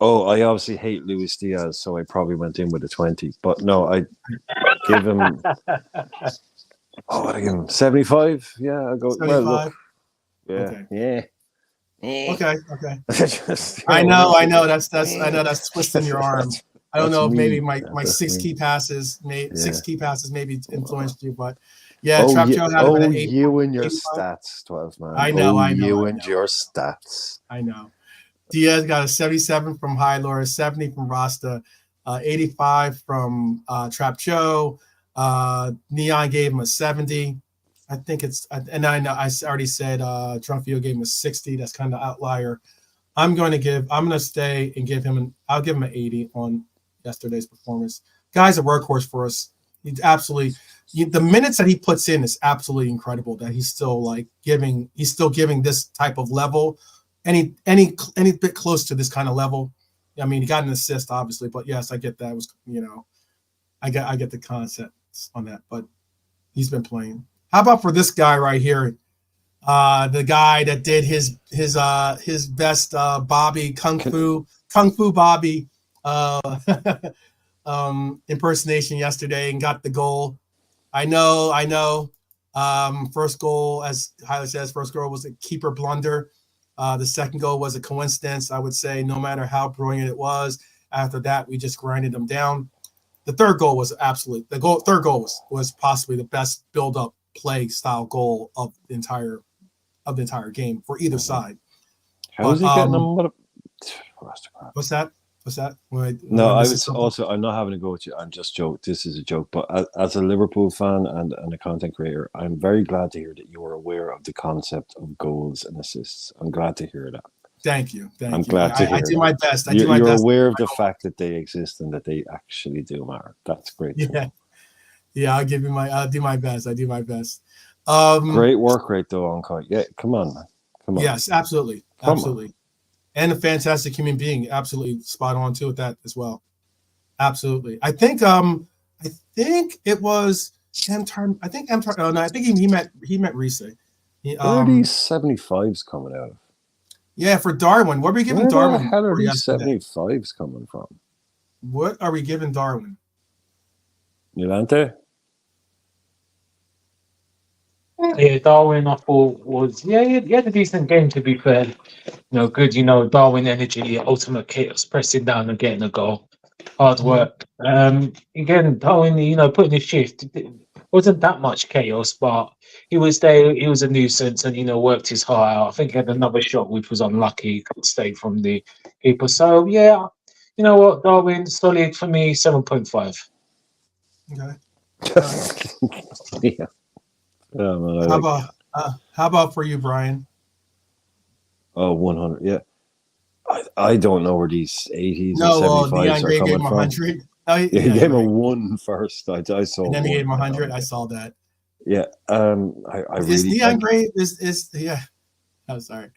Oh, I obviously hate Luis Diaz, so I probably went in with a 20. But no, I give him. What I give him? 75. Yeah, I go. 75. Well, look. Yeah. Okay. Yeah. Okay. I know. That's twisting your arm. I don't know if maybe my 6 key passes, 6 key passes maybe influenced you, but yeah, Trap Joe had him at an 8. You and your stats, 12 man. I know. You and your stats. I know. Diaz got a 77 from High Lord, 70 from Rasta, 85 from Trap Joe. Neon gave him a 70. I think and I know I already said Trumfio gave him a 60. That's kind of outlier. I'm going to stay and I'll give him an 80 on yesterday's performance. Guy's a workhorse for us. He's absolutely the minutes that he puts in is absolutely incredible that he's still giving this type of level. Any bit close to this kind of level. I mean, he got an assist, obviously, but yes, I get that. It was, I get the concepts on that, but he's been playing. How about for this guy right here? The guy that did his best Bobby Kung Fu Bobby impersonation yesterday and got the goal. I know. First goal, as Hyler says, first goal was a keeper blunder. The second goal was a coincidence, I would say, no matter how brilliant it was. After that, we just grinded them down. The third goal was third goal was possibly the best build-up play style goal of the entire game for either side. How is he getting them? What's that? I'm not having a go at you. I'm just joke. This is a joke. But as a Liverpool fan and a content creator, I'm very glad to hear that you are aware of the concept of goals and assists. I'm glad to hear that. Thank you. I'm glad to hear I do my best. You're aware of the fact that they exist and that they actually do matter. That's great. Yeah. Yeah, I'll do my best. I do my best. Great work rate though, Uncle. Yeah, come on, man. Come on. Yes, absolutely. Come Absolutely. And a fantastic human being. Absolutely spot on too with that as well. Absolutely. I think it was Mtar. I think Mtar. Oh no, I think he met Reese. Where are these 75s coming out of? Yeah, for Darwin. What are we giving Where Darwin the hell are for these yesterday? 75s coming from? What are we giving Darwin? Milante? Yeah, Darwin, I thought was he had a decent game to be fair. Good. Darwin energy, ultimate chaos, pressing down and getting a goal. Hard work. Again, Darwin, putting his shift. It wasn't that much chaos, but he was there. He was a nuisance, and worked his heart out. I think he had another shot which was unlucky, could stay from the keeper. So yeah, you know what, Darwin, solid for me, 7.5. Okay. Yeah. Man, How about for you, Brian? Oh, 100. Yeah. I don't know where these 80s No, and 75s Neon are Gray gave coming him from. 100. Oh, Yeah, he gave him a 1 first. I saw and then he one gave him right 100. now. I saw that. Yeah. I Is really Neon Gray is yeah. I'm sorry.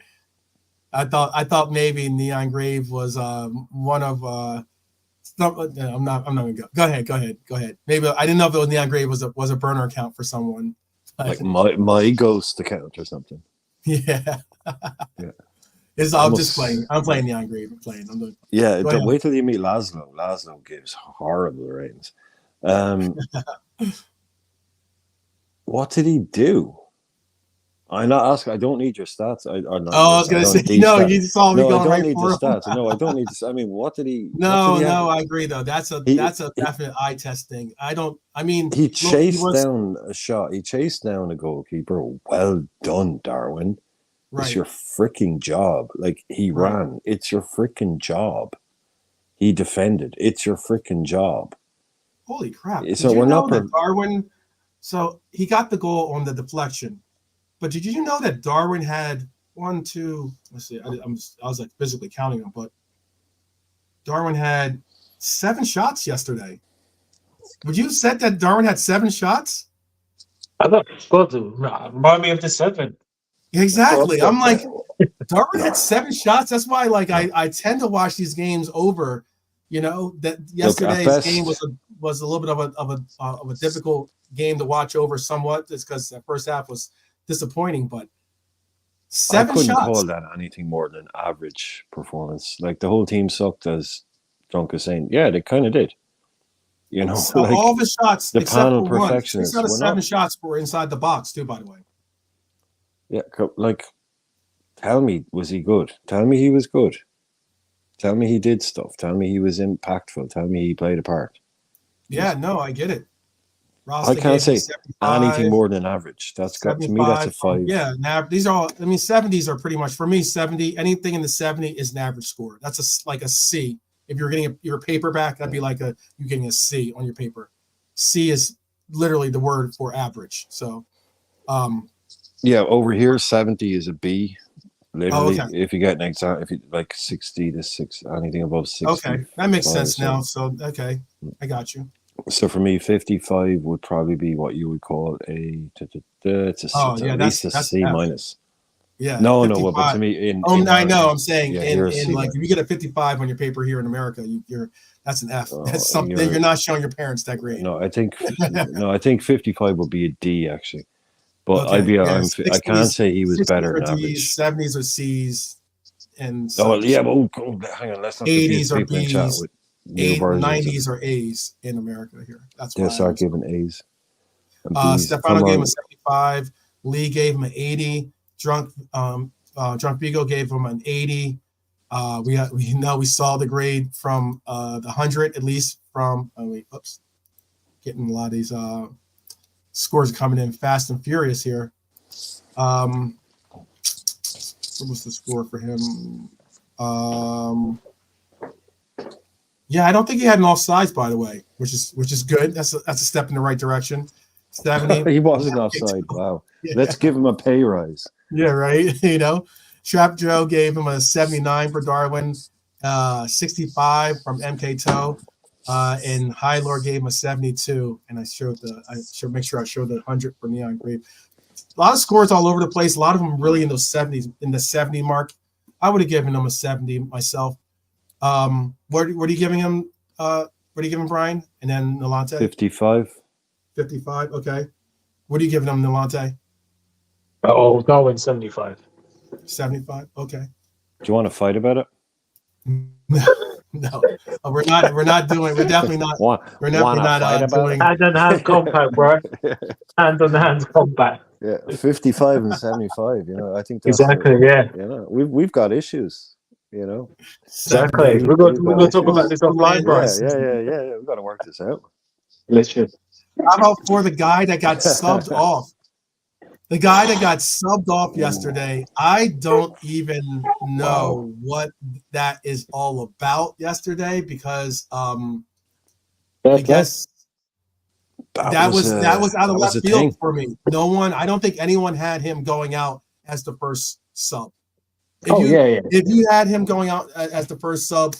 I thought maybe Neon Grave was one of I'm not gonna go. Go ahead. Maybe I didn't know if it was Neon Grave was a burner account for someone. like my ghost account or something. Yeah. Yeah. I'm just playing. I'm playing Neon Grave. I'm playing. I'm doing. Yeah, wait till you meet Laszlo. Laszlo gives horrible ratings. What did he do? I'm not asking. I don't need your stats. I was gonna say no. Stats. You saw me No, I going don't right need the for him. stats. No, I don't need to. I mean, what did he? No, I agree though. That's a He- definite eye test thing. He chased down a shot. He chased down a goalkeeper. Well done, Darwin. Right. It's your freaking job. Like he ran. It's your freaking job. He defended. It's your freaking job. Holy crap! So did you we're know not that Darwin? So he got the goal on the deflection, but did you know that Darwin had 1, 2? Let's see. I was like physically counting them, but Darwin had 7 shots yesterday. Would you have said that Darwin had 7 shots? I thought, God, remind me of the 7. Exactly. I'm like, Darwin had 7 shots. That's why, like, I tend to watch these games over. That yesterday's game was a little bit of a difficult game to watch over somewhat, just because the first half was disappointing. But 7 I couldn't shots. call that anything more than an average performance. Like the whole team sucked, as Drunk is saying. Yeah, they kind of did. So like all the shots, the except panel for 1, perfectionists. 6 out of 7 shots were inside the box too. By the way. Yeah, like, tell me, was he good? Tell me he was good. Tell me he did stuff. Tell me he was impactful. Tell me he played a part. Yeah, no, I get it. I can't say anything more than average. That's got to me. That's a 5. Yeah, these are all. 70s are pretty much for me. 70, anything in the 70 is an average score. That's like a C. If you're getting your paperback, that'd be like you're getting a C on your paper. C is literally the word for average. So, yeah, over here 70 is a B. Literally, okay. If you get an exam, if you like 60 to 6, anything above 60. Okay, that makes sense now. So, okay, I got you. So for me, 55 would probably be what you would call it's at least a C minus. Yeah. No, but to me, I know. I'm saying in like if you get a 55 on your paper here in America, that's an F. That's something you're not showing your parents that grade. No, I think 55 would be a D actually. But okay. I can't say he was better than average. 70s are C's, and yeah, but hang on, let's not 80s are B's, with 90s are A's in America here. That's why. Start giving A's. Stefano gave him a 75. Lee gave him an 80. Drunk Vigo gave him an 80. We saw the grade from the 100 at least from. Getting a lot of these. Scores coming in fast and furious here. What was the score for him? Yeah, I don't think he had an offsides, by the way, which is good. That's a step in the right direction. 70. He wasn't offside. Wow. Yeah. Let's give him a pay rise. Yeah, right. Trap Joe gave him a 79 for Darwin, 65 from MK Toe. And High Lord gave him a 72, and I should make sure I show the 100 for Neon Grave. A lot of scores all over the place. A lot of them really in those 70s, in the 70 mark. I would have given him a 70 myself. What are you giving him? What are you giving Brian? And then Nolante? 55. 55. Okay. What are you giving him, Nolante? Oh, Darwin 75. 75. Okay. Do you want to fight about it? No, we're not. We're not doing. We're definitely not. We're definitely not doing. Hand on hand combat, bro. Hand on hand combat. Yeah, 55 and 75. I think that's Exactly. Yeah. We've got issues. Exactly. We're going to talk about this offline, bro. Yeah. We've got to work this out. Literally. How about for the guy that got subbed off? The guy that got subbed off yesterday, I don't even know what that is all about yesterday because I guess that was out of left field for me. I don't think anyone had him going out as the first sub. If you had him going out as the first sub,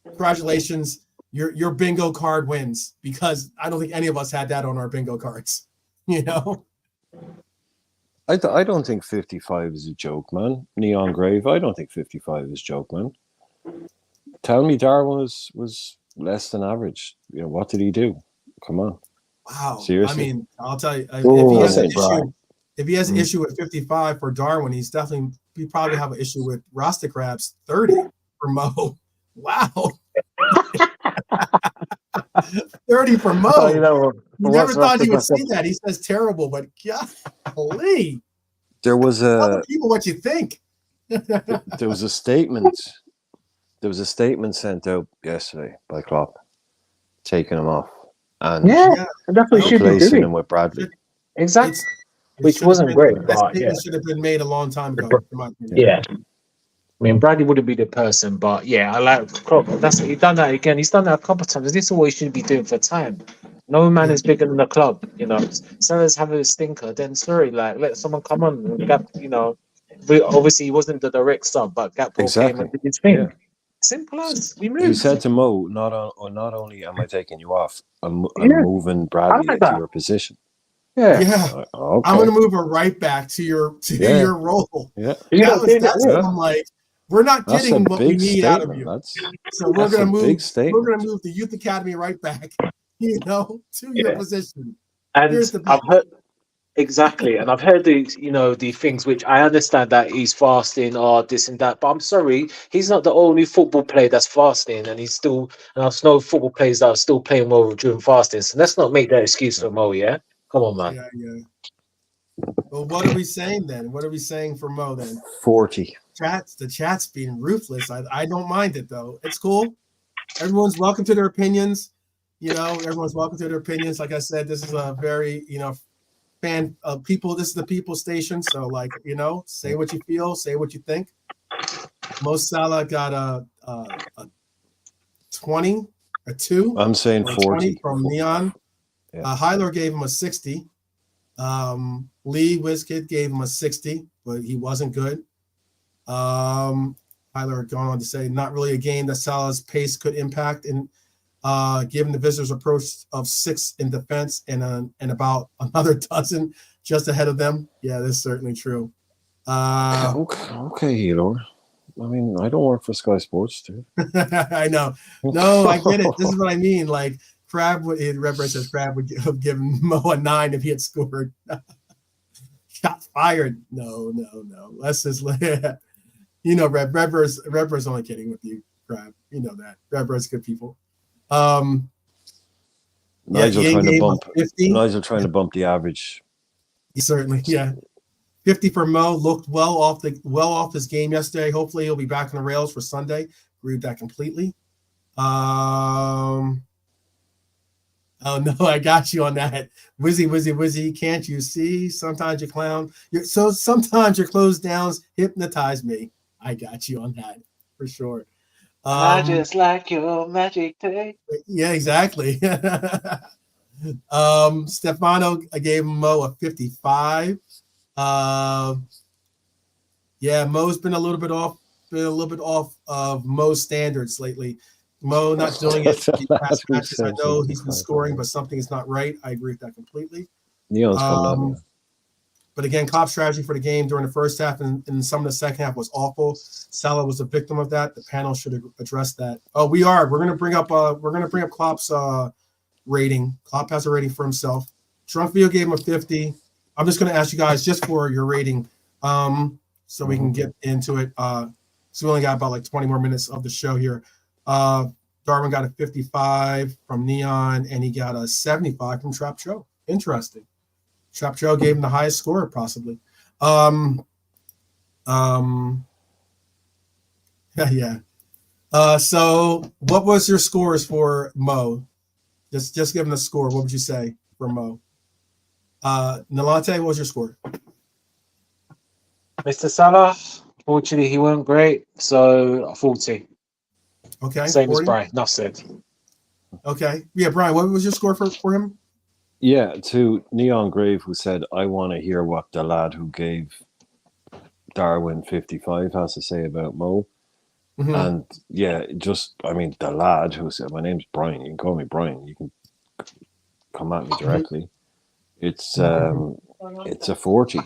congratulations, your bingo card wins because I don't think any of us had that on our bingo cards. I don't think 55 is a joke, man. Neon Grave, I don't think 55 is a joke, man. Tell me Darwin was less than average. What did he do? Come on. Wow. Seriously? I mean, I'll tell you, if he has an issue with 55 for Darwin, he probably have an issue with Rasta Crabs 30 for Mo. Wow. 30 for Mo. Oh, you never thought you would see that. He says terrible, but golly. There was Tell people what you think. There was a statement. There was a statement sent out yesterday by Klopp, taking him off and that's what should be replacing doing him with Bradley. Exactly, which wasn't great. That statement should have been made a long time ago. Yeah. I mean, Bradley wouldn't be the person, but I like Klopp. He's done that again. He's done that a couple of times. This is what he should be doing for time. No man is bigger than the club. Sellers have a stinker. Then sorry, let someone come on. Obviously he wasn't the direct sub, but Gakpo came and did his thing. Yeah. Simple as we moved. He said to Mo, "Not only am I taking you off, I'm moving Bradley into your position." Yeah. Okay. I'm going to move her right back to your role. Yeah. That's what I'm like. We're not getting what we need out of you. So we're going to move. We're going to move the youth academy right back, to your position. And I've heard exactly, and I've heard the things which I understand that he's fasting or this and that, but I'm sorry, he's not the only football player that's fasting, and I know football players that are still playing well during fasting. So let's not make that excuse for Mo. Yeah, come on, man. Yeah. Well, what are we saying then? What are we saying for Mo then? 40. The chat's being ruthless. I don't mind it though. It's cool. Everyone's welcome to their opinions. Everyone's welcome to their opinions. Like I said, this is a very fan of people. This is the people station. So say what you feel, say what you think. Mo Salah got a 20, a 2. I'm saying 40 from Neon. Yeah. Hyler gave him a 60. Lee Wizkid gave him a 60, but he wasn't good. Hyler going on to say, not really a game that Salah's pace could impact, and given the visitors' approach of 6 in defense and about another dozen just ahead of them. Yeah, that's certainly true. Okay, Hilo. I mean, I don't work for Sky Sports, too. I know. No, I get it. This is what I mean. Like, Redbird says Crab would have given Mo a 9 if he had scored. Shot fired. No. Let's just Redbird's only kidding with you, Crab. You know that. Redbird's good people. Nigel trying to bump the average. Certainly, yeah. 50 for Mo, looked well off his game yesterday. Hopefully he'll be back on the rails for Sunday. Agree with that completely. Oh no, I got you on that. Wizzy, can't you see? Sometimes you clown. Sometimes your closed downs hypnotize me. I got you on that for sure. I just like your magic tape. Yeah, exactly. Stefano, I gave Mo a 55. Mo's been a little bit off of Mo's standards lately. Mo not doing it these past That's what matches. I said, know he's been 55. scoring, but something is not right. I agree with that completely. Neon's coming up. Um, But again, Klopp's strategy for the game during the first half and some of the second half was awful. Salah was a victim of that. The panel should have addressed that. Oh, we are. We're gonna bring up Klopp's rating. Klopp has a rating for himself. Drunk Video gave him a 50. I'm just gonna ask you guys just for your rating, so we can get into it. So we only got about like 20 more minutes of the show here. Darwin got a 55 from Neon, and he got a 75 from Trap Joe. Interesting. Trap Joe gave him the highest score, possibly. Yeah. So what was your scores for Mo? Just give him the score. What would you say for Mo? Nalante, what was your score? Mr. Salah, fortunately, he weren't great, so 40. Okay. Same 40? as Brian. Enough said. Okay. Yeah, Brian, what was your score for him? Yeah, to Neon Grave, who said, I want to hear what the lad who gave Darwin 55 has to say about Mo. Mm-hmm. And yeah, the lad who said, my name's Brian, you can call me Brian, you can come at me directly. It's a 40.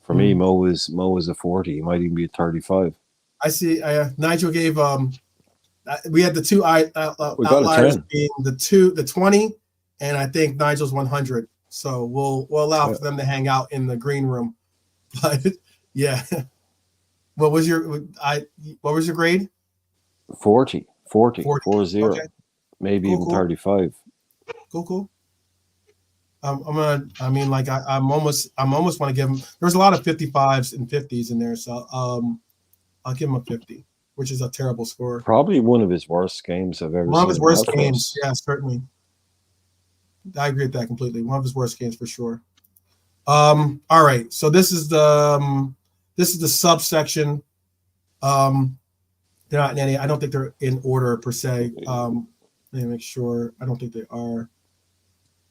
For me, Mo is a 40. He might even be a 35. I see. Nigel gave we had the two outliers being the 20, and I think Nigel's 100. So we'll allow for them to hang out in the green room. But yeah, what was your grade? 40. 40. Okay. Maybe Cool, even 35. Cool. I'm almost want to give him. There's a lot of 55s and 50s in there, so I'll give him a 50, which is a terrible score. Probably one of his worst games I've ever seen. One of his worst games, yeah, certainly. I agree with that completely. One of his worst games for sure. All right, so this is the subsection. They're not in any. I don't think they're in order per se. Let me make sure. I don't think they are.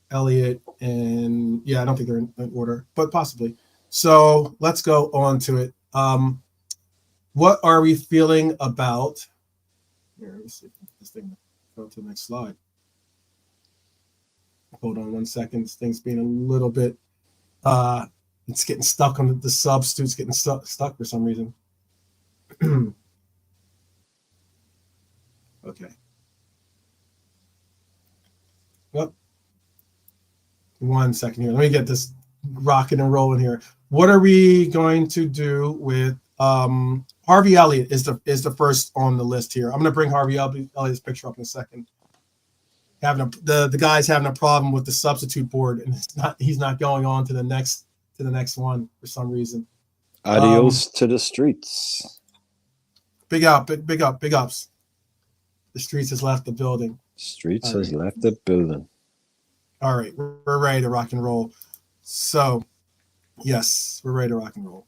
Elliot and I don't think they're in order, but possibly. So let's go on to it. What are we feeling about? Here, let me see. This thing go to the next slide. Hold on 1 second. This thing's being a little bit. It's getting stuck on the substitutes. Getting stuck for some reason. Okay. Well. 1 second here. Let me get this rocking and rolling here. What are we going to do with Harvey Elliott is the first on the list here. I'm going to bring Harvey Elliott's picture up in a second. The guy's having a problem with the substitute board, and he's not going on to the next one for some reason. Adios to the streets. Big ups. The streets has left the building. Streets has left the building. All right, we're ready to rock and roll. So, yes, we're ready to rock and roll.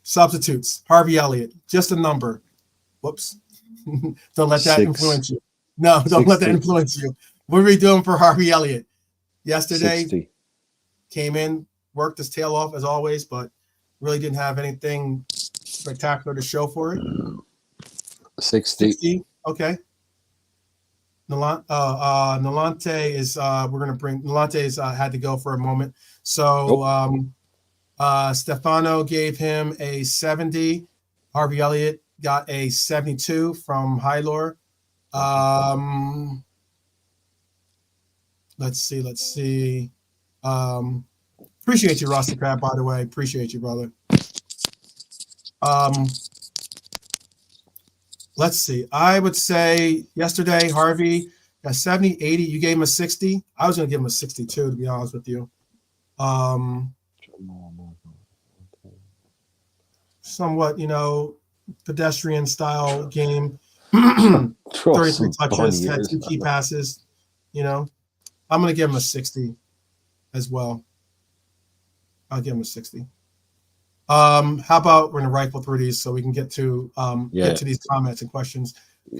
Substitutes. Harvey Elliott, just a number. Whoops. Don't let that influence you. No, don't 60. let that influence you. What are we doing for Harvey Elliott? Yesterday, 60. Came in, worked his tail off as always, but really didn't have anything spectacular to show for it. 60. Okay. Nalante is we're gonna bring Nalante's had to go for a moment. So Stefano gave him a 70. Harvey Elliott got a 72 from Hylor. Let's see. Appreciate you, Rusty Crab, by the way. Appreciate you, brother. Let's see. I would say yesterday, Harvey got 70, 80. You gave him a 60. I was going to give him a 62, to be honest with you. Somewhat, pedestrian style game. 33 touches, had 2 key passes. I'm going to give him a 60 as well. I'll give him a 60. How about we're going to rifle through these so we can get to these comments and questions.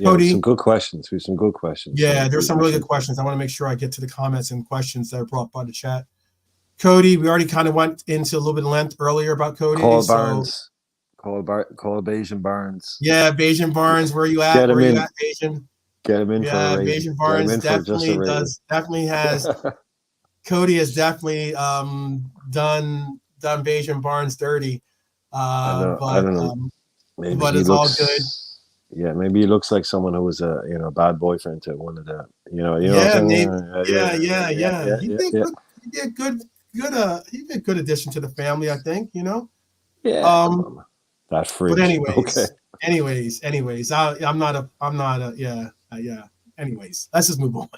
Cody, some good questions. We have some good questions. Yeah, there's some really good questions. I want to make sure I get to the comments and questions that are brought by the chat. Cody, we already kind of went into a little bit of length earlier about Cody. Cole Call Bayesian Barnes. Yeah, Bayesian Barnes, where you at? Get him Where you in. at, Bayesian? Get him in for a Yeah, rating. Bayesian Get him Barnes in for just a rating. definitely has Cody has definitely done Bayesian Barnes dirty. I know. I But don't know. Maybe but he it's all good. looks. Yeah, maybe he looks like someone who was a bad boyfriend to one of the. You know what Yeah, I'm saying? maybe. Yeah. He'd be a Yeah. good, he'd be a he'd be a good addition to the family, I think, you know. Yeah, come Um, on. That but fridge. Okay. I'm not a, yeah. Anyways, let's just move on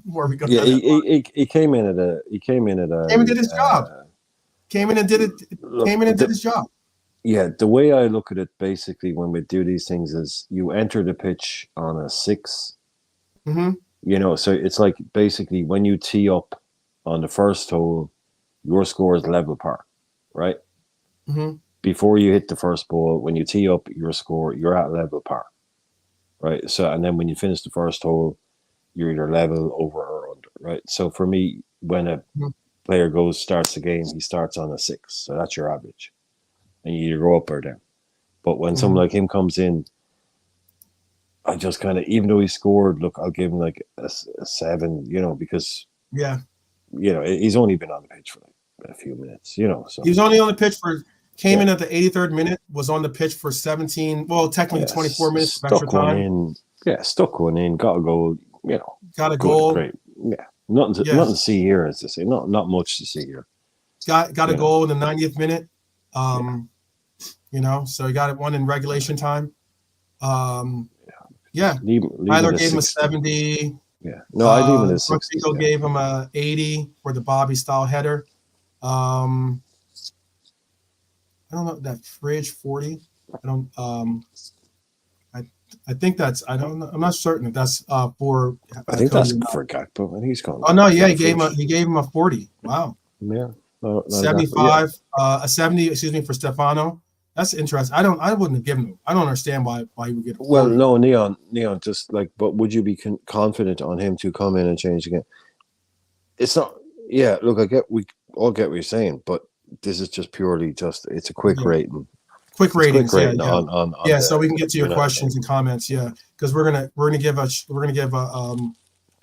before we go Yeah, down that line. he came in at a Came and did his job. Came in and did it. Look, Came in and did his job. yeah, the way I look at it basically when we do these things is you enter the pitch on a 6. Mm-hmm. You know, so it's like basically when you tee up on the first hole, your score is level par, right? Mm-hmm. Before you hit the first ball, when you tee up your score, you're at level par, right? So, and then when you finish the first hole, you're either level, over, or under, right? So for me, when a player starts the game, he starts on a 6, so that's your average, and you either go up or down. But when someone like him comes in, I just kind of, even though he scored, look, I'll give him like a 7, you know, because he's only been on the pitch for like a few minutes, you know. So he was only on the pitch came in at the 83rd minute, was on the pitch for 17, well, technically 24 minutes of extra time. Stuck one in, got a goal, you know. Got a goal. Great. Yeah. Nothing to see here, as to say. Not much to see here. Got a goal in the 90th minute. You know, so he got one in regulation time. Tyler gave him a 70. Yeah. No, I leave him a 60. Rodrigo gave him a 80 for the Bobby style header. I don't know that fridge 40. I don't. I think that's. I don't know. I'm not certain if that's for. I think that's for Gakpo, and he's gone. Oh no! Yeah, he gave him a 40. Wow. Yeah. No, 75. A 70. Excuse me, for Stefano. That's interesting. I wouldn't have given him. I don't understand why he would get. A 40. Well, no, Neon. Just like, but would you be confident on him to come in and change again? It's not. Yeah. Look, we all get what you're saying, but this is just purely it's a quick rating. Quick ratings, on so we can get to your questions and comments, because we're gonna give a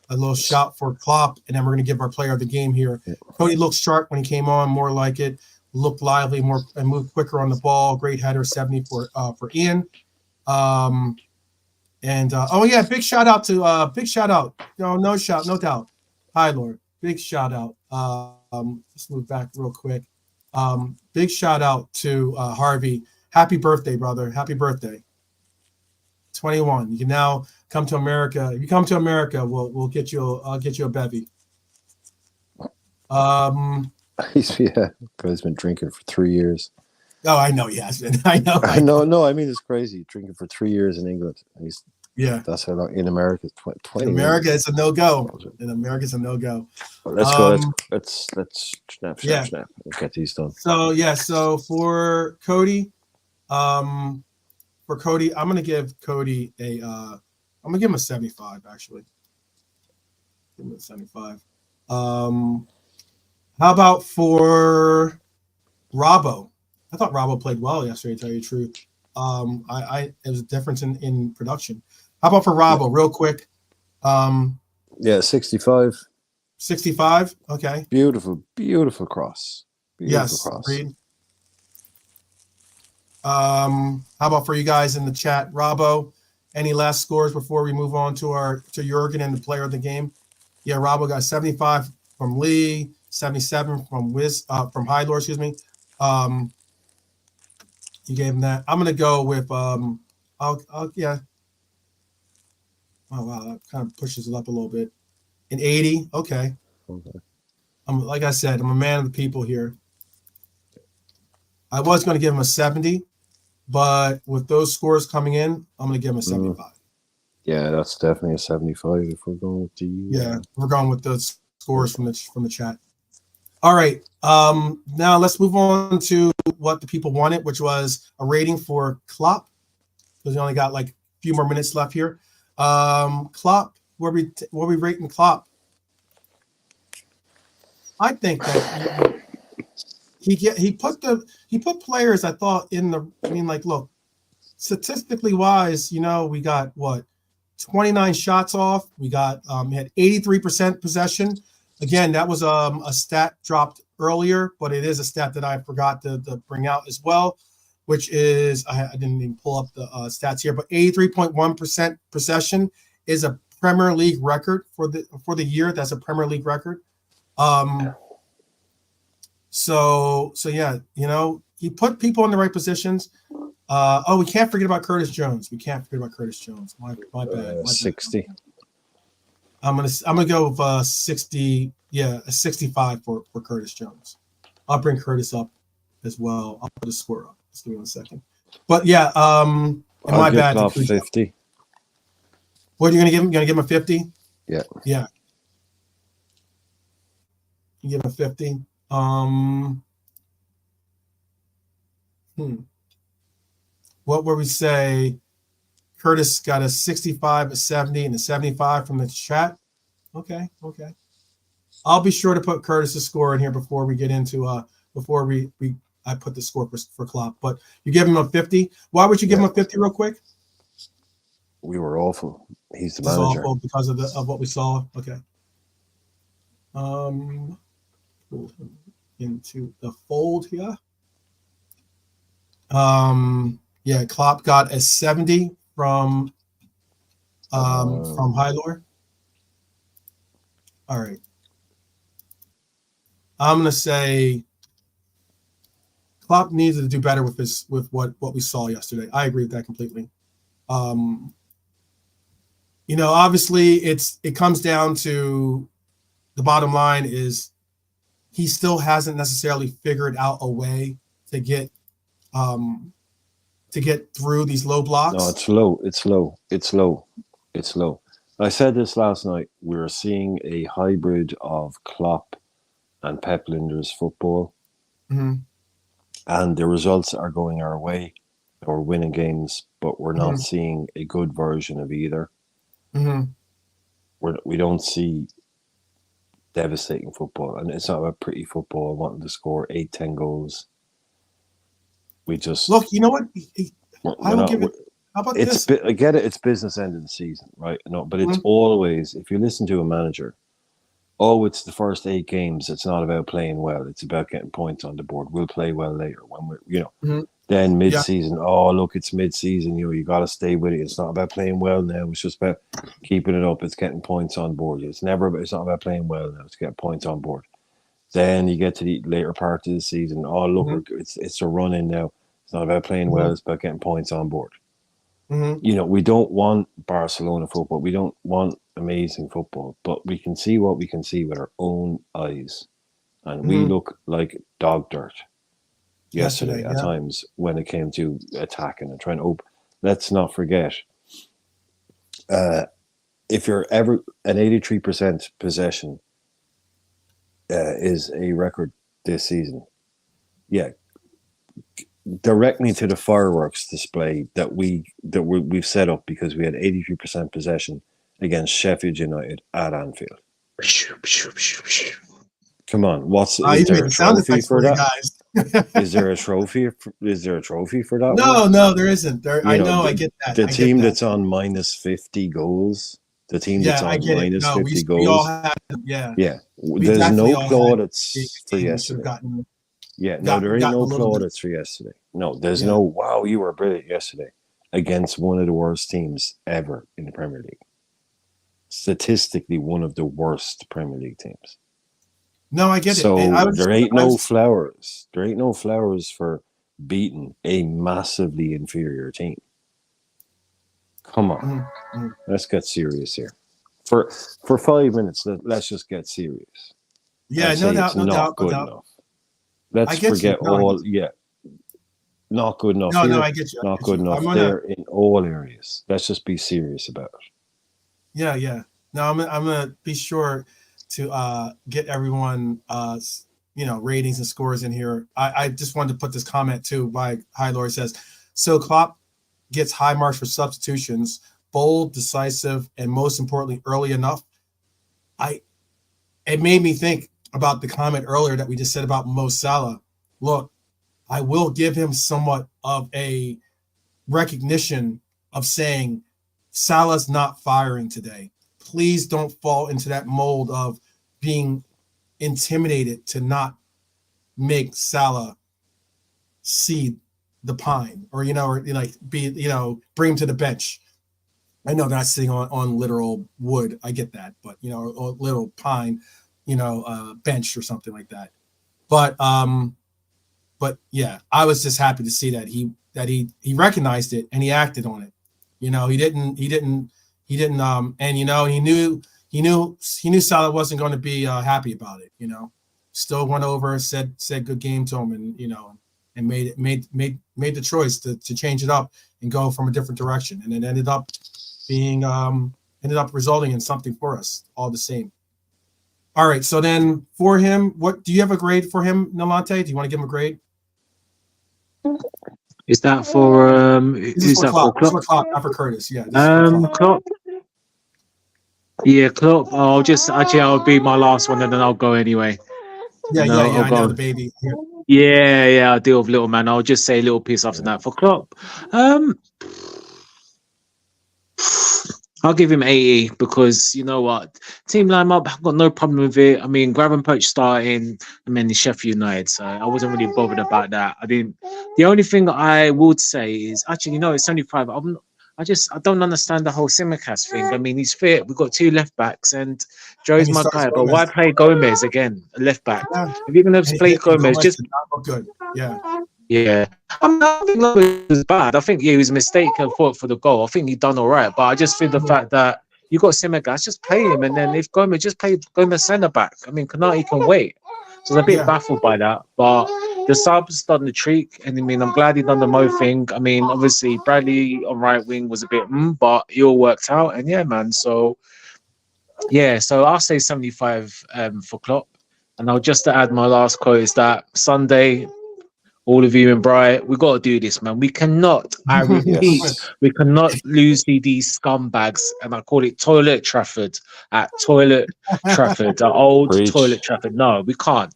little shout for Klopp, and then we're gonna give our player of the game here. Yeah. Cody looked sharp when he came on, more like it, looked lively, more and moved quicker on the ball. Great header, 70 for Ian. Big shout out. No doubt. Hi, Lord. Big shout out. Let's move back real quick. Big shout out to Harvey. Happy birthday, brother. Happy birthday. 21. You can now come to America. If you come to America, I'll get you a bevy. He's been drinking for 3 years. Oh, I know he has been. I know. No, I mean, it's crazy. Drinking for 3 years in England. That's how long. In America, 20. In America, it's a no-go. In America, it's a no-go. Well, let's go. Let's snap. Let's get these done. So for Cody, I'm gonna give Cody I'm gonna give him a 75. Actually, give him a 75. How about for Robbo? I thought Robbo played well yesterday, to tell you the truth. It was a difference in production. How about for Robbo, real quick? 65. 65. Okay. Beautiful cross. Yes. Agreed. How about for you guys in the chat, Robbo? Any last scores before we move on to Jurgen and the player of the game? Yeah, Robbo got 75 from Lee, 77 from from High Lord, excuse me. You gave him that. I'm gonna go with Oh wow, that kind of pushes it up a little bit. An 80, okay. Like I said, I'm a man of the people here. I was going to give him a 70, but with those scores coming in, I'm going to give him a 75. Yeah, that's definitely a 75 if we're going with the. Yeah, we're going with the scores from the chat. All right, now let's move on to what the people wanted, which was a rating for Klopp, because we only got like a few more minutes left here. Klopp, where we rating Klopp? I think that he put players I thought in the. I mean, like, look, statistically wise, we got what 29 shots off. We got had 83% possession. Again, that was a stat dropped earlier, but it is a stat that I forgot to bring out as well, which is I didn't even pull up the stats here, but 83.1% possession is a Premier League record for the year. That's a Premier League record. So yeah, he put people in the right positions. We can't forget about Curtis Jones. My bad. 60. I'm gonna go with 60. Yeah, a 65 for Curtis Jones. I'll bring Curtis up as well. I'll put a score up. Just give me 1 second. But yeah, my bad. 50. What are you gonna give him? You gonna give him a 50? Yeah. Yeah. You give him a 50. What would we say? Curtis got a 65, a 70, and a 75 from the chat. Okay. I'll be sure to put Curtis's score in here before we get into before I put the score for Klopp. But you give him a 50. Why would you give him a 50 real quick? We were awful. He's the This manager. is awful because of what we saw. Okay. Into the fold here. Yeah, Klopp got a 70 from Hylor. All right. I'm gonna say Klopp needs to do better with what we saw yesterday. I agree with that completely. Obviously it comes down to the bottom line is he still hasn't necessarily figured out a way to get through these low blocks. No, it's low. I said this last night. We're seeing a hybrid of Klopp and Pep Linder's football. Mm-hmm. And the results are going our way. We're winning games, but we're not seeing a good version of either. Mm-hmm. We don't see devastating football. And it's not about pretty football, wanting to score 8-10 goals. We just... Look, you know what? I will give it... How about this? I get it. It's business end of the season, right? No, but it's always, if you listen to a manager, it's the first 8 games. It's not about playing well. It's about getting points on the board. We'll play well later when we're, Then mid-season, look, it's mid-season. You got to stay with it. It's not about playing well now. It's just about keeping it up. It's getting points on board. It's not about playing well now. It's getting points on board. Then you get to the later part of the season. Look, it's a run in now. It's not about playing well. It's about getting points on board. Mm-hmm. We don't want Barcelona football. We don't want amazing football, but we can see what we can see with our own eyes. And we look like dog dirt yesterday at times when it came to attacking and trying to open. Let's not forget, if you're ever an 83% possession is a record this season. Yeah. Direct me to the fireworks display that we've set up because we had 83% possession against Sheffield United at Anfield. Come on, is there a trophy for that? Guys. Is there a trophy? Is there a trophy for that? No, there isn't. I get that. The team that's on minus 50 goals. The team that's on minus 50 goals. We all had, yeah. There's no plaudits for yesterday. There ain't no plaudits for yesterday. No, there's no, wow, you were brilliant yesterday against one of the worst teams ever in the Premier League. Statistically, one of the worst Premier League teams. No, I get it. So there ain't no flowers. There ain't no flowers for beating a massively inferior team. Come on. Let's get serious here. For 5 minutes, let's just get serious. Yeah, no doubt. Good enough. Let's forget not good enough. No, I get you. Not good enough there in all areas. Let's just be serious about it. Yeah. No, I'm gonna be sure to get everyone ratings and scores in here. I just wanted to put this comment too by Hi Lori says, so Klopp gets high marks for substitutions, bold, decisive, and most importantly, early enough. It made me think about the comment earlier that we just said about Mo Salah. look, I will give him somewhat of a recognition of saying Salah's not firing today. Please don't fall into that mold of being intimidated to not make Salah see the pine, or like be, bring him to the bench. I know they're not sitting on literal wood. I get that, but or little pine, bench or something like that. But yeah, I was just happy to see that he recognized it and he acted on it. He didn't, and he knew Salah wasn't going to be happy about it. Still went over, said good game to him, and made the choice to change it up and go from a different direction, and it ended up resulting in something for us all the same. All right, so then for him, what do you have a grade for him, Nalante? Do you want to give him a grade? Is that for This is for Klopp. This is for Klopp, not for Curtis. Yeah. Klopp. Yeah, Klopp. I'll be my last one and then I'll go anyway. Yeah, I know the baby. Yeah, I'll deal with little man. I'll just say a little piece after that for Klopp. I'll give him 80 because you know what? Team lineup, I've got no problem with it. I mean, Gravenberch starting, the Sheffield United, so I wasn't really bothered about that. The only thing I would say is actually, it's only 5. I don't understand the whole Simicast thing. I mean, he's fit. We've got 2 left backs, and Joe's my guy. But why play Gomez again, a left back? Yeah. If you're gonna play Gomez, just not good. Yeah. Yeah, I don't think it was bad. I think he was a mistake and fought for the goal. I think he done all right, but I just feel the fact that you got Simicast, just play him, and then if Gomez, just play Gomez centre back. I mean, Konate can wait. So I was a bit baffled by that, but the subs done the trick, and I'm glad he done the Mo thing. I mean, obviously Bradley on right wing was a bit, but it all worked out, and yeah, man. So I'll say 75 for Klopp, and I'll just to add my last quote is that Sunday. All of you in Bright, we got to do this, man. We cannot, I repeat, we cannot lose to these scumbags. And I call it Toilet Trafford at Toilet Trafford, the old Toilet Trafford. No, we can't.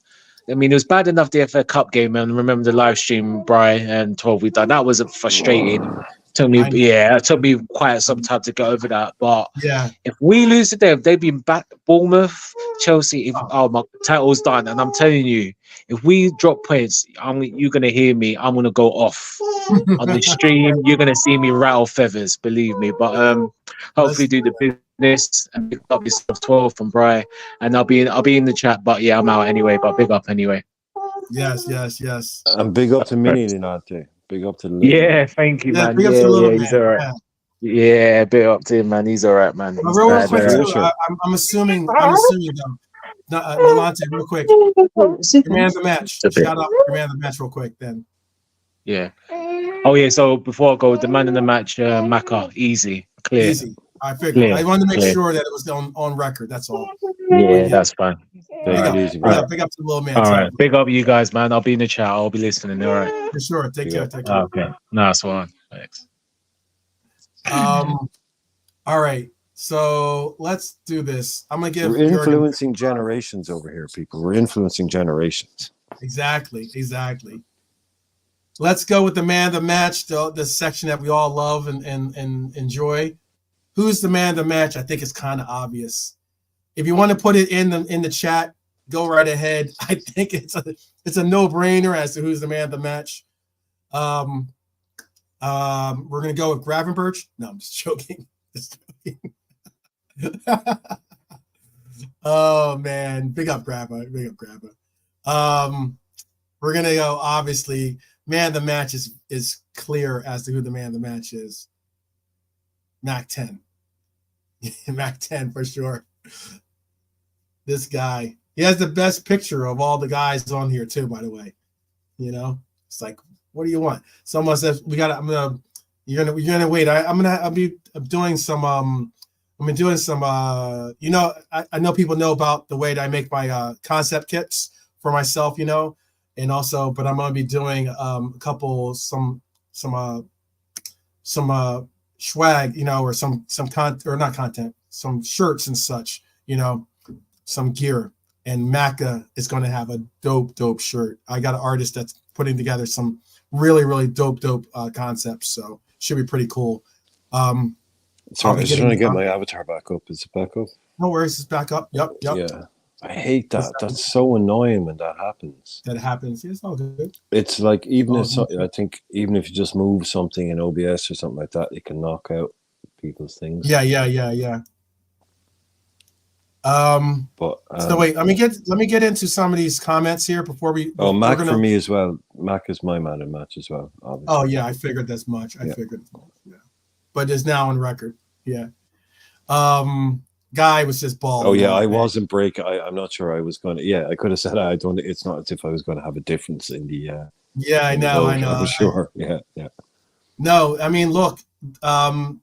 I mean, it was bad enough the FA Cup game, and remember the live stream, Brian and 12 we done. That was frustrating. It took me quite some time to get over that. But if we lose today, if they've been back, Bournemouth, Chelsea, my title's done. And I'm telling you, if we drop points, you're gonna hear me. I'm gonna go off on the stream. You're gonna see me rattle feathers, believe me. But hopefully do the business and pick up yourself 12 from Brian, and I'll be in the chat. But yeah, I'm out anyway. But big up anyway. Yes. And big up to Mini Linate. Big up to the man. Thank you, man. Big up to the little man. He's all right. Yeah, big up to him, man. He's all right, man. Real quick, I'm assuming though. Nalante, real quick. Your man of the match. Shout out your man of the match real quick then. Yeah. Oh yeah, so before I go, the man in the match, Maka, easy, clear. Easy. I figured. I wanted to make sure that it was on record, that's all. Yeah, that's fine. Big up to the little man. All right, big up you guys, man. I'll be in the chat. I'll be listening. All right. For sure. Take care. Okay. Nice one. Thanks. All right. So let's do this. I'm gonna give. We're influencing generations over here, people. We're influencing generations. Exactly. Let's go with the man of the match, the section that we all love and enjoy. Who's the man of the match? I think it's kind of obvious. If you want to put it in the chat, go right ahead. I think it's a no-brainer as to who's the man of the match. We're gonna go with Gravenberch. No, I'm just joking. Oh man, big up Grabba. We're gonna go, obviously, man of the match is clear as to who the man of the match is. Mac 10. Mac 10 for sure. This guy, he has the best picture of all the guys on here too, by the way. It's like, what do you want? Someone says you're gonna wait. I'll be doing some I know people know about the way that I make my concept kits for myself, and also, but I'm gonna be doing a couple some swag, or some content, or not content, some shirts and such, some gear and Maka is going to have a dope shirt. I got an artist that's putting together some really dope concepts, so should be pretty cool. Sorry, I was trying to get my avatar back up. Is it back up? No worries, it's back up. Yep. Yeah, I hate that. That's so annoying when that happens. That happens. It's all good. It's like I think even if you just move something in OBS or something like that, it can knock out people's things. Yeah. But so wait, let me get into some of these comments here before we. Oh, Mac for me as well. Mac is my man in match as well. Obviously. Oh yeah, I figured as much. Yeah, but it's now on record. Yeah. Guy was just balling. Oh yeah, I wasn't breaking. I'm not sure I was going to. Yeah, I could have said I don't. It's not as if I was going to have a difference in the. Yeah, I know. I'm sure. Yeah. No, I mean, look, Lexi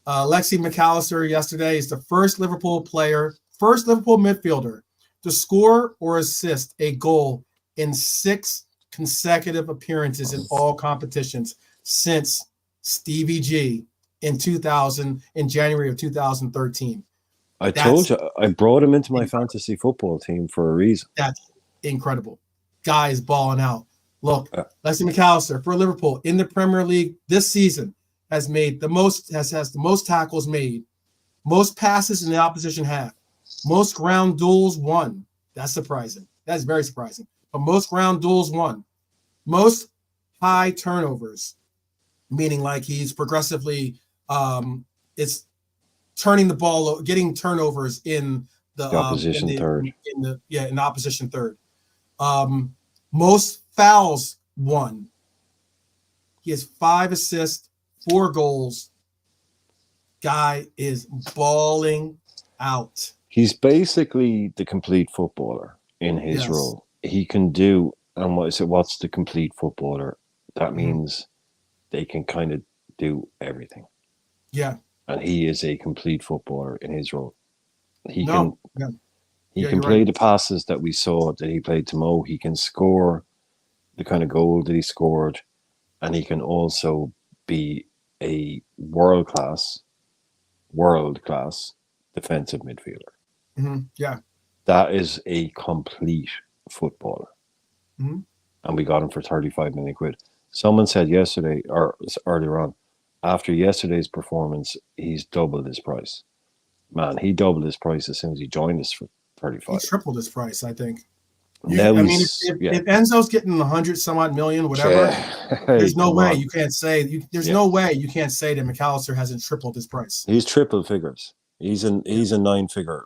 McAllister yesterday is the first Liverpool midfielder to score or assist a goal in 6 consecutive appearances in all competitions since Stevie G in January of 2013. Told you, I brought him into my fantasy football team for a reason. That's incredible. Guy is balling out. Look, Lexi McAllister for Liverpool in the Premier League this season has made the most tackles made, most passes in the opposition half, most ground duels won. That's surprising. That's very surprising. But most ground duels won, most high turnovers, meaning like he's progressively it's turning the ball, getting turnovers in the opposition third. In the opposition third. Most fouls won. He has 5 assists, 4 goals. Guy is balling out. He's basically the complete footballer in his role. He can do, and what's the complete footballer? That means they can kind of do everything. Yeah. And he is a complete footballer in his role. He can play the passes that we saw that he played to Mo. He can score the kind of goal that he scored, and he can also be a world class defensive midfielder. Mm-hmm. Yeah, that is a complete footballer, and we got him for 35 million quid. Someone said yesterday or earlier on, after yesterday's performance, he's doubled his price. Man, he doubled his price as soon as he joined us for 35. He tripled his price, I think. If Enzo's getting 100 some odd million, whatever, there's no way you can't say. There's no way you can't say that McAllister hasn't tripled his price. He's triple figures. He's a 9-figure.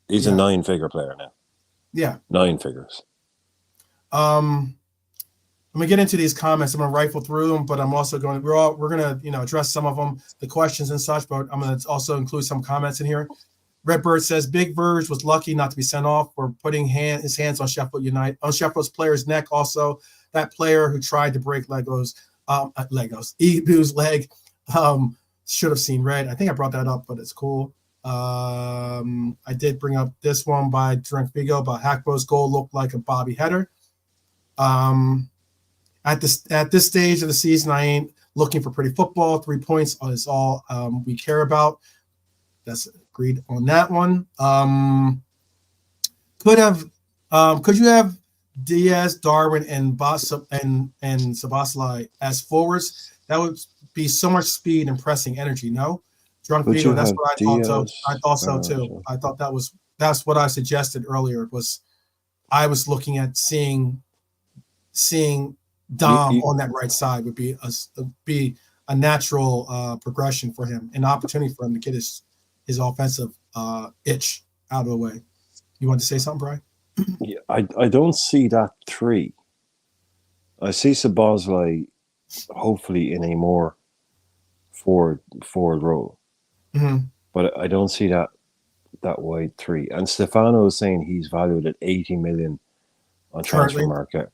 He's a 9-figure player now. Yeah, 9 figures. I'm gonna get into these comments. I'm gonna rifle through them, but I'm also going. We're gonna address some of them, the questions and such. But I'm gonna also include some comments in here. Redbird says Big Verge was lucky not to be sent off for putting his hands on Sheffield's player's neck. Also, that player who tried to break Ebu's leg should have seen red. I think I brought that up, but it's cool. I did bring up this one by Drunk Vigo about Hackbo's goal looked like a Bobby header. At this stage of the season, I ain't looking for pretty football. 3 points is all we care about. That's agreed on that one. Could you have Diaz, Darwin, and Szoboszlai as forwards? That would be so much speed and pressing energy. No, Drunk Vigo. That's what I thought. I thought so too. I thought that's what I suggested earlier. I was looking at seeing Dom on that right side would be a natural progression for him, an opportunity for him to get his offensive itch out of the way. You want to say something, Brian? Yeah, I don't see that 3. I see Szoboszlai hopefully in a more forward role, but I don't see that wide 3. And Stefano is saying he's valued at 80 million on Transfermarkt.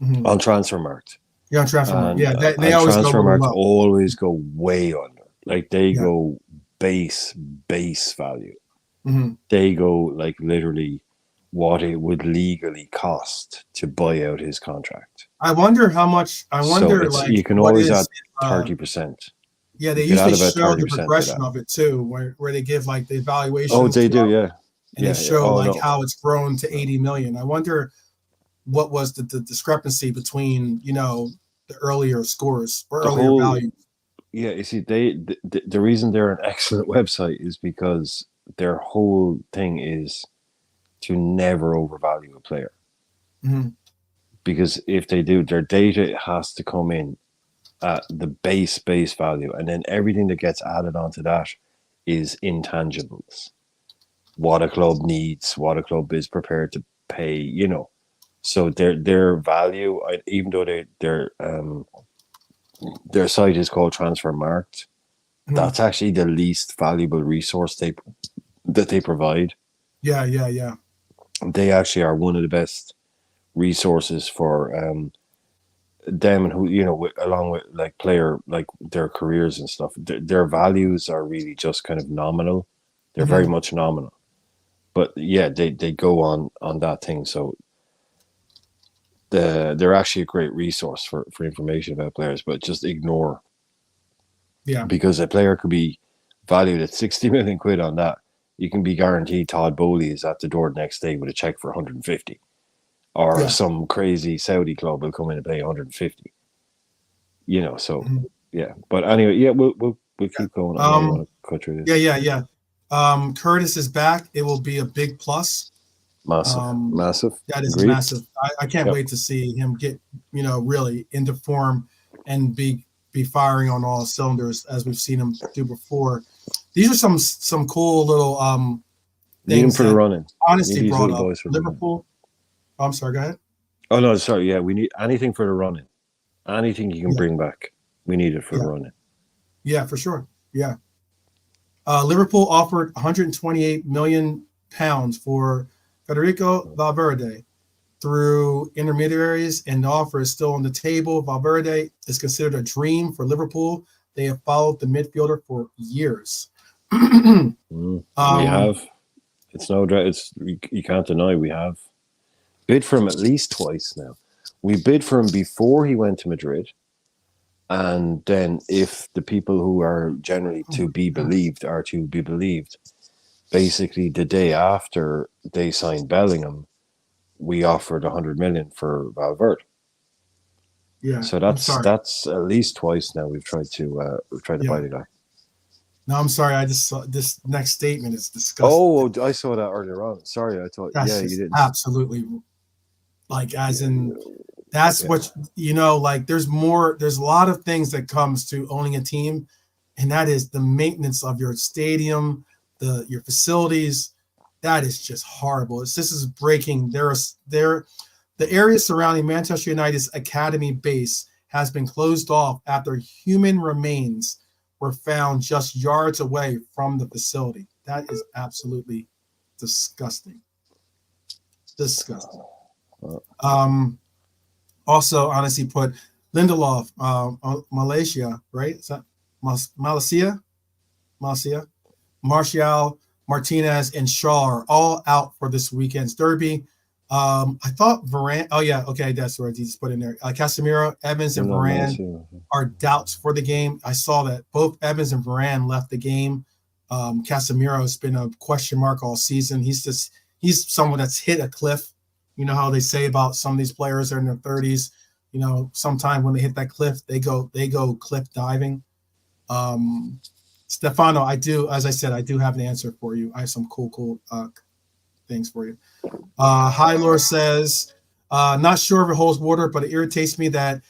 On Transfermarkt. Yeah, on Transfermarkt. Yeah, they always always go way under. Like they go base value. They go like literally what it would legally cost to buy out his contract. I wonder how much. You can always add 30%. Yeah, they usually show the progression of it too, where they give like the evaluation. Oh, they do, yeah. and they Yeah, yeah. show Oh like no. how it's grown to 80 million. I wonder what was the discrepancy between, you know, the earlier scores or The earlier whole values. Yeah, you see, the reason they're an excellent website is because their whole thing is to never overvalue a player. Mm-hmm. Because if they do, their data has to come in at the base value, and then everything that gets added onto that is intangibles. What a club needs, what a club is prepared to pay, you know. So their value, even though their site is called Transfermarkt, Mm-hmm. that's actually the least valuable resource that they provide. Yeah. They actually are one of the best resources for them, and who, you know, along with like player, like their careers and stuff. Their values are really just kind of nominal. They're very Mm-hmm. much nominal, but yeah, they go on that thing. So they're actually a great resource for information about players, but just ignore, Yeah. because a player could be valued at 60 million quid on that. You can be guaranteed Todd Bowley is at the door the next day with a check for 150, or Yeah. some crazy Saudi club will come in and pay 150. You know, so Mhm. yeah. But anyway, yeah, we'll keep going. I know you Um, want to cut through this. yeah. Curtis is back. It will be a big plus. Um, Massive. that is Agreed. massive. I can't Yep. wait to see him get, you know, really into form and be firing on all cylinders as we've seen him do before. These are some cool little Need him things for the that running. Need Honesty these brought little up. boys for the running. Liverpool. Oh, I'm sorry. Go ahead. Oh no, sorry. Yeah, we need anything for the running. Anything you can Yeah, bring back. We need it for the yeah, running. yeah, for sure. Yeah. Liverpool offered 128 million pounds for Federico Valverde through intermediaries, and the offer is still on the table. Valverde is considered a dream for Liverpool. They have followed the midfielder for years. We have. It's no. It's you can't deny we have bid for him at least twice now. We bid for him before he went to Madrid, and then if the people who are generally Oh to my be gosh. believed are to be believed, basically the day after they signed Bellingham, we offered 100 million for Valverde. Yeah, So I'm sorry. that's at least twice now we've tried to buy Yeah. the guy. No, I'm sorry. I just saw this next statement is disgusting. Oh, I saw that earlier on. Sorry, I thought That's you just didn't. absolutely like as Yeah, in that's yeah. what you know, like there's a lot of things that comes to owning a team, and that is the maintenance of your stadium, your facilities. That is just horrible. This is breaking. The area surrounding Manchester United's academy base has been closed off after human remains were found just yards away from the facility. That is absolutely disgusting. Disgusting. Um, Also, honestly put, Lindelof, Malaysia, right? Is that Malaysia? Malaysia? Martial, Martinez, and Shaw are all out for this weekend's derby. I thought Varane. Oh yeah, okay, that's what he just put in there. Casemiro, Evans, and No, Varane Malaysia. are doubts for the game. I saw that both Evans and Varane left the game. Casemiro has been a question mark all season. He's someone that's hit a cliff. You know how they say about some of these players are in their 30s. You know, sometime when they hit that cliff, they go cliff diving. Stefano, as I said, I do have an answer for you. I have some cool things for you. Hylor says, not sure if it holds water, but it irritates me that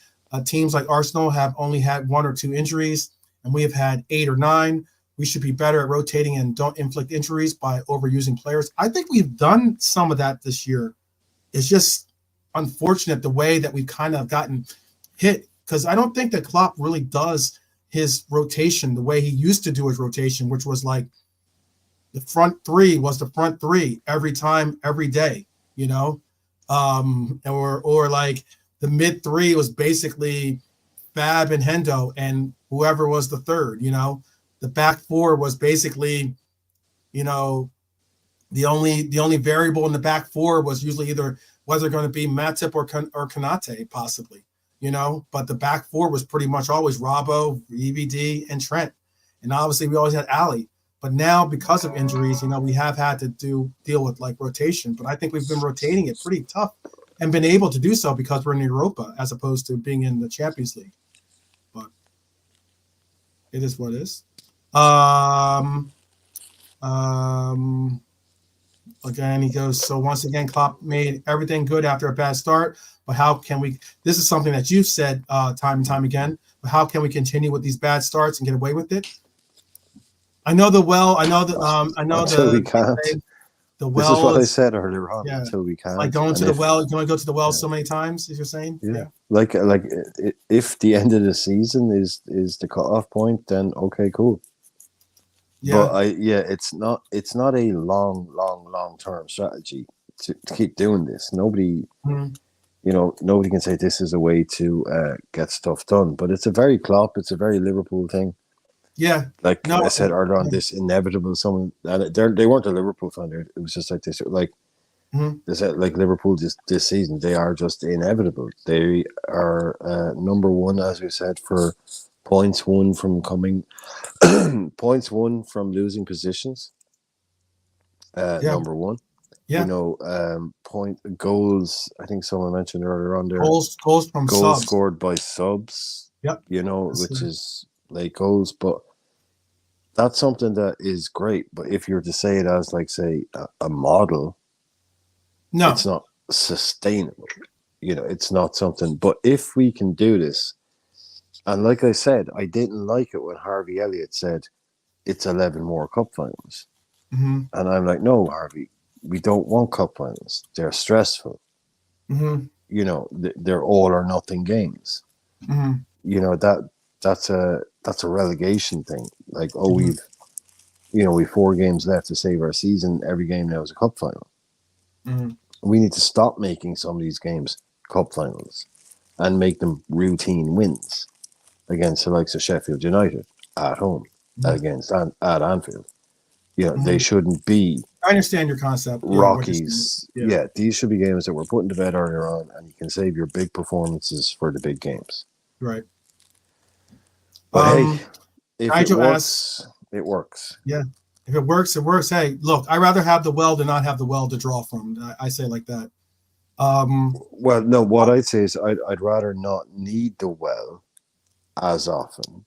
teams like Arsenal have only had 1 or 2 injuries, and we have had 8 or 9. We should be better at rotating and don't inflict injuries by overusing players. I think we've done some of that this year. It's just unfortunate the way that we've kind of gotten hit, because I don't think that Klopp really does his rotation the way he used to do his rotation, which was like the front three was the front three every time, every day, you know, or like the mid three was basically Fab and Hendo and whoever was the third, you know, the back four was basically, you know, the only variable in the back four was usually either whether going to be Matip or Kanate possibly, you know, but the back four was pretty much always Robbo, EVD, and Trent, and obviously we always had Ali. But now, because of injuries, we have had to deal with like rotation. But I think we've been rotating it pretty tough and been able to do so because we're in Europa as opposed to being in the Champions League. But it is what it is. Again, he goes, so once again, Klopp made everything good after a bad start. But how can we? This is something that you've said time and time again. But how can we continue with these bad starts and get away with it? I know the well. I know the. I know until we can't. The well. This is what I said earlier on. Yeah, until we can't. Like going to the well. You only go to the well so many times, as you're saying. Yeah. Like if the end of the season is the cutoff point, then okay, cool. Yeah. But it's not a long term strategy to keep doing this. Nobody, nobody can say this is a way to get stuff done. But it's a very Klopp, it's a very Liverpool thing. Yeah, like I said earlier on, this inevitable. Someone and they weren't a Liverpool fan. It was just like this, like they said, like Liverpool this season. They are just inevitable. They are number one, as we said, for points won from points won from losing positions. Number one. Yeah. Point goals. I think someone mentioned earlier on there. Goals from goals subs. Scored by subs. Yep. Which is late goals, but that's something that is great. But if you're to say it as like say a model, no, it's not sustainable. It's not something. But if we can do this, and like I said, I didn't like it when Harvey Elliott said it's 11 more cup finals, and I'm like, no, Harvey, we don't want cup finals. They're stressful. They're all or nothing games. That's a relegation thing. Like, we've 4 games left to save our season. Every game now is a cup final. We need to stop making some of these games cup finals and make them routine wins against the likes of Sheffield United at home, at Anfield. They shouldn't be. I understand your concept. Rockies. Yeah, these should be games that we're putting to bed earlier on, and you can save your big performances for the big games. Right. But hey, if it works, it works. Yeah. If it works, it works. Hey, look, I'd rather have the well than not have the well to draw from. I say like that. Well, no, what I'd say is I'd rather not need the well as often.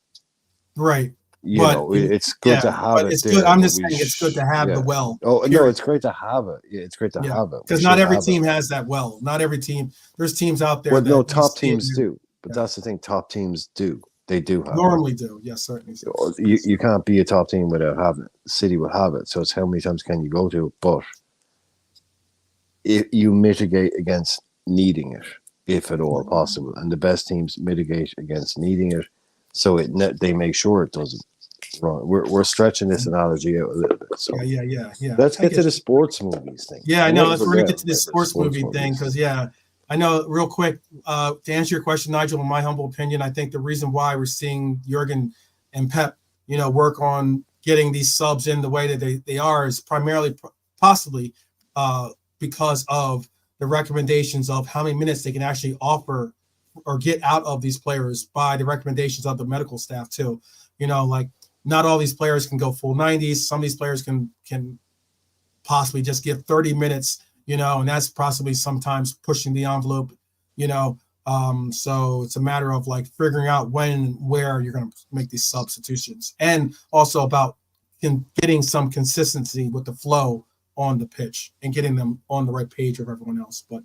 Right. It's good to have it. It's good. I'm just saying it's good to have the well. Oh, period. No, it's great to have it. Yeah, it's great to have it. Because not every team has that well. Not every team. There's teams out there. Well, no, top teams do. But that's the thing. Top teams do. They do have normally it. Do. Yes, certainly. You can't be a top team without having it. City will have it. So it's how many times can you go to it? But if you mitigate against needing it, if at all possible. And the best teams mitigate against needing it. So they make sure it doesn't wrong. We're stretching this analogy out a little bit. So yeah. Let's get to the sports movies thing. Yeah, I know. We're gonna get to this sports movie thing because I know. Real quick, to answer your question, Nigel, in my humble opinion, I think the reason why we're seeing Jurgen and Pep, work on getting these subs in the way that they are is primarily possibly because of the recommendations of how many minutes they can actually offer or get out of these players by the recommendations of the medical staff too. Like not all these players can go full 90s. Some of these players can possibly just give 30 minutes, and that's possibly sometimes pushing the envelope, so it's a matter of like figuring out when and where you're going to make these substitutions, and also about getting some consistency with the flow on the pitch and getting them on the right page with everyone else. But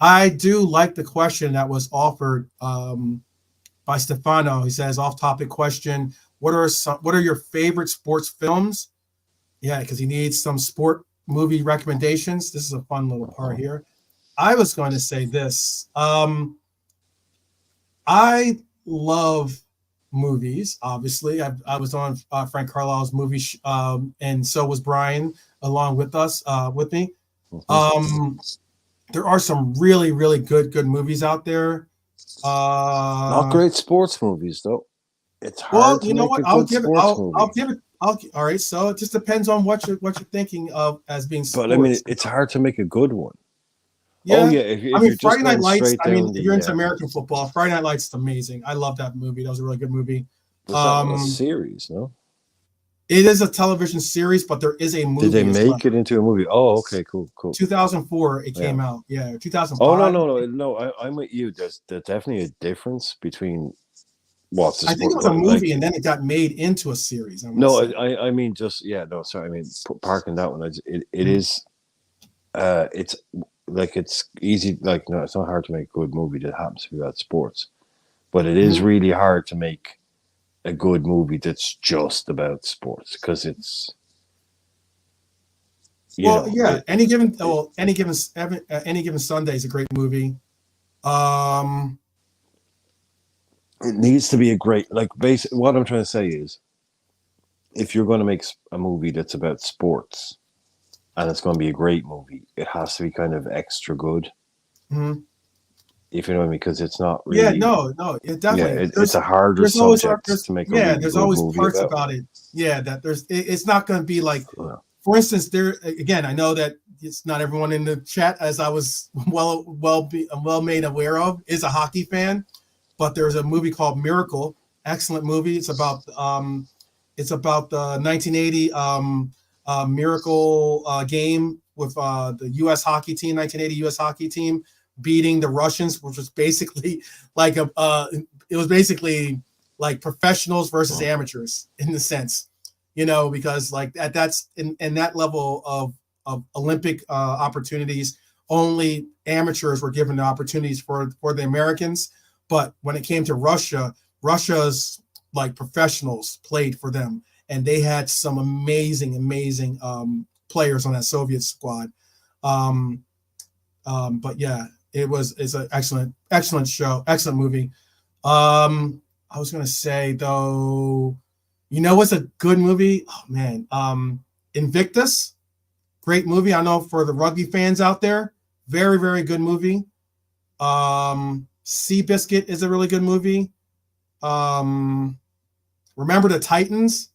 I do like the question that was offered by Stefano. He says, off-topic question: What are your favorite sports films? Yeah, because he needs some sport movie recommendations. This is a fun little part here. I was going to say this. I love movies. Obviously, I was on Frank Carlisle's movie, and so was Brian along with us, with me. There are some really, really good movies out there. Not great sports movies though. It's hard. Well, you know what? I'll give it. All right. So it just depends on what you're thinking of as being sports. But I mean, it's hard to make a good one. Yeah. Oh yeah. If Friday Night Lights. I mean, if you're into American football, Friday Night Lights is amazing. I love that movie. That was a really good movie. Was that a series? No. It is a television series, but there is a movie. Did they as make well. it into a movie? Oh, okay, cool. 2004 it came out. Yeah, 2005. Oh no. I'm with you. There's definitely a difference between what's the I think sport it was a like. movie, and then it got made into a series. No, I mean just no. Sorry, I mean parking that one. It is. It's like it's easy. Like no, it's not hard to make a good movie that happens to be about sports, but it is really hard to make a good movie that's just about sports because it's. Any given Sunday is a great movie. It needs to be a great what I'm trying to say is, if you're going to make a movie that's about sports, and it's going to be a great movie, it has to be kind of extra good. Mm-hmm. If you know what I mean, because it's not really. It definitely. Yeah, it's a harder subject to make a really there's good always movie parts about it. Yeah, that it's not going to be like. For instance, I know that it's not everyone in the chat, as I was well made aware of, is a hockey fan, but there's a movie called Miracle, excellent movie. It's about the 1980 Miracle game with the U.S. hockey team, 1980 U.S. hockey team beating the Russians, which was basically like it was basically like professionals versus amateurs in the sense. Because like that's in that level of Olympic opportunities, only amateurs were given the opportunities for the Americans. But when it came to Russia's like professionals played for them, and they had some amazing players on that Soviet squad. But yeah, it's an excellent show, excellent movie. I was gonna say though. What's a good movie? Oh man, Invictus, great movie. I know for the rugby fans out there, very very good movie. Seabiscuit is a really good movie. Remember the Titans,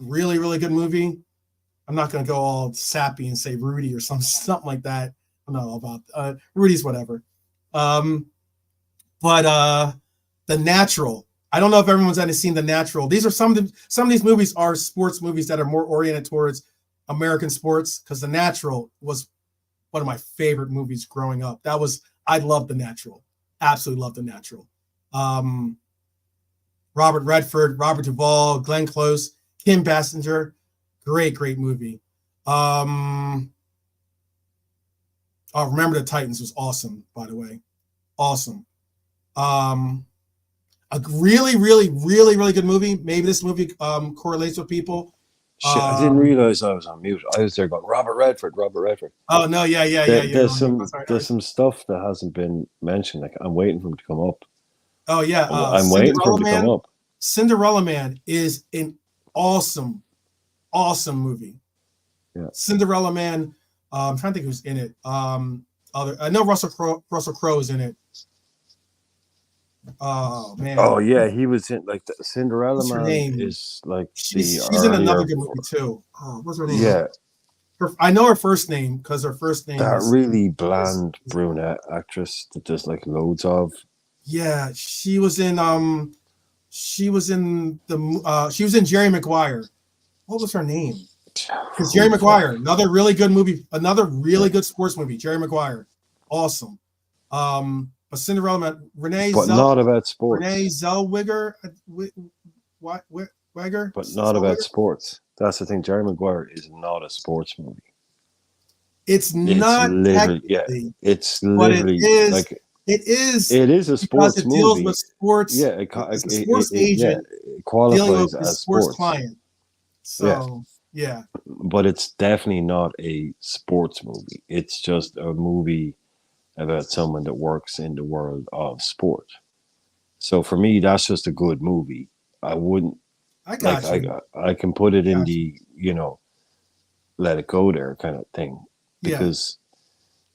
really really good movie. I'm not gonna go all sappy and say Rudy or something like that. I don't know about Rudy's whatever. But The Natural. I don't know if everyone's ever seen The Natural. These are some of these movies are sports movies that are more oriented towards American sports, because The Natural was one of my favorite movies growing up. I loved The Natural. Absolutely loved The Natural. Robert Redford, Robert Duvall, Glenn Close, Kim Basinger. Great movie. Remember the Titans was awesome, by the way. Awesome. A really, really, really, really good movie. Maybe this movie correlates with people. Shit, I didn't realize I was on mute. I was there going, Robert Redford. Oh no, yeah. There's some stuff that hasn't been mentioned. Like I'm waiting for him to come up. Oh yeah, I'm waiting for him to come up. Cinderella Man is an awesome movie. Yeah. Cinderella Man. I'm trying to think who's in it. I know Russell Crowe is in it. Oh man! Oh yeah, he was in like the Cinderella What's her Man name? is like she's in another good movie too. Oh, what's her name? Yeah, I know her first name because her first name that is really bland brunette actress that does like loads of. Yeah, she was in Jerry Maguire. What was her name? Because Jerry Maguire, another really good movie, another really good sports movie. Jerry Maguire, awesome. But Cinderella Man, not about sports. Renee Zellweger, but not about sports. That's the thing. Jerry Maguire is not a sports movie. It's not literally, it's literally like it is a sports it movie. Deals with sports. Yeah, it agent it qualifies with as sports client. So yeah, but it's definitely not a sports movie. It's just a movie about someone that works in the world of sport. So for me, that's just a good movie. I wouldn't. I got you. I can put it in the let it go there kind of thing, because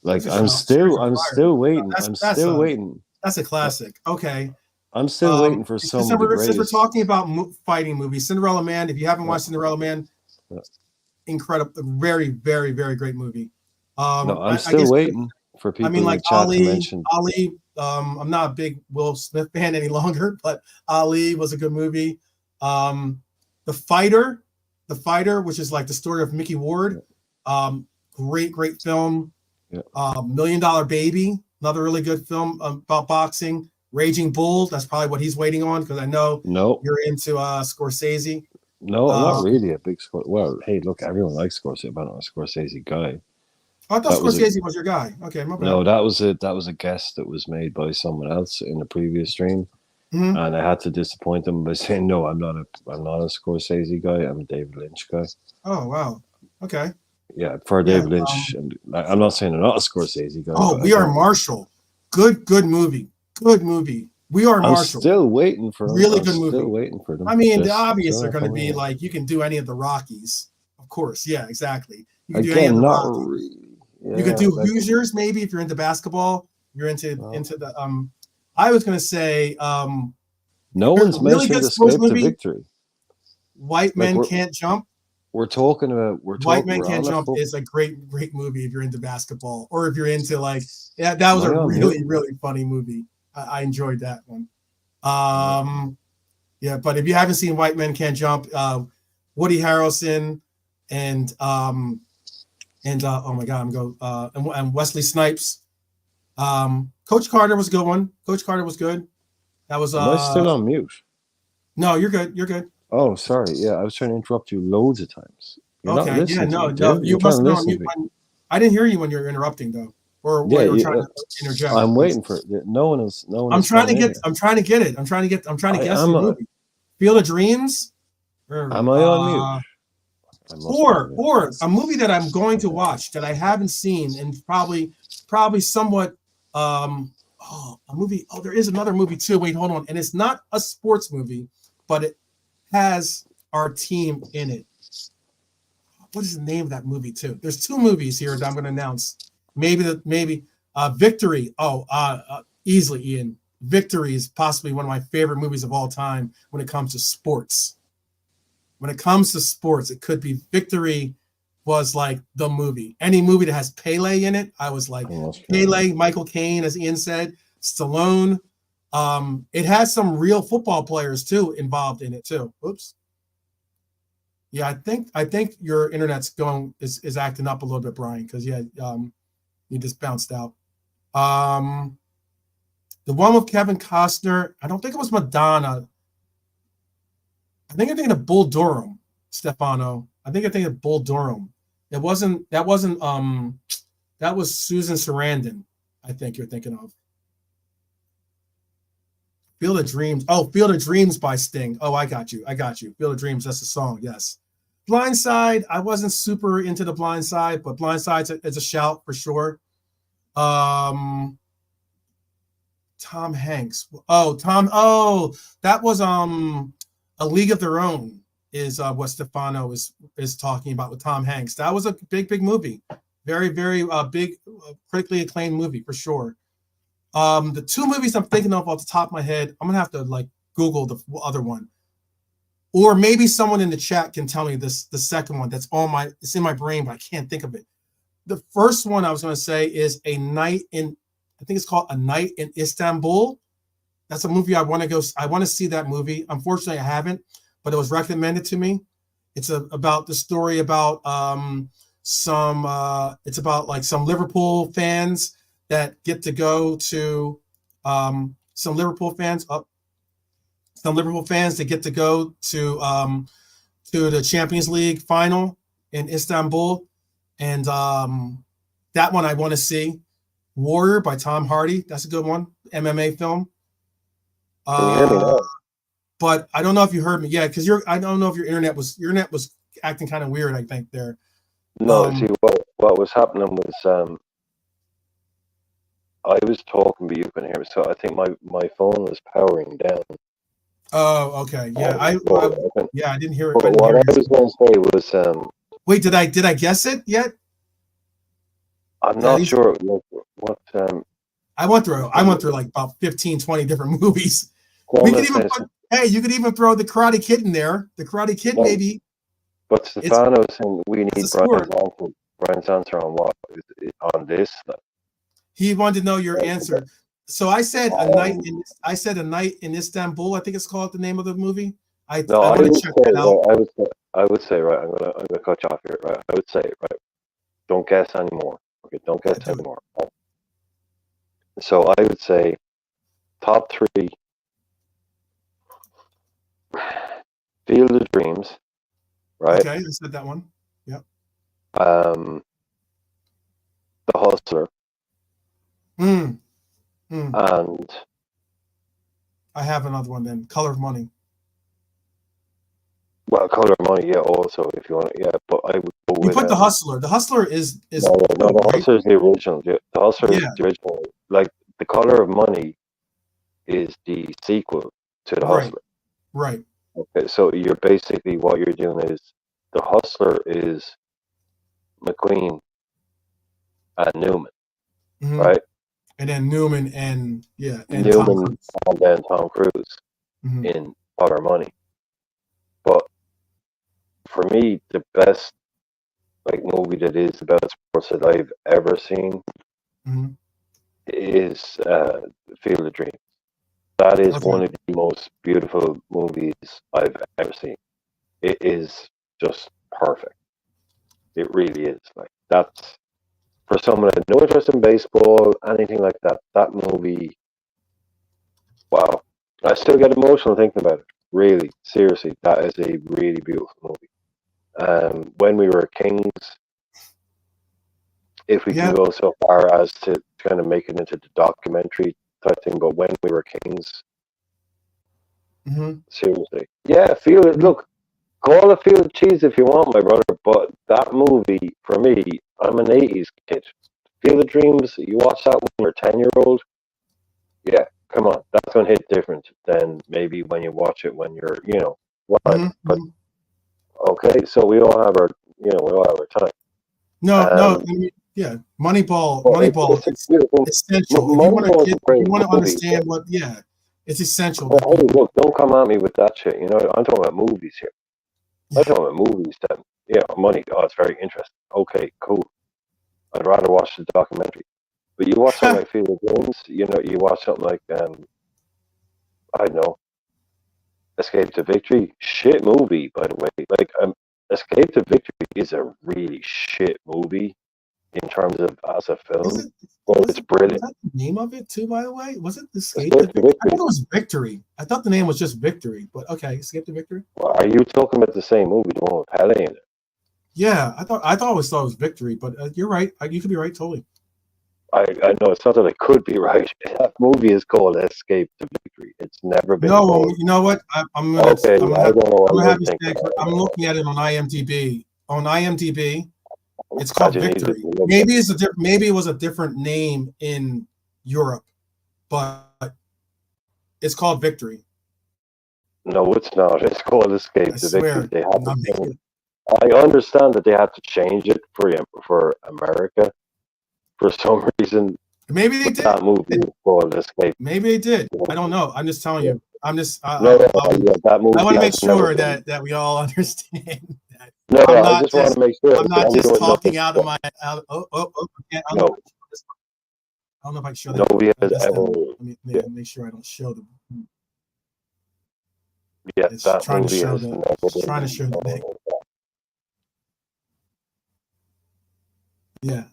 I'm still waiting. I'm still waiting. That's a classic. Okay. I'm still waiting for some of the greatest. Since we're talking about fighting movies, Cinderella Man. If you haven't watched Cinderella Man, incredible, very, very, very great movie. I'm still waiting for people in the chat to mention. Ali. I'm not a big Will Smith fan any longer, but Ali was a good movie. The Fighter The Fighter, which is like the story of Mickey Ward. Great film. Yeah. $1 Million Baby, another really good film about boxing. Raging Bull, that's probably what he's waiting on because I know you're into Scorsese. No, I'm not really a big Scorsese. Well, hey, look, everyone likes Scorsese, but I'm not a Scorsese guy. I thought Scorsese was your guy. Okay, my bad. No, that was a guess that was made by someone else in the previous stream, and I had to disappoint them by saying no. I'm not a Scorsese guy. I'm a David Lynch guy. Oh wow. Okay. Yeah, for David Lynch, and I'm not saying I'm not a Scorsese guy. Oh, We Are Marshall. Good movie. Good movie. We Are Marshall. I'm still waiting for them. Really good movie. Still waiting for them. I mean, the obvious are going to be like you can do any of the Rockies, of course. Yeah, exactly. You can do any of the Rockies. Really. Yeah, you could do Hoosiers maybe if you're into basketball. You're into the I was going to say no one's mentioned Escape to Victory. White Men Can't Jump. We're talking about White Men Can't Jump is a great movie if you're into basketball or if you're into like that was a really funny movie. I enjoyed that one. Yeah, but if you haven't seen White Men Can't Jump, Woody Harrelson and oh my God, and Wesley Snipes. Coach Carter was a good one. Coach Carter was good. That was Am I still on mute? No, you're good. You're good. Oh, sorry. Yeah, I was trying to interrupt you loads of times. You're not listening no. Me, You must know. I didn't hear you when you were interrupting though, or when you were trying to interject. I'm waiting for it. No one is. I'm trying to get it. I'm trying to guess the movie. Field of Dreams. Am I on mute? Or a movie that I'm going to watch that I haven't seen and probably somewhat a movie. Oh, there is another movie too. Wait, hold on. And it's not a sports movie, but it has our team in it. What is the name of that movie too? There's two movies here that I'm going to announce. Maybe Victory. Easily, Ian. Victory is possibly one of my favorite movies of all time when it comes to sports. When it comes to sports, it could be Victory was like the movie. Any movie that has Pele in it, I was like Pele, Michael Caine, as Ian said, Stallone. It has some real football players too involved in it too. Oops. Yeah, I think your internet's is acting up a little bit, Brian, because you just bounced out. The one with Kevin Costner, I don't think it was Madonna. I think I'm thinking of Bull Durham, Stefano. I think of Bull Durham. That was Susan Sarandon, I think you're thinking of. Field of Dreams. Oh, Field of Dreams by Sting. Oh, I got you. Field of Dreams, that's a song, yes. Blind Side, I wasn't super into the Blind Side, but Blind Side is a shout for sure. Tom Hanks. That was A League of Their Own is what Stefano is talking about with Tom Hanks. That was a big movie. Very, very big, critically acclaimed movie for sure. The two movies I'm thinking of off the top of my head, I'm gonna have to like Google the other one, or maybe someone in the chat can tell me the second one it's in my brain, but I can't think of it. The first one I was gonna say is I think it's called A Night in Istanbul. That's a movie I want to go. I want to see that movie. Unfortunately, I haven't, but it was recommended to me. It's about the story about it's about like some Liverpool fans that get to go to some Liverpool fans that get to go to the Champions League final in Istanbul, and that one I want to see. Warrior by Tom Hardy, that's a good one, MMA film. But I don't know if you heard me. Yeah, because I don't know if your internet was acting kind of weird, I think there. No, see what was happening was I was talking, but you couldn't hear me. So I think my phone was powering down. Oh, okay. Yeah, I didn't hear it. What I was going to say was wait, did I guess it yet? I'm not sure what I went through like about 15, 20 different movies. You could even throw the Karate Kid in there. The Karate Kid, maybe. But Stefano was saying we need Brian's answer on what on this. He wanted to know your answer. So I said A Night in Istanbul. I think it's called the name of the movie. I I would say, right, I'm gonna cut you off here, right? I would say, right, don't guess anymore. Okay, don't guess do it. anymore. So I would say top three: Field of Dreams, right? Okay, I said that one. Yep. The Hustler, Mm, mm. and I have another one then. Color of Money. well, Color of Money. Yeah, also if you want, yeah. But I would go You with put The Hustler. The Hustler is no, cool, the right? Hustler is the original. The Hustler is Yeah, the original. Like the Color of Money is the sequel to the right, Hustler. right. Okay, so you're basically what you're doing is the Hustler is McQueen and Newman, Hmm. right? And then Newman and and Tom Newman Cruise. and then Tom Cruise Hmm. in Color of Money. But for me, the best like movie that is about sports that I've ever seen Hmm. is Field of Dreams. That is Okay. one of the most beautiful movies I've ever seen. It is just perfect. It really is. Like that's for someone that had no interest in baseball, anything like that. That movie, wow! I still get emotional thinking about it. Really, seriously, that is a really beautiful movie. When we were kings, if we can Yeah. go so far as to kind of make it into the documentary type thing, but when we were kings, Hmm. seriously, yeah, feel it. Look, call it Field of Cheese if you want, my brother. But that movie, for me, I'm an '80s kid. Field of Dreams, you watch that when you're 10-year-old, yeah, come on, that's gonna hit different than maybe when you watch it when you're, whatever. But Hmm. okay, so we all have our, we all have our time. No. I mean, yeah. Moneyball. Well, Moneyball. it's a It's beautiful. essential. If you want to Moneyball is get, a if great you want to movie. understand what, yeah, it's essential Well, that hey, people. look, don't come at me with that shit. I'm talking about movies here. I'm Yeah. talking about movies that, money. Oh, it's very interesting. Okay, cool. I'd rather watch the documentary. But you watch something like Field of Dreams, you watch something like, I don't know, Escape to Victory. Shit movie, by the way. Like, Escape to Victory is a really shit movie in terms of as a Is film, it? but Was it's it? Was brilliant. that the name of it too? By the way, was it Escape to Escape to Victory? I thought Victory. it was Victory. I thought the name was just Victory. But okay, Escape to Victory. Well, are you talking about the same movie, the one with Pele in it? Yeah, I always thought it was Victory, but you're right. You could be right totally. I know it's not that I could be right. That movie is called Escape to Victory. It's never been No, called. you know what? Okay, I don't know I'm what gonna you're have you thinking. say. I'm looking at it on IMDb. On IMDb, it's called Imagine you Victory. didn't look at Maybe maybe it was a different name in Europe, but it's called Victory. No, it's not. It's called I Escape to Victory. swear. They I'm had to not change. making it. I understand that they had to change it for America for some reason, Maybe they but that did. movie is called Escape. Maybe they did. To I don't Victory. know. I'm just telling Yeah. you. I'm just. No, yeah, that I movie want to has make never sure been. that we all understand that No, I'm I not just want just to make sure. I'm That not just everyone talking knows. out of my. I don't know. No, I don't know if I can show that. nobody has This ever. them. Yeah, Make sure I don't show them. yeah, It's that trying to movie show has the. never It's trying to been. show the thing. Yeah.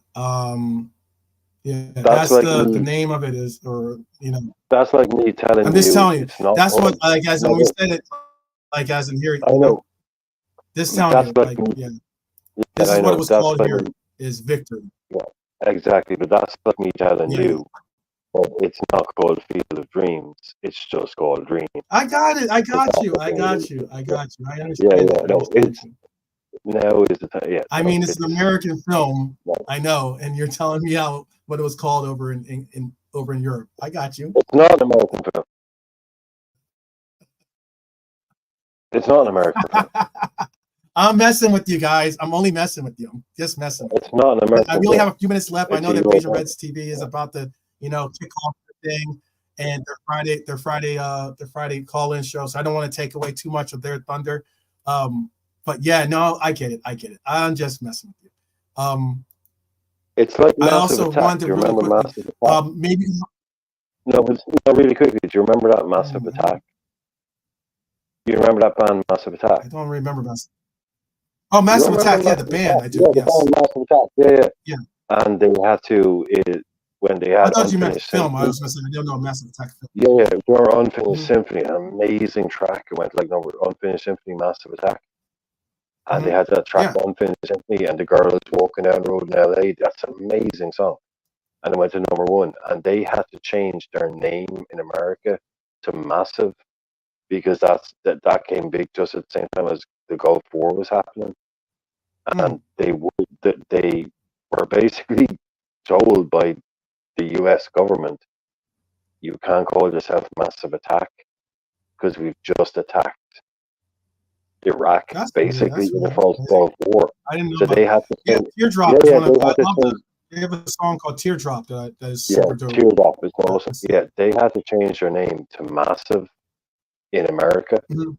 Yeah. That's That's like the me. name of it is, or That's like me I'm telling just you telling you. it's not That's what called. like as No, when we no, said it, like as in here, I know. this telling That's you, like like, me. yeah, Yeah, this I is what it know. was That's called like here is Victory. yeah, exactly. But that's like me telling Yeah. you. But it's not called Field of Dreams. It's just called Dream. I got it. I got That's you. what I it got is. you. I got you. I Yeah, understand it. yeah. I No, understand it's you. now is the time. Yeah, I no, mean, it's an it's American film. no, I know, and you're telling me how what it was called over over in Europe. I got you. it's not an American film. It's not an American film. I'm messing with you guys. I'm only messing with you. I'm just messing with It's you. not an American We only have film. a few minutes left. I It's know a that Major European. Reds TV is about to, kick off the thing and their Friday call-in show. So I don't want to take away too much of their thunder. But yeah, no, I get it. I get it. I'm just messing with you. It's like I Massive also Attack. wanted Do to you really remember quickly, Massive Attack? maybe. No, but no, really quickly. Do you remember that Massive I Attack? Do you remember that band, Massive Attack? don't remember that. Oh, You Massive remember Attack. Yeah, the Massive band. Attack? I do. Yeah, the Yes. band Massive Attack. Yeah, Yeah. yeah. And they had to when they I had thought you meant the Unfinished film. I Symphony. was going to say I don't know Massive Attack film. Yeah, yeah, they were Unfinished Mhm. Symphony, an amazing track. It went like number Unfinished Symphony, Massive Attack. And they Mhm. had that track Yeah. Unfinished Symphony, and the girl is walking down the road in LA. That's an amazing song. And it went to number one. And they had to change their name in America to Massive because that came big just at the same time as the Gulf War was happening. And Mm. they were basically told by the US government, you can't call yourself Massive Attack because we've just attacked Iraq, That's weird. basically That's in the weird. first Gulf War. I didn't know So about. they had to Yeah, change. Yeah, Teardrop is yeah, one of. they I had to love change. that. They have a song called Teardrop that is Yeah, super dope. Teardrop is Yeah, awesome. Yeah, they had to change their name to Massive in America Mhm.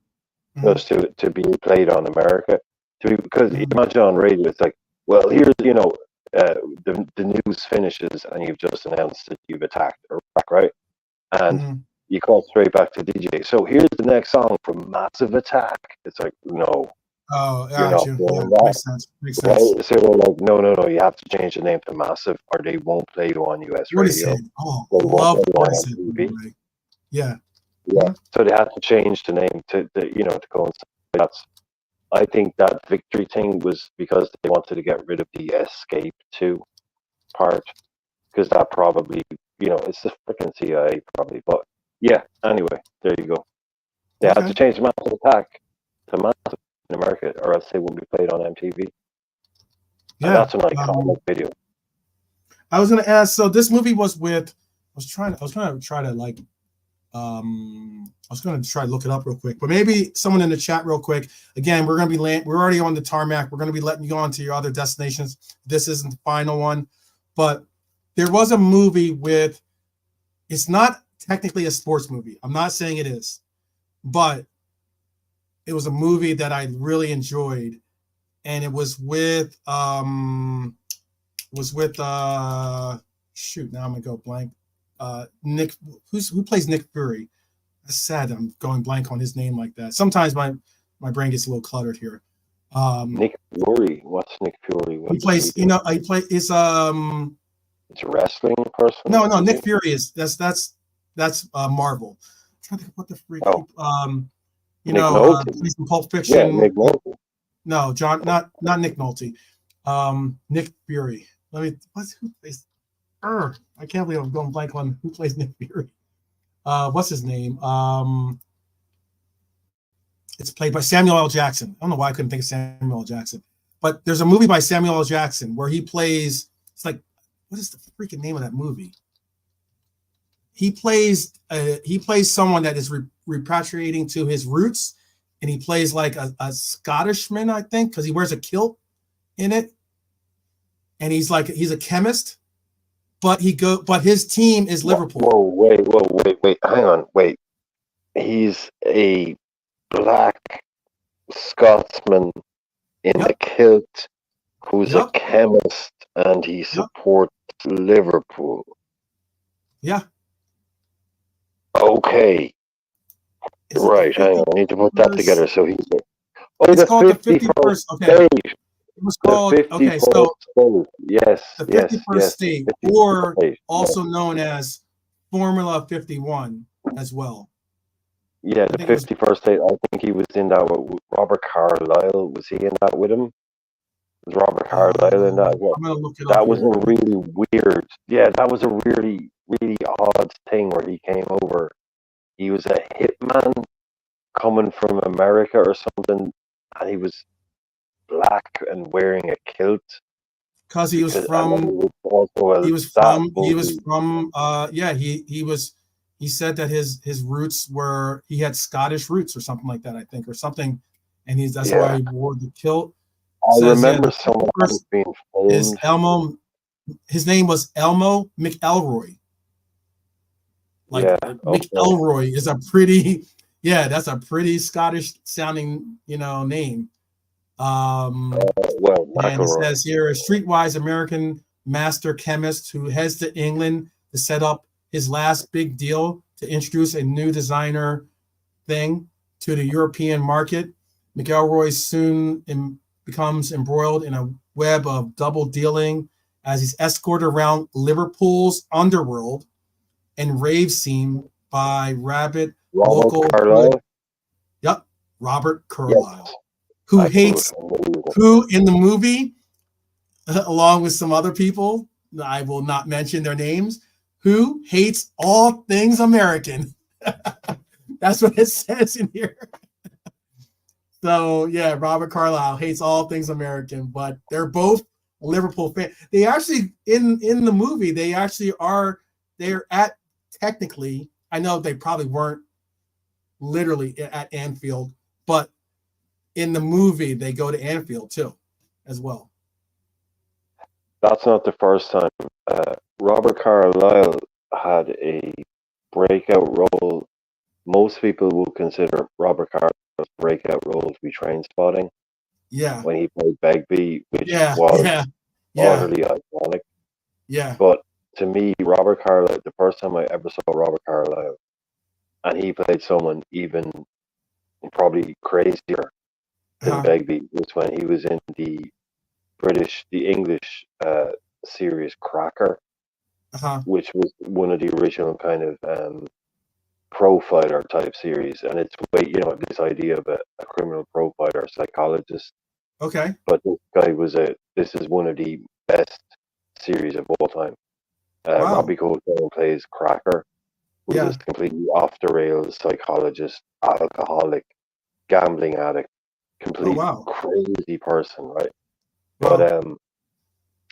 Mhm. just to be played on America. Because Mhm. imagine on radio, it's like, well, here's the news finishes and you've just announced that you've attacked Iraq, right? And Mhm. you call straight back to DJ. So here's the next song from Massive Attack. It's like, no, Oh, you're got not you. Yeah, doing that. makes sense. Makes sense. Right? So they're like, no, you have to change the name to Massive, or they won't play you on US radio. Portishead. Oh, They I won't love play you on Portishead, by the MTV. way. Yeah. Yeah. Mhm. So they had to change the name to coincide. That's I think that victory thing was because they wanted to get rid of the Escape 2 part, because that probably, it's the freaking CIA probably. But yeah, anyway, there you go. They had to Okay. change Massive Attack to Massive in America, or else they wouldn't be played on MTV. And Yeah. that's an iconic video. I was gonna ask. So this movie was with. I was going to try to look it up real quick, but maybe someone in the chat real quick. Again, we're going to be we're already on the tarmac. We're going to be letting you go on to your other destinations. This isn't the final one, but there was a movie with. It's not technically a sports movie. I'm not saying it is, but it was a movie that I really enjoyed, and it was with shoot, now I'm gonna go blank. Nick, who plays Nick Fury? That's sad. I'm going blank on his name like that. Sometimes my brain gets a little cluttered here. Nick Fury. What's Nick Fury? What He does he plays. do? He plays. It's It's a wrestling person. no. Nick Fury is that's Marvel. I'm trying to think what the freak. Oh, Nick He's Nolte. in Pulp Yeah, Fiction. Nick Nolte. No, John, not Nick Nolte. Nick Fury. Who plays? I can't believe I'm going blank on who plays Nick Fury. What's his name? It's played by Samuel L. Jackson. I don't know why I couldn't think of Samuel L. Jackson, but there's a movie by Samuel L. Jackson where he plays. It's like, what is the freaking name of that movie? He plays someone that is repatriating to his roots, and he plays like a Scottishman, I think, because he wears a kilt in it, and he's a chemist, but his team is Liverpool. Whoa, wait, hang on, wait. He's a black Scotsman in a kilt who's a chemist, and he supports Liverpool. Yeah. Okay. Right, hang on. I need to put that together. So he's it's called the 51st okay. state. It was called the 51st state. Yes, the 51st state, 51st or state. also known as Formula 51 as well. Yeah, the 51st state. I think he was in that with Robert Carlyle. Was he in that with him? Was Robert Carlyle in that? I'm gonna look it that up. Was a really weird. Yeah, that was a really, really odd thing where he came over. He was a hitman coming from America or something, and he was black and wearing a kilt. Because he was from. He said that his roots were, he had Scottish roots or something like that, I think, or something, and that's why he wore the kilt. I remember someone being filmed. His name was Elmo McElroy. McElroy is a pretty, that's a pretty Scottish sounding, name. And it says here, a streetwise American master chemist who heads to England to set up his last big deal to introduce a new designer thing to the European market. McElroy soon becomes embroiled in a web of double dealing as he's escorted around Liverpool's underworld and rave scene by rabid Robert local Carlyle. hood. Yep, Robert Carlyle, Yes. who I hates, who in the movie, along with some other people, I will not mention their names, who hates all things American. That's what it says in here. So yeah, Robert Carlyle hates all things American, but they're both Liverpool fans. They actually in the movie they actually are they're at technically. I know they probably weren't literally at Anfield, but in the movie they go to Anfield too, as well. That's not the first time. Robert Carlyle had a breakout role. Most people will consider Robert Carlyle's breakout role to be Train Spotting Yeah, when he played Begbie, which yeah, was yeah, utterly iconic. yeah. But to me, Robert Carlyle, the first time I ever saw Robert Carlyle, and he played someone even probably crazier than Uh-huh. Begbie, was when he was in the English series Cracker, Uh-huh. which was one of the original kind of profiler type series, and it's this idea of a criminal profiler, psychologist. Okay. But this is one of the best series of all time. Wow. Robbie Coltrane plays Cracker, who's Yeah. this completely off the rails psychologist, alcoholic, gambling addict, complete wow. crazy person, right? Wow. But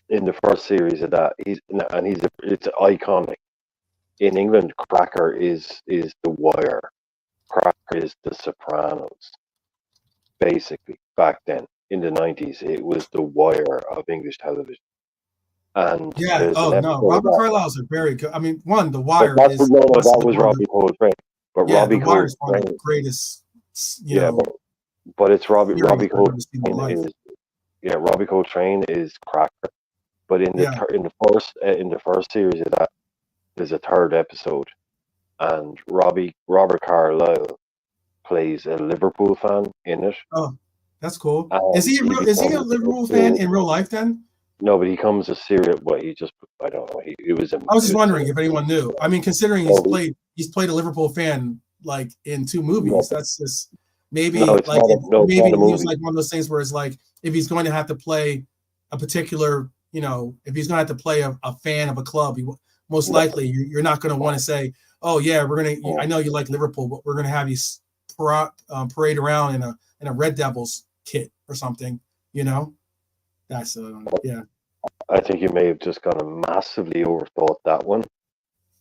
in the first series of that, it's iconic. In England, Cracker is The Wire. Cracker is The Sopranos. Basically, back then in the 90s, it was The Wire of English television. And Yeah. there's Oh an no, episode Robert of Carlyle's a very good. I mean, one, The that. Wire But is that was one of Robbie Coltrane. But yeah, Robbie The Wire is one of Coltrane, the greatest. yeah, but it's Robbie series I've ever seen in my Coltrane life. is Robbie Coltrane is Cracker. But in Yeah. the first series of that, there's a third episode, and Robert Carlyle plays a Liverpool fan in it. Oh, that's cool. And Is he a Liverpool fan in real life then? No, but he comes a serious. What he just? I don't know. It was. I was just wondering if anyone knew. I mean, considering No, he's played a Liverpool fan like in 2 movies. No. That's just maybe No, it's like not a- no, it's maybe not a he was movie. like one of those things where it's like if he's going to have to play a particular, if he's going to have to play a fan of a club, most likely you're not going to want to say, oh yeah, we're gonna. I know you like Liverpool, but we're going to have you parade around in a Red Devils kit or something. That's yeah. I think you may have just kind of massively overthought that one.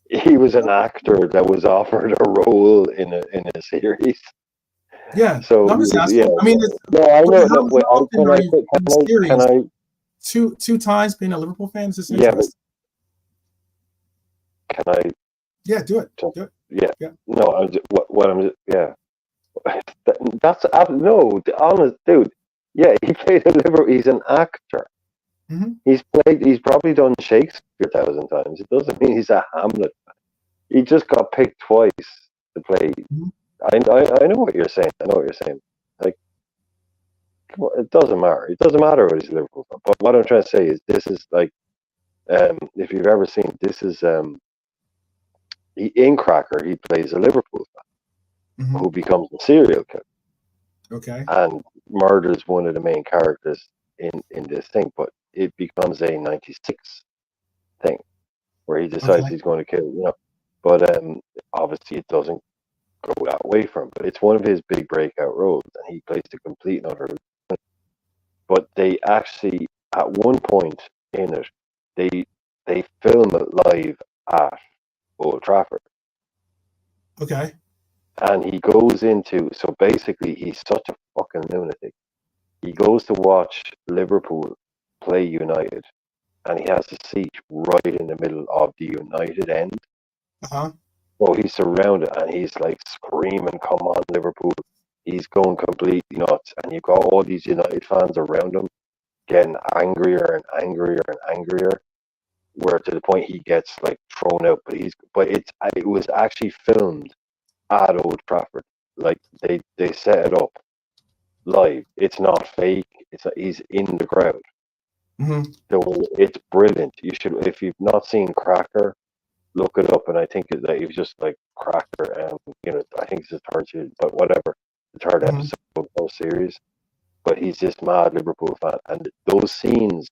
He was an actor that was offered a role in a series. Yeah. So I'm just asking. yeah. I mean, No, I know. how often are you in the series? Can I? Two times being a Liverpool fan is just Yeah, interesting. Can I? Yeah, do it. Do it. Yeah. Yeah. No, I'm just, what I'm. Yeah. That's no, the honest dude. Yeah, he played a Liverpool. He's an actor. Mm-hmm. He's probably done Shakespeare 1,000 times. It doesn't mean he's a Hamlet. He just got picked twice to play. Mm-hmm. I know what you're saying. I know what you're saying. Like, it doesn't matter. It doesn't matter what he's Liverpool fan. But what I'm trying to say is, this is like, if you've ever seen, this is in Cracker, he plays a Liverpool fan who becomes a serial killer. Okay. And murders one of the main characters in this thing, but it becomes a 96 thing where he decides he's going to kill, But obviously it doesn't go that way for him. But it's one of his big breakout roles, and he plays the complete and utter. But they actually, at one point in it, they film it live at Old Trafford. Okay. And he goes into, so basically he's such a fucking lunatic. He goes to watch Liverpool play United, and he has a seat right in the middle of the United end. Uh-huh. So he's surrounded, and he's like screaming, "Come on, Liverpool!" He's going completely nuts, and you've got all these United fans around him, getting angrier and angrier and angrier, where to the point he gets like thrown out. But it was actually filmed at Old Trafford. Like they set it up live. It's not fake. He's in the crowd. Hmm. So it's brilliant. You should, if you've not seen Cracker, look it up. And I think that he was just like Cracker, I think it's the third series, but whatever, the third Hmm. episode of the series. But he's this mad Liverpool fan, and those scenes,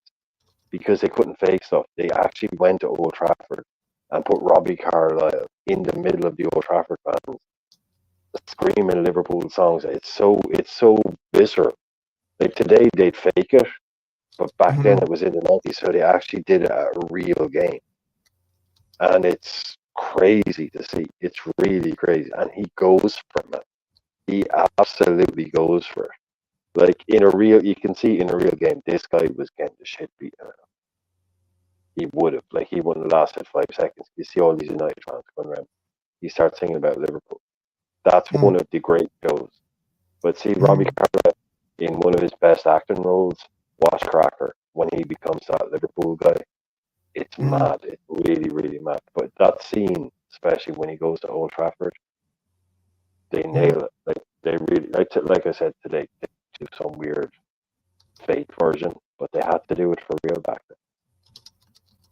because they couldn't fake stuff, they actually went to Old Trafford and put Robbie Carlyle in the middle of the Old Trafford fans screaming Liverpool songs. It's so visceral. Like today they'd fake it, but back then Hmm. it was in the 90s, so they actually did it at a real game. And it's crazy to see. It's really crazy. And he goes for it. He absolutely goes for it. Like you can see in a real game, this guy was getting the shit beaten out of him. He would have, he wouldn't have lasted 5 seconds. You see all these United fans going around. He starts singing about Liverpool. That's one of the great shows. But see, Robbie Hmm. Carter in one of his best acting roles, watch Cracker, when he becomes that Liverpool guy. It's Hmm. mad. It's really, really mad. But that scene, especially when he goes to Old Trafford, they nail it. Like they really, like I said today, they do some weird fake version, but they had to do it for real back then.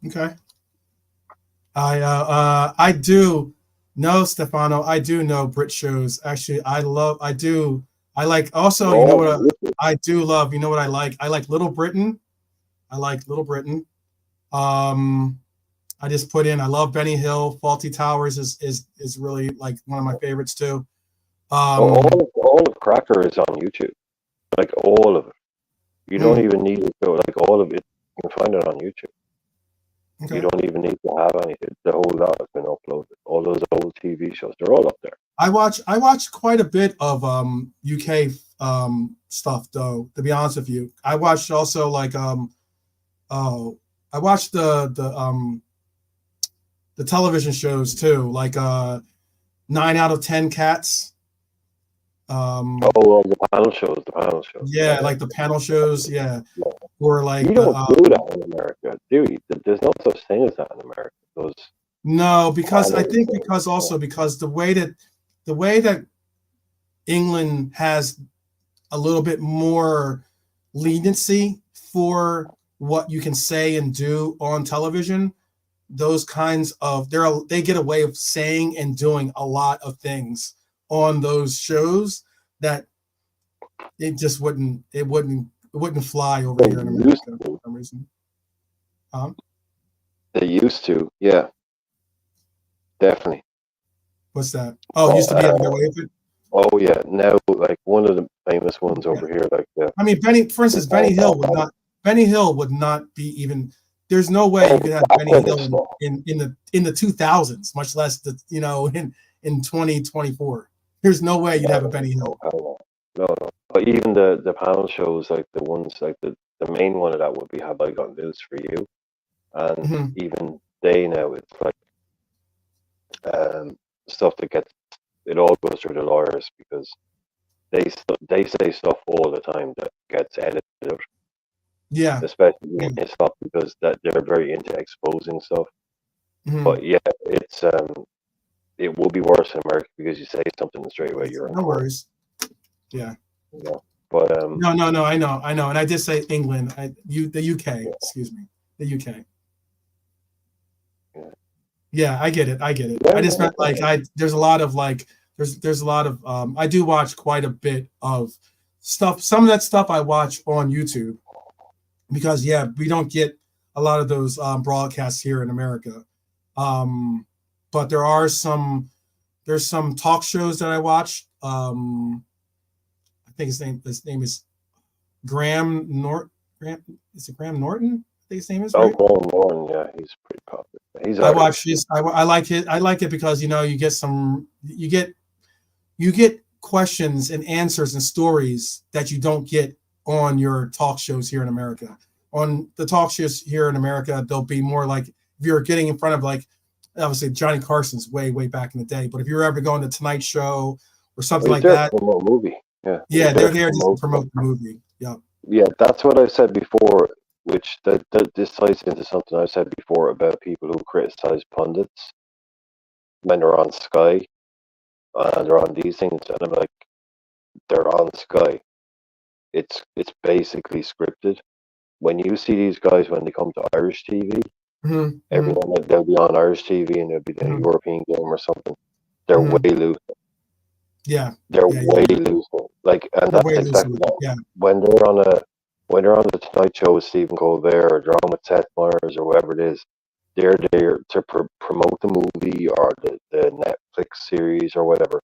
Okay. I do know, Stefano. I do know Brit shows. Actually, I like also, you know what I do love, you know what I like? I like Little Britain. I like Little Britain. Um I just put in, I love Benny Hill. Faulty Towers is really like one of my favorites too. Um All of Cracker is on YouTube. Like all of it. You don't even need to go. Like all of it, you can find it on YouTube. okay. You don't even need to have anything. The whole lot has been uploaded. All those old TV shows, they're all up there. I watch quite a bit of UK stuff though, to be honest with you. I watched also like oh I watched the television shows too, like 9 out of 10 Cats. Well, the panel shows, Yeah, like the panel shows, yeah. Yeah. Or like You don't do that in America, do you? There's no such thing as that in America. Those no, because I think shows. because the way that England has a little bit more leniency for what you can say and do on television. Those kinds of they get a way of saying and doing a lot of things on those shows that it just wouldn't fly over here in America for some reason. They used to, yeah, definitely. What's that? Oh, it used to be able to get away with it. Oh yeah, now like one of the famous ones over here, like I mean, for instance, Benny Hill would not be even. There's no way you could have Benny Hill in the 2000s, much less in 2024. There's no way you'd have a Benny Hill. No. But even the panel shows, like the ones like the main one of that would be Have I Got News for You, and even they now it's like stuff that gets it all goes through the lawyers because they say stuff all the time that gets edited out. Yeah, especially in stuff because that they're very into exposing stuff. But yeah, it's it will be worse in America because you say something straight away you're in no court. worries. Yeah. But no, I know, and I did say England. The UK, excuse me, the UK. Yeah, I get it. Yeah, I just meant like there's a lot of like there's a lot of I do watch quite a bit of stuff. Some of that stuff I watch on YouTube because we don't get a lot of those broadcasts here in America. But there's some talk shows that I watch. I think his name is Graham Norton. Is it Graham Norton? I think his name is. Right? Graham Norton, yeah, he's pretty popular. I watch this. I like it. I like it because you get questions and answers and stories that you don't get on your talk shows here in America. On the talk shows here in America, they'll be more like if you're getting in front of like obviously Johnny Carson's way back in the day, but if you're ever going to Tonight Show or something like that, promote movie. Yeah, they're there just to promote the movie. Yeah. Yeah, that's what I said before, which this ties into something I said before about people who criticize pundits when they're on Sky and they're on these things, and I'm like, they're on Sky. it's basically scripted. When you see these guys when they come to Irish TV, every night they'll be on Irish TV and they'll be in a European game or something. They're way loose. Yeah, they're way loose. Like, and they're that's way exactly looser. that. Yeah, When they're on the Tonight Show with Stephen Colbert or they're on with Seth Meyers or whoever it is, they're there to promote the movie or the Netflix series or whatever.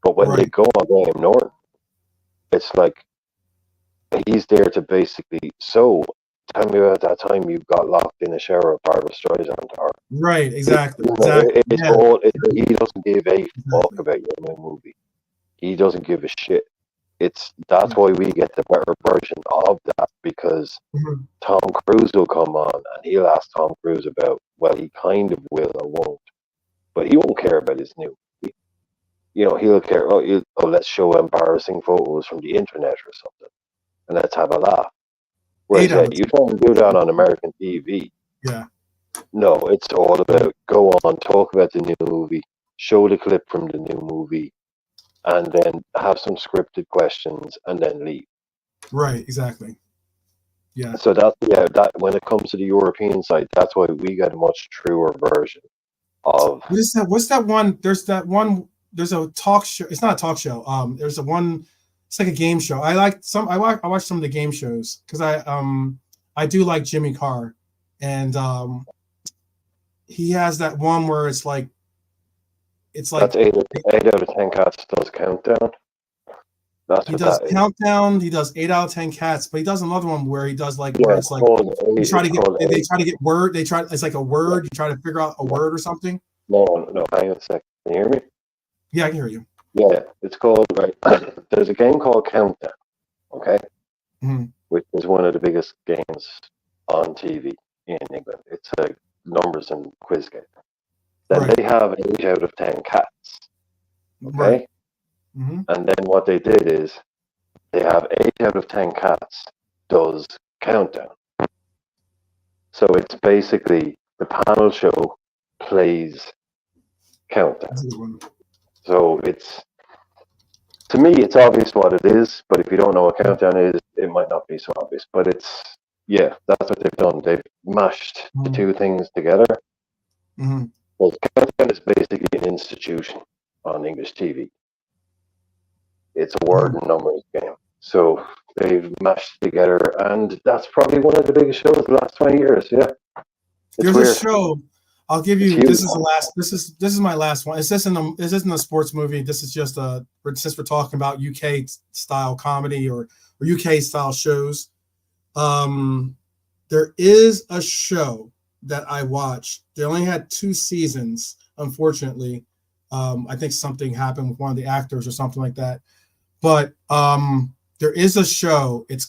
But when they go on Graham Norton, it's like he's there to basically, so tell me about that time you got locked in a shower of Barbara Streisand. Or right, exactly. He doesn't give a fuck about your new movie. He doesn't give a shit. That's why we get the better version of that, because Tom Cruise will come on and he'll ask Tom Cruise about, well, he kind of will or won't, but he won't care about his new movie. You know, he'll care, let's show embarrassing photos from the internet or something, and let's have a laugh. Whereas you don't do that on American TV. Yeah. No, it's all about go on, talk about the new movie, show the clip from the new movie, and then have some scripted questions and then leave. Right, exactly. Yeah. So that when it comes to the European side, that's why we get a much truer version of. What is that? What's that one? There's a talk show. It's not a talk show. There's a one. It's like a game show. I watch some of the game shows because I do like Jimmy Carr, and he has that one where it's like That's 8 out of 10 cats does countdown. He does countdown. He does 8 out of 10 cats, but he does another one where he does where it's like they try to get word. It's like a word. You try to figure out a word or something. No, hang on a second. Can you hear me? Yeah, I can hear you. Yeah, it's called there's a game called Countdown, okay, which is one of the biggest games on TV in England. It's a numbers and quiz game. Then they have 8 out of 10 cats, okay. And then what they did is they have 8 out of 10 cats does countdown. So it's basically the panel show plays countdown. So to me, it's obvious what it is, but if you don't know what countdown is, it might not be so obvious. But that's what they've done. They've mashed the two things together. Well, countdown is basically an institution on English TV. It's a word and numbers game. So they've mashed together, and that's probably one of the biggest shows of the last 20 years. Yeah. There's a show. I'll give you. This is the last. This is my last one. This isn't a sports movie. This is just since we're talking about UK style comedy or UK style shows. There is a show that I watched. They only had 2 seasons, unfortunately. I think something happened with one of the actors or something like that. But there is a show. It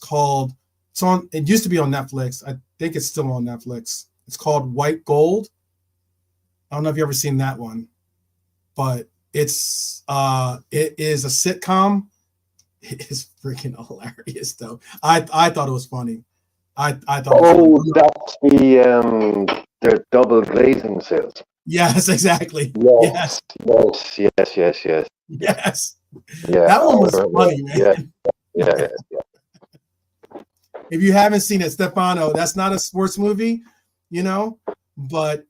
used to be on Netflix. I think it's still on Netflix. It's called White Gold. I don't know if you've ever seen that one, but it is a sitcom. It is freaking hilarious, though. I thought it was funny. I thought. Oh, that's the double glazing sales. Yes, exactly. Yes. Yeah, that one was funny, man. Yeah. If you haven't seen it, Stefano, that's not a sports movie, but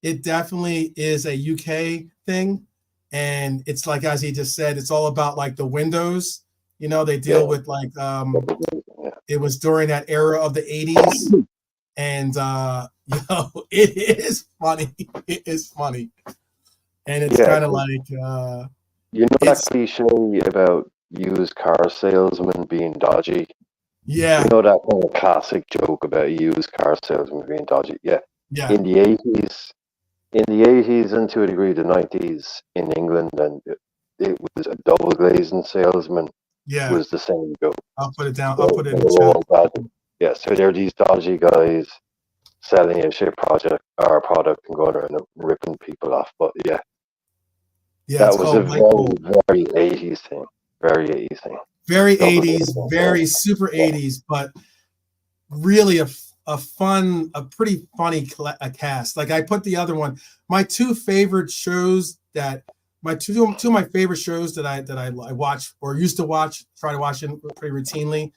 it definitely is a UK thing, and it's like, as he just said, it's all about like the windows. They deal with like it was during that era of the 80s, and it is funny. It is funny, and it's kind of like that cliche about used car salesmen being dodgy. Yeah, that kind of classic joke about used car salesmen being dodgy. Yeah. In the 80s and to a degree the 90s in England, and it was a double glazing salesman. Yeah, was the same joke. I'll put it down. I'll put it in the chat. Yeah, so they're these dodgy guys selling a shit product and going around and ripping people off. But yeah, that was a very 80s thing. Very 80s thing. Very 80s, very super 80s, but really a pretty funny cast. Like I put the other one, my 2 favorite shows that two of my favorite shows that I watch or used to watch, try to watch pretty routinely,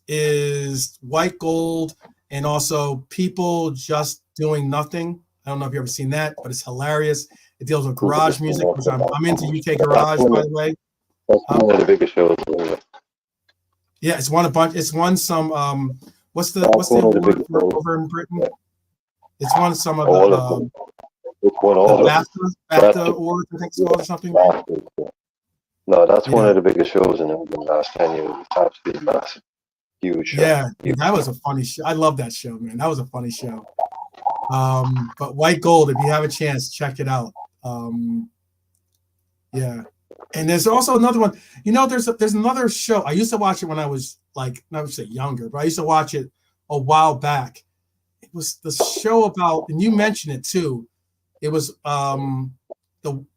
is White Gold and also People Just Doing Nothing. I don't know if you've ever seen that, but it's hilarious. It deals with garage music, which I'm into UK garage, by the way. That's one of the biggest shows. Yeah, it's won a bunch. It's won some. What's the award over in Britain? It's won some of the BAFTA awards, I think it's called, or something. No, that's one of the biggest shows in the last 10 years. It's absolutely massive. Huge show. Yeah, that was a funny show. I love that show, man. That was a funny show. But White Gold, if you have a chance, check it out. Yeah. And there's also another one. You know, there's another show. I used to watch it when I was like, not to say younger, but I used to watch it a while back. It was the show about, and you mentioned it too. It was it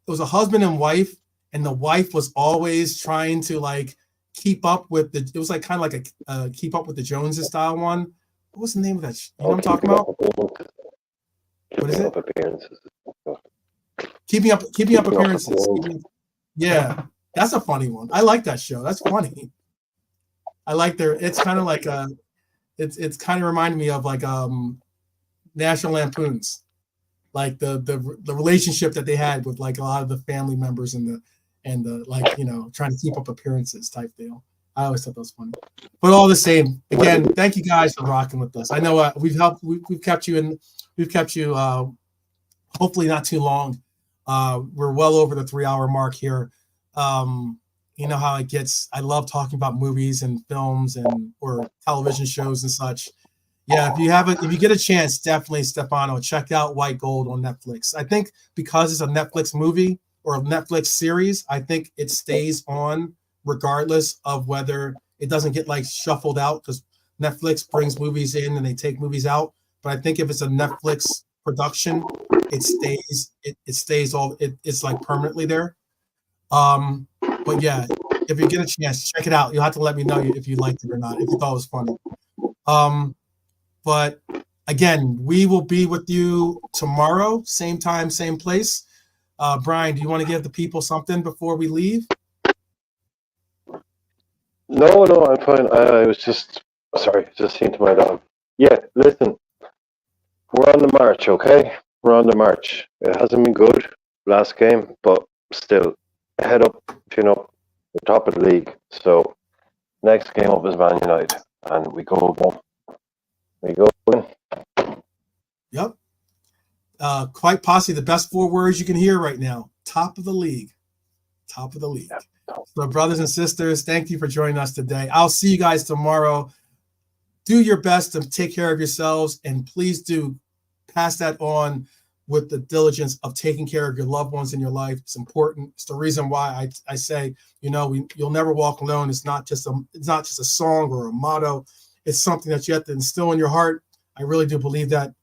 was a husband and wife, and the wife was always trying to like keep up with the. It was like kind of like a keep up with the Joneses style one. What was the name of that? You know what I'm talking about? What is it? Keeping up appearances. Yeah, that's a funny one. I like that show. That's funny. I like it's kind of like it's kind of reminded me of like National Lampoons, like the relationship that they had with like a lot of the family members and the like, you know, trying to keep up appearances type deal. I always thought that was funny. But all the same, again, thank you guys for rocking with us. I know we've kept you hopefully not too long. We're well over the 3-hour mark here. You know how it gets. I love talking about movies and films or television shows and such. Yeah, if you get a chance, definitely, Stefano, check out White Gold on Netflix. I think because it's a Netflix movie or a Netflix series, I think it stays on regardless of whether it doesn't get like shuffled out, because Netflix brings movies in and they take movies out. But I think if it's a Netflix production, it stays. It's like permanently there. But yeah, if you get a chance, check it out. You'll have to let me know if you liked it or not, if you thought it was funny. But again, we will be with you tomorrow, same time, same place. Brian, do you want to give the people something before we leave? No, I'm fine. I was just seeing to my dog. Yeah, listen, we're on the march, okay? We're on the march. It hasn't been good last game, but still, head up, chin up, the top of the league. So next game up is Man United, and we go again. We go again. Yep. Quite possibly the best 4 words you can hear right now. Top of the league. Top of the league. So brothers and sisters, thank you for joining us today. I'll see you guys tomorrow. Do your best to take care of yourselves, and please do pass that on with the diligence of taking care of your loved ones in your life. It's important. It's the reason why I say, you know, you'll never walk alone. It's not just a song or a motto. It's something that you have to instill in your heart. I really do believe that.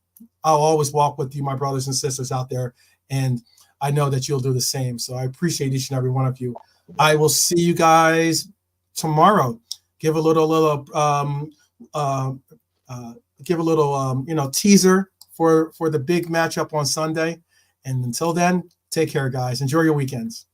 I'll always walk with you, my brothers and sisters out there, and I know that you'll do the same. So I appreciate each and every one of you. I will see you guys tomorrow. Give a little teaser for the big matchup on Sunday. And until then, take care, guys. Enjoy your weekends.